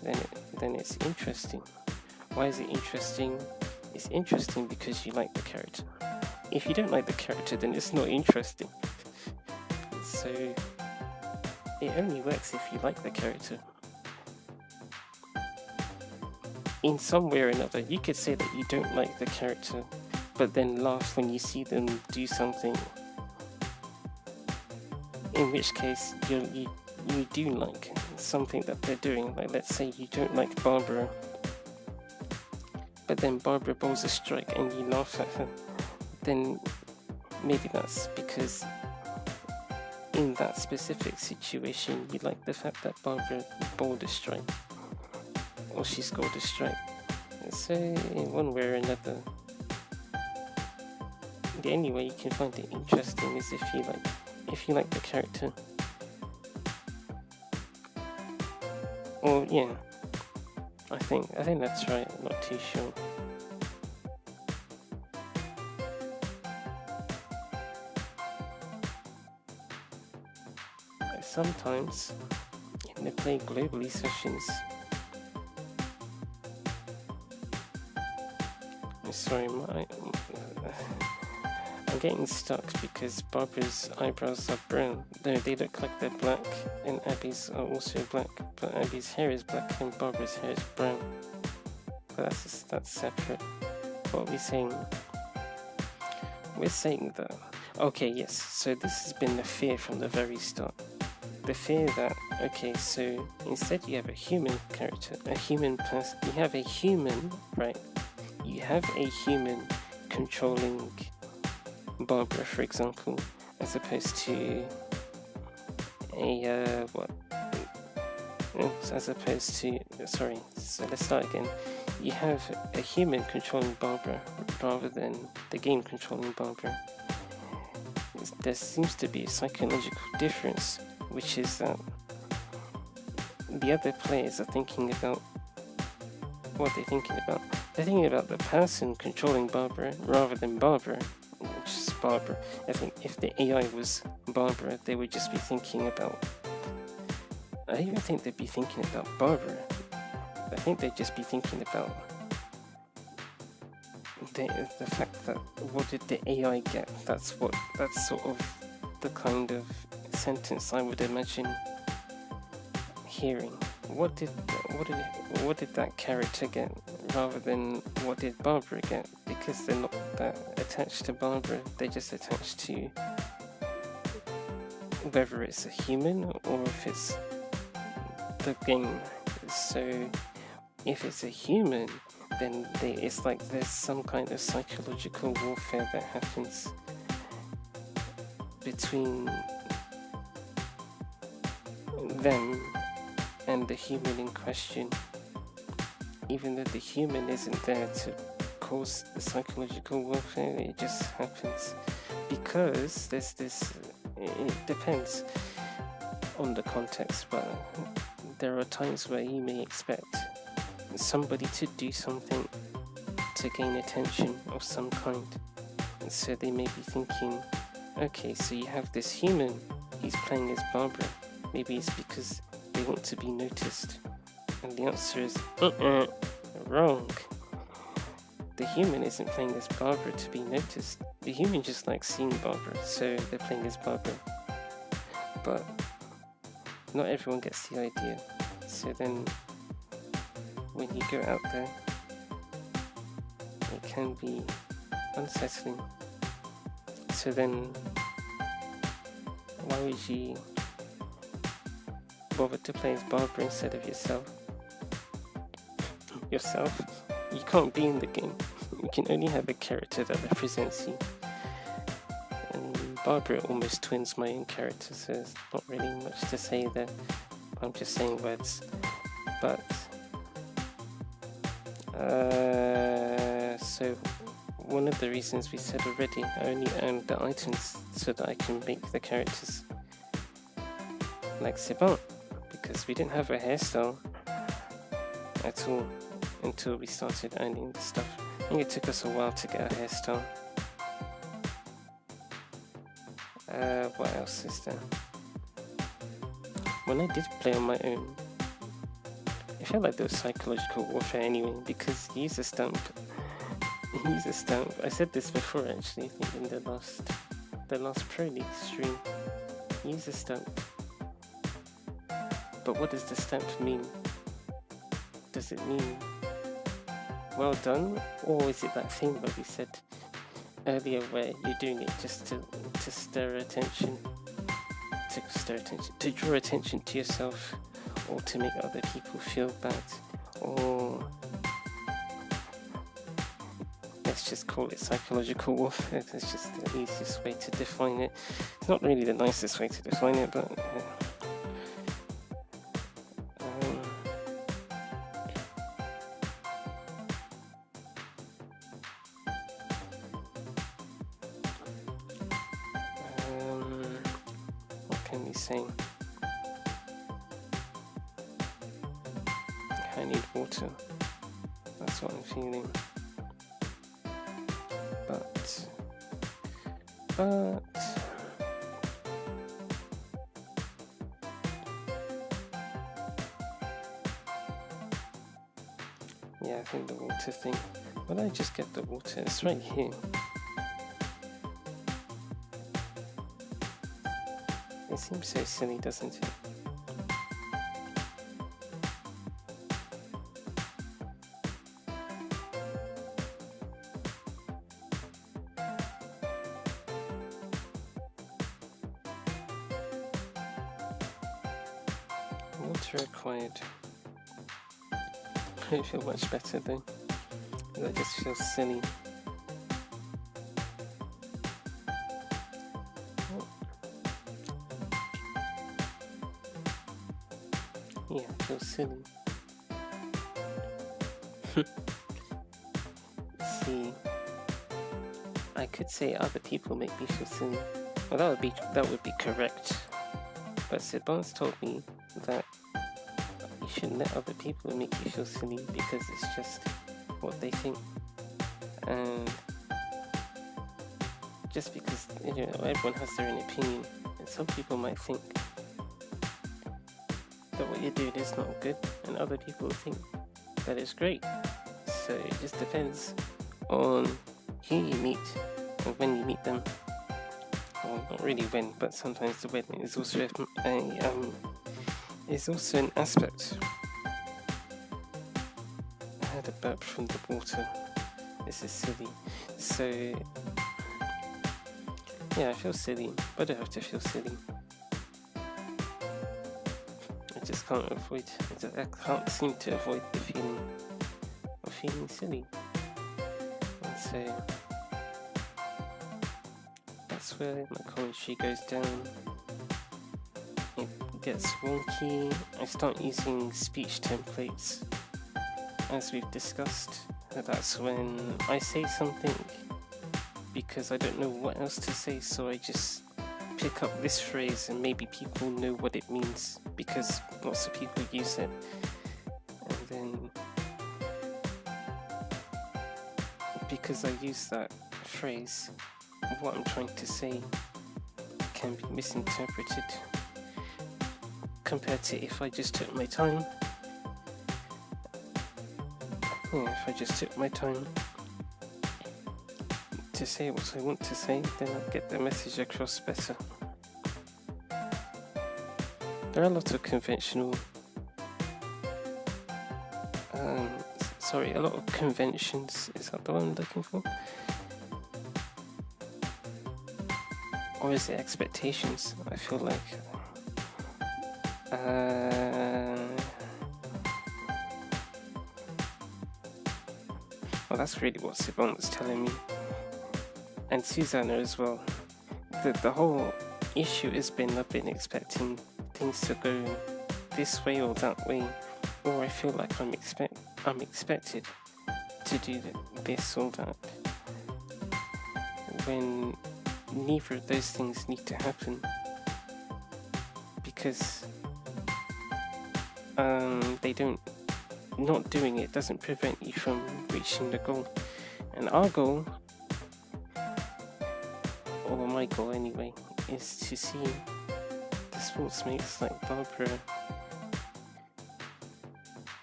then it's interesting. Why is it interesting? It's interesting because you like the character. If you don't like the character, then it's not interesting. So it only works if you like the character. In some way or another, you could say that you don't like the character, but then laugh when you see them do something. In which case, you do like something that they're doing. Like, let's say you don't like Barbara, but then Barbara bowls a strike and you laugh at her. Then maybe that's because in that specific situation you like the fact that Barbara bowled a strike, or she scored a strike. So in one way or another, the only way you can find it interesting is if you like the character. Or yeah, I think that's right. I'm not too sure. Sometimes in the play globally sessions, I'm getting stuck because Barbara's eyebrows are brown. No, they look like they're black, and Abby's are also black, but Abby's hair is black and Barbara's hair is brown. But that's separate. What are we saying? We're saying that... Okay, yes, so this has been the fear from the very start. The fear that, okay, so instead you have a human character, a human person, you have a human, right? You have a human controlling Barbara, for example, as opposed to a, sorry, so let's start again. You have a human controlling Barbara rather than the game controlling Barbara. There seems to be a psychological difference, which is that the other players are thinking about what they're thinking about. They're thinking about the person controlling Barbara rather than Barbara, which is Barbara. I think if the AI was Barbara, they would just be thinking about... I don't even think they'd be thinking about Barbara. I think they'd just be thinking about the fact that what did the AI get? That's sort of the kind of sentence I would imagine hearing. What did that character get rather than what did Barbara get? Because they're not that attached to Barbara, they're just attached to whether it's a human or if it's the game. So if it's a human, then it's like there's some kind of psychological warfare that happens between them and the human in question, even though the human isn't there to cause the psychological warfare. It just happens because there's this... It depends on the context, but there are times where you may expect somebody to do something to gain attention of some kind, and so they may be thinking, okay, so you have this human, he's playing as Barbara, maybe it's because they want to be noticed, and the answer is wrong. The human isn't playing as Barbara to be noticed. The human just likes seeing Barbara, so they're playing as Barbara. But not everyone gets the idea, so then when you go out there, it can be unsettling. So then, why would you bother to play as Barbara instead of yourself? You can't be in the game. You can only have a character that represents you. And Barbara almost twins my own character, so there's not really much to say there. I'm just saying words. But so one of the reasons we said already, I only owned the items so that I can make the characters like Siban, because we didn't have a hairstyle at all until we started earning the stuff. I think it took us a while to get a hairstyle. What else is there? When I did play on my own, I felt like there was psychological warfare anyway, because user stamp. I said this before actually, I think in the last Pro League stream. User stamp. But what does the stamp mean? Does it mean well done, or is it that thing that we said earlier where you're doing it just to draw attention to yourself, or to make other people feel bad, or let's just call it psychological warfare. That's just the easiest way to define it. It's not really the nicest way to define it, but what can we say? I need water. That's what I'm feeling. But yeah, I think the water thing. Well, I just get the water. It's right here. It seems so silly, doesn't it? Water required. I feel much better though. That just feels silly. Yeah, it feels silly. See, I could say other people make me feel silly. Well, that would be correct. But Sibon's told me that you shouldn't let other people make you feel silly because it's just what they think. And just because, you know, everyone has their own opinion, and some people might think that what you're doing is not good, and other people think that it's great. So it just depends on who you meet and when you meet them. Well, not really when, but sometimes the when is also an aspect. I had a burp from the water. This is silly. So yeah, I feel silly, but I don't have to feel silly. I just can't avoid. I can't seem to avoid the feeling of feeling silly. And so that's where my commentary goes down. It gets wonky. I start using speech templates, as we've discussed. That's when I say something because I don't know what else to say, so I just pick up this phrase and maybe people know what it means because lots of people use it. And then because I use that phrase, what I'm trying to say can be misinterpreted compared to if I just took my time. Yeah, if I just took my time to say what I want to say, then I'll get the message across better. There are a lot of conventional, a lot of conventions, is that the one I'm looking for? Or is it expectations? I feel like, well, that's really what Sibon was telling me. And Susanna as well. The whole issue has been I've been expecting things to go this way or that way, or I feel like I'm expected to do this or that, when neither of those things need to happen, because not doing it doesn't prevent you from reaching the goal. And our goal, or my goal anyway, is to see the sportsmates like Barbara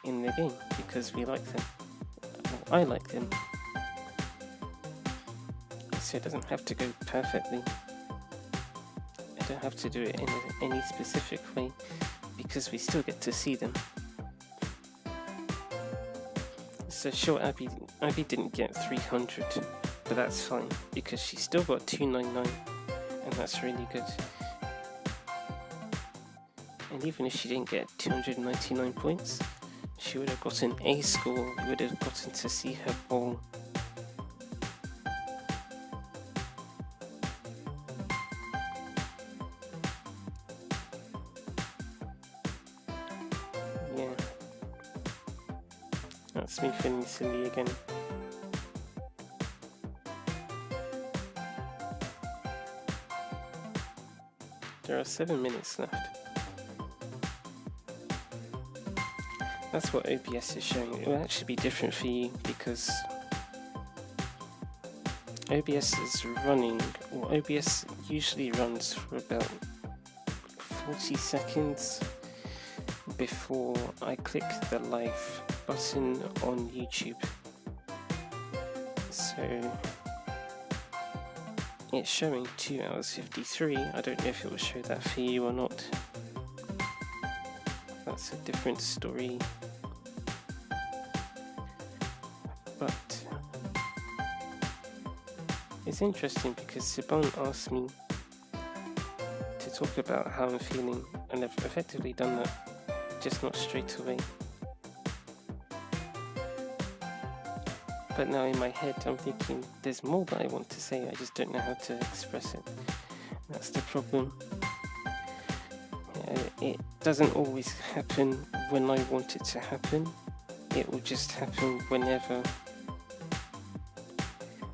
in the game because we like them. I like them. So it doesn't have to go perfectly. I don't have to do it in any specific way because we still get to see them. So sure, Abby didn't get 300, but that's fine because she still got 299, and that's really good. And even if she didn't get 299 points, she would have got an A score. We would have gotten to see her ball. Yeah. That's me feeling silly again. There are 7 minutes left. That's what OBS is showing. It will actually be different for you because OBS is running, or OBS usually runs for about 40 seconds before I click the live button on YouTube. So it's showing 2 hours 53. I don't know if it will show that for you or not. That's a different story. But it's interesting because Sibon asked me to talk about how I'm feeling, and I've effectively done that, just not straight away. But now in my head I'm thinking there's more that I want to say, I just don't know how to express it. That's the problem. It doesn't always happen when I want it to happen. It will just happen whenever,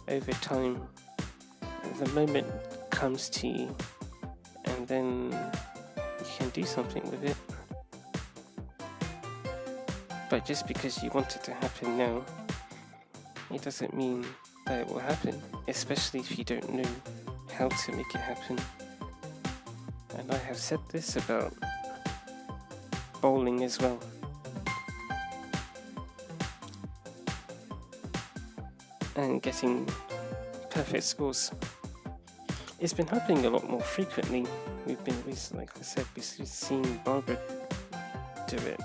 over time, the moment comes to you, and then you can do something with it. But just because you want it to happen now, it doesn't mean that it will happen, especially if you don't know how to make it happen. And I have said this about bowling as well. And getting perfect scores. It's been happening a lot more frequently. We've been, like I said, we've seen Barbara do it.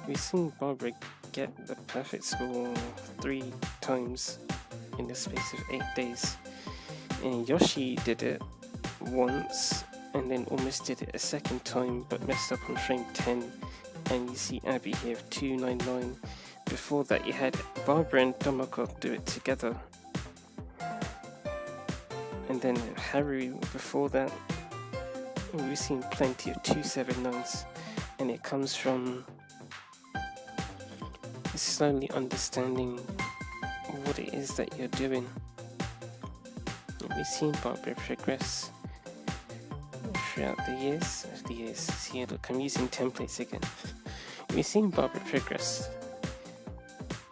We've seen Barbara get the perfect score 3 times in the space of 8 days. And Yoshi did it once and then almost did it a second time but messed up on frame 10. And you see Abby here of 299. Before that you had Barbara and Domokov do it together. And then Haru before that. And we've seen plenty of 279s. And it comes from slowly understanding what it is that you're doing. And we've seen Barbara progress throughout the years. See, look, I'm using templates again. We've seen Barbara progress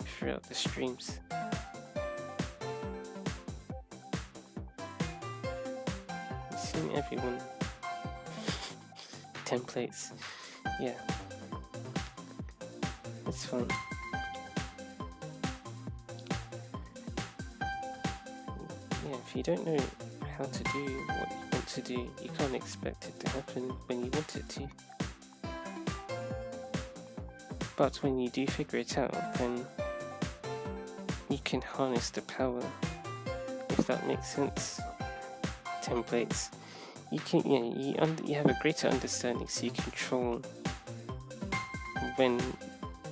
throughout the streams. We've seen everyone. Templates. Yeah. It's fun. Yeah, if you don't know how to do what you want to do, you can't expect it to happen when you want it to. But when you do figure it out, then you can harness the power, if that makes sense. Templates. You can, you have a greater understanding, so you control when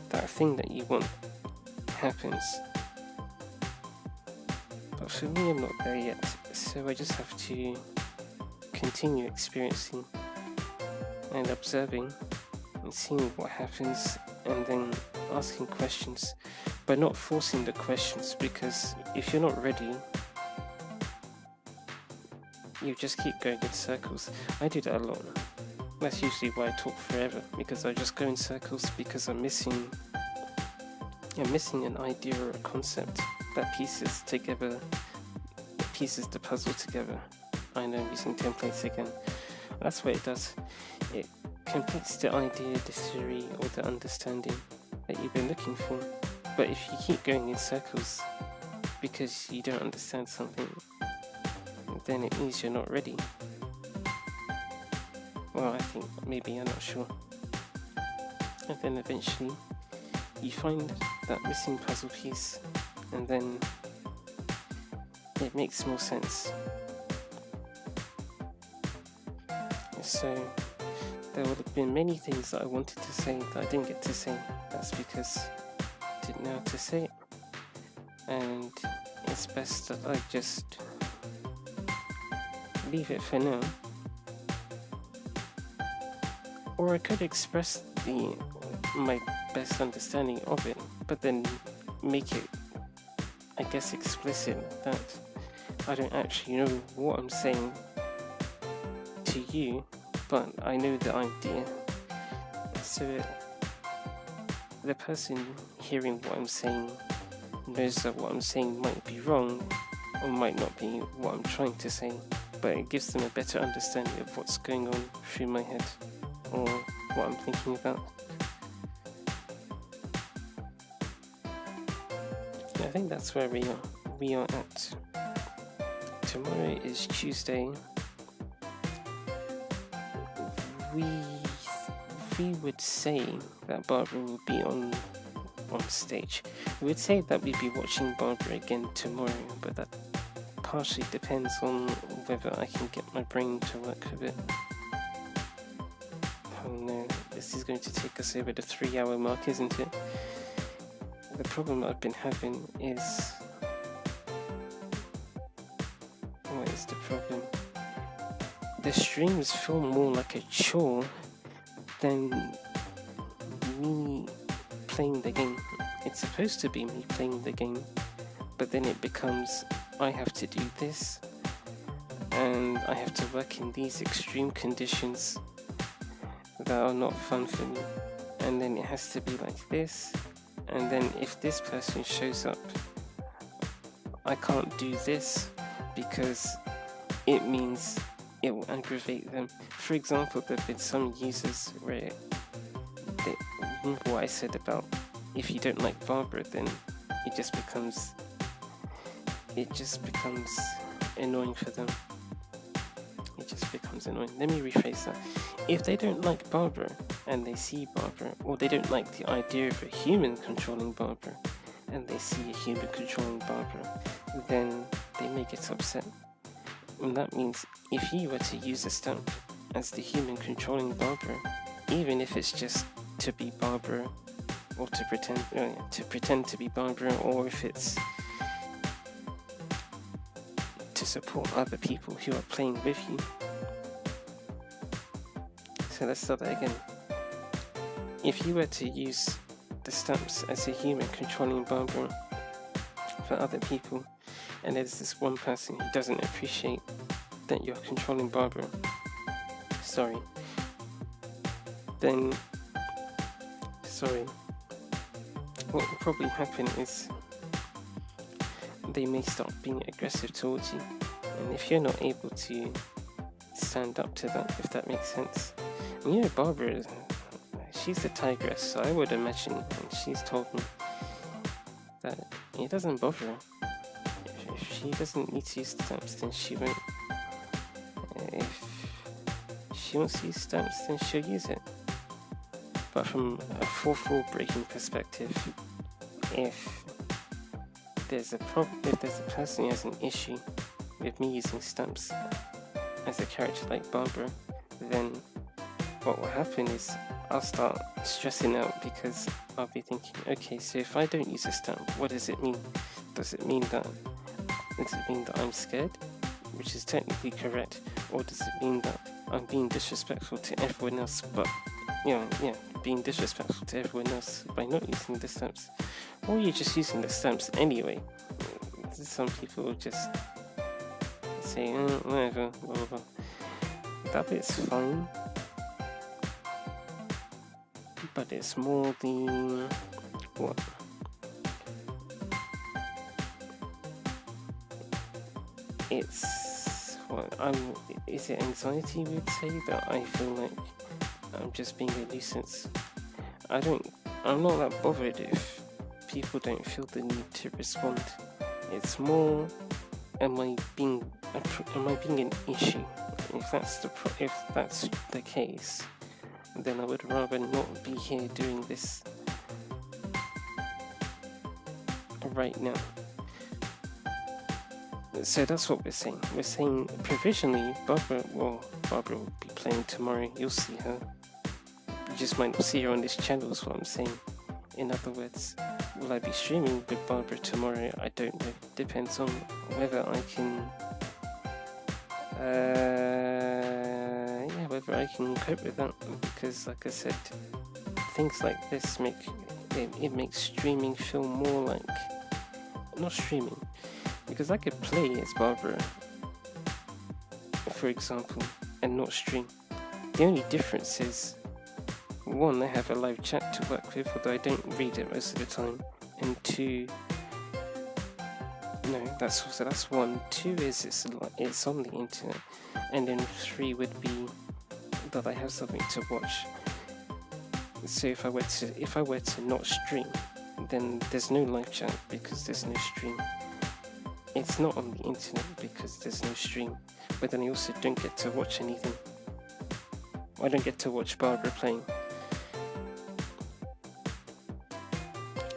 that thing that you want happens. But for me, I'm not there yet, so I just have to continue experiencing and observing and seeing what happens, and then asking questions, but not forcing the questions, because if you're not ready, you just keep going in circles. I do that a lot. That's usually why I talk forever, because I just go in circles because I'm missing an idea or a concept that pieces the puzzle together. I know I'm using templates again. That's what it does. It completes the idea, the theory, or the understanding that you've been looking for. But if you keep going in circles because you don't understand something, then it means you're not ready. Well, I think maybe, I'm not sure. And then eventually you find that missing puzzle piece, and then it makes more sense. So there would have been many things that I wanted to say that I didn't get to say. That's because I didn't know how to say it, and it's best that I just leave it for now. Or I could express my best understanding of it, but then make it, I guess, explicit that I don't actually know what I'm saying to you, but I know the idea. So the person hearing what I'm saying knows that what I'm saying might be wrong or might not be what I'm trying to say, but it gives them a better understanding of what's going on through my head or what I'm thinking about. I think that's where we are at tomorrow is Tuesday. We would say that Barbara will be on stage. We would say that we'd be watching Barbara again tomorrow, but that partially depends on whether I can get my brain to work with it. Oh no, this is going to take us over the 3-hour mark, isn't it? The problem I've been having is... What is the problem? The streams feel more like a chore than me playing the game. It's supposed to be me playing the game, but then it becomes I have to do this and I have to work in these extreme conditions that are not fun for me, and then it has to be like this, and then if this person shows up I can't do this because it means it will aggravate them. For example, there have been some users where remember what I said about if you don't like Barbara, then it just becomes annoying for them. It just becomes annoying. Let me rephrase that. If they don't like Barbara and they see Barbara, or they don't like the idea of a human controlling Barbara and they see a human controlling Barbara, then they may get upset. And that means if you were to use a stamp as the human controlling Barbara, even if it's just to be Barbara or to pretend to be Barbara, or if it's to support other people who are playing with you. So let's start that again. If you were to use the stamps as a human controlling Barbara for other people, and there's this one person who doesn't appreciate that you're controlling Barbara, what will probably happen is they may start being aggressive towards you, and if you're not able to stand up to that, if that makes sense. And you know, Barbara, she's a tigress, so I would imagine, and she's told me that it doesn't bother her. If she doesn't need to use stamps, then she won't. If she wants to use stamps, then she'll use it. But from a fourth wall breaking perspective, if there's a person who has an issue with me using stamps as a character like Barbara, then what will happen is I'll start stressing out, because I'll be thinking, okay, so if I don't use a stamp, what does it mean? Does it mean that I'm scared, which is technically correct, or does it mean that I'm being disrespectful to everyone else, but being disrespectful to everyone else by not using the stamps, or you're just using the stamps anyway? Some people will just say, whatever, blah, blah, blah. That bit's fine, but it's more the what? It's what is it anxiety we'd say, that I feel like I'm just being a nuisance. I'm not that bothered if people don't feel the need to respond. It's more, am I being an issue? If that's the case, then I would rather not be here doing this right now. So that's what we're saying. We're saying provisionally Barbara will be playing tomorrow. You'll see her. You just might not see her on this channel, is what I'm saying. In other words, will I be streaming with Barbara tomorrow? I don't know. Depends on whether I can whether I can cope with that, because like I said, things like this makes streaming feel more like not streaming, because I could play as Barbara, for example, and not stream. The only difference is, one, I have a live chat to work with, although I don't read it most of the time, and two, no, that's one. Two is it's on the internet, and then three would be that I have something to watch. So if I were to not stream, then there's no live chat because there's no stream. it's not on the internet because there's no stream, but then I also don't get to watch anything. I don't get to watch Barbara playing.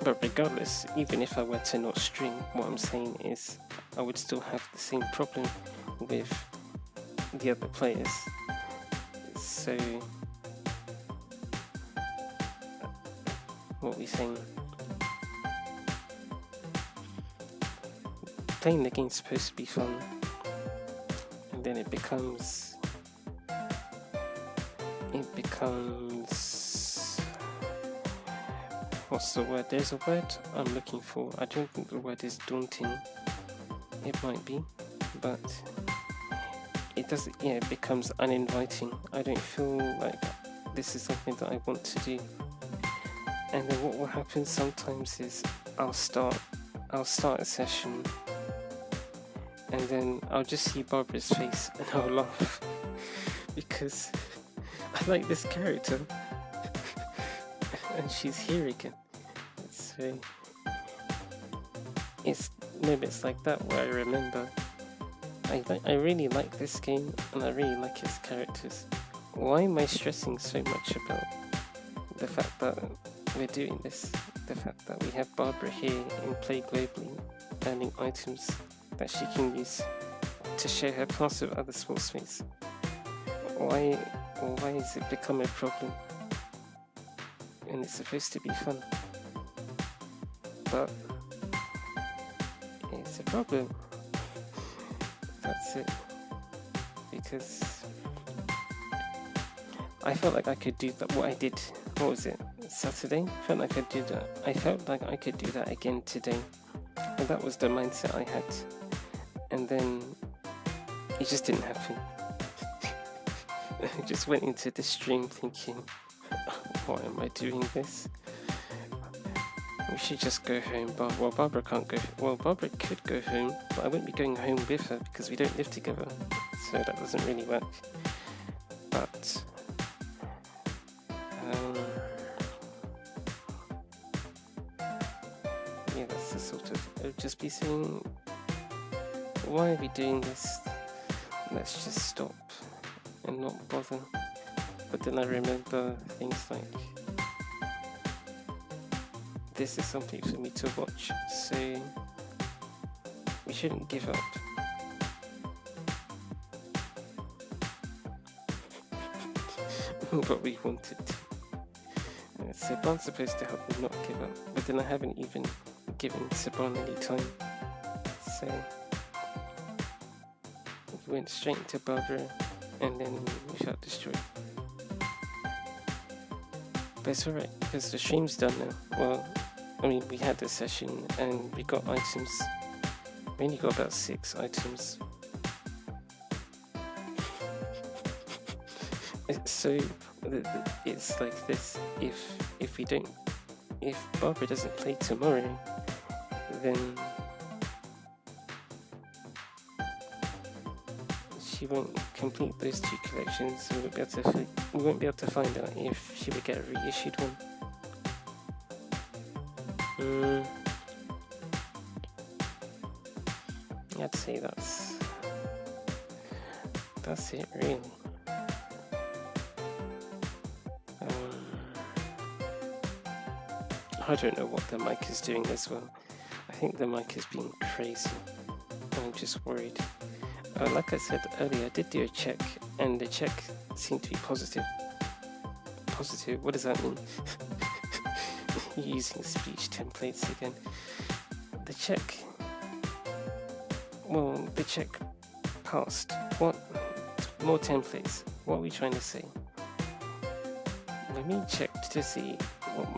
But regardless, even if I were to not stream, what I'm saying is I would still have the same problem with the other players. So what we're saying, playing the game's supposed to be fun, and then it becomes what's the word? There's a word I'm looking for. I don't think the word is daunting. It might be, but it doesn't. Yeah, it becomes uninviting. I don't feel like this is something that I want to do. And then what will happen sometimes is I'll start a session, and then I'll just see Barbara's face and I'll laugh because I like this character and she's here again. So it's moments like that where I remember I really like this game and I really like its characters. Why am I stressing so much about the fact that we're doing this? The fact that we have Barbara here in Play Globally earning items that she can use to share her class with other sportsmates. Why has it become a problem? And it's supposed to be fun. But it's a problem. That's it. Because I felt like I could do that. What I did, what was it? Saturday? I felt like I could do that again today. And that was the mindset I had. And then it just didn't happen. I just went into the stream thinking, why am I doing this? We should just go home. Well, Barbara can't go. Well, Barbara could go home, but I wouldn't be going home with her because we don't live together. So that doesn't really work. But yeah, that's the sort of. I would just be saying, why are we doing this? Let's just stop and not bother. But then I remember things like, this is something for me to watch, so we shouldn't give up. But we wanted to. Saban's supposed to help me not give up, but then I haven't even given Saban any time. So we went straight into Barbara and then we felt destroyed. But it's alright, because the stream's done now. Well, I mean, we had this session and we got items. We only got about 6 items. So it's like this. If Barbara doesn't play tomorrow, then she won't complete those 2 collections. So we won't be able to find out if she would get a reissued one. I'd say that's it, really. I don't know what the mic is doing as well. I think the mic is being crazy. I'm just worried. Like I said earlier, I did do a check, and the check seemed to be positive. Positive? What does that mean? Using speech templates again. The check passed. What? More templates. What are we trying to say? Let me check to see what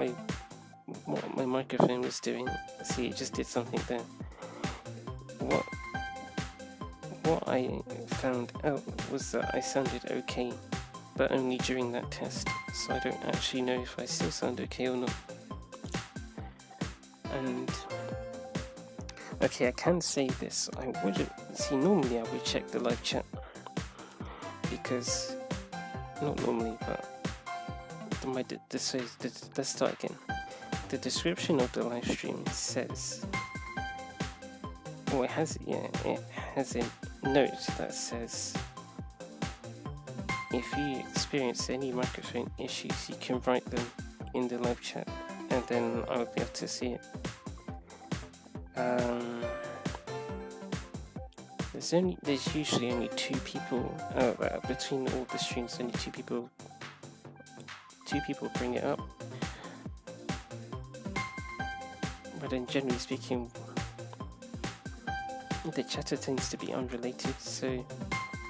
my microphone was doing. See, it just did something there. What I found out was that I sounded okay, but only during that test, so I don't actually know if I still sound okay or not. And okay, I can say this. Normally I would check the live chat, because not normally, but let's start again. The description of the live stream says Well, it has a note that says if you experience any microphone issues, you can write them in the live chat, and then I'll be able to see it. There's usually only 2 people between all the streams. Only 2 people bring it up. But then, generally speaking, the chatter tends to be unrelated. So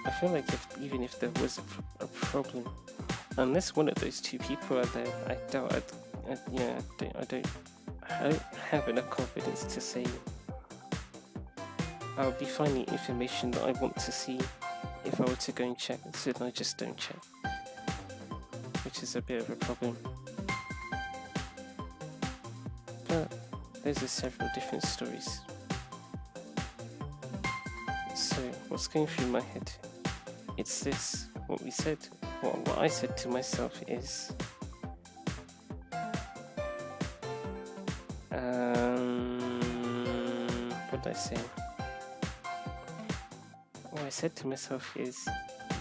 I feel like even if there was a problem, unless one of those 2 people are there, I doubt I don't have enough confidence to say I'll be finding information that I want to see if I were to go and check, so then I just don't check, which is a bit of a problem. But those are several different stories. So what's going through my head? It's this, what we said, what I said to myself is what did I say? What I said to myself is you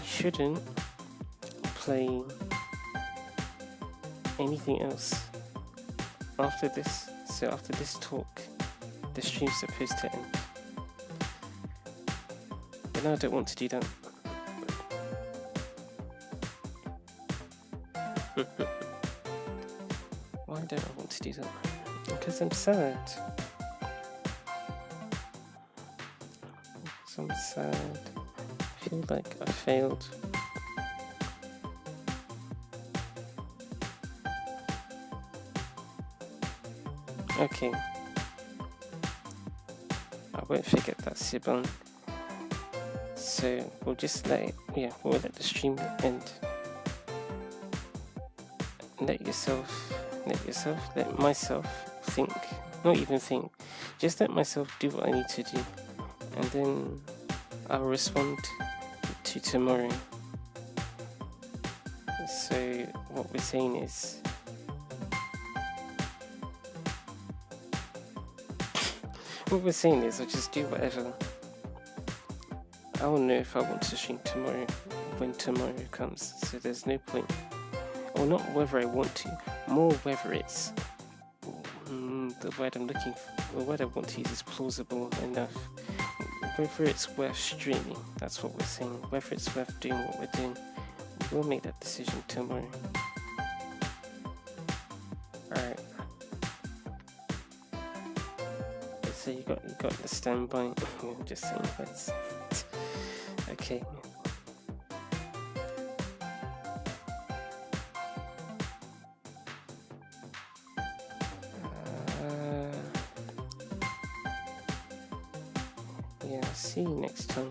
shouldn't play anything else after this. So after this talk, the stream's supposed to end. But now I don't want to do that. Why don't I want to do that? Because I'm sad. I'm sad. I feel like I failed. Okay. I won't forget that, Sibon. So we'll just let the stream end. Let myself think. Not even think. Just let myself do what I need to do. And then I'll respond to tomorrow. So what we're saying is I'll just do whatever. I will know if I want to stream tomorrow when tomorrow comes. So there's no point. Or not whether I want to, more whether it's the word I'm looking for, the word I want to use is plausible enough. Whether it's worth streaming, that's what we're saying. Whether it's worth doing what we're doing, we'll make that decision tomorrow. Alright. So you got the standby. I'm just saying that's okay. Yeah, see you next time.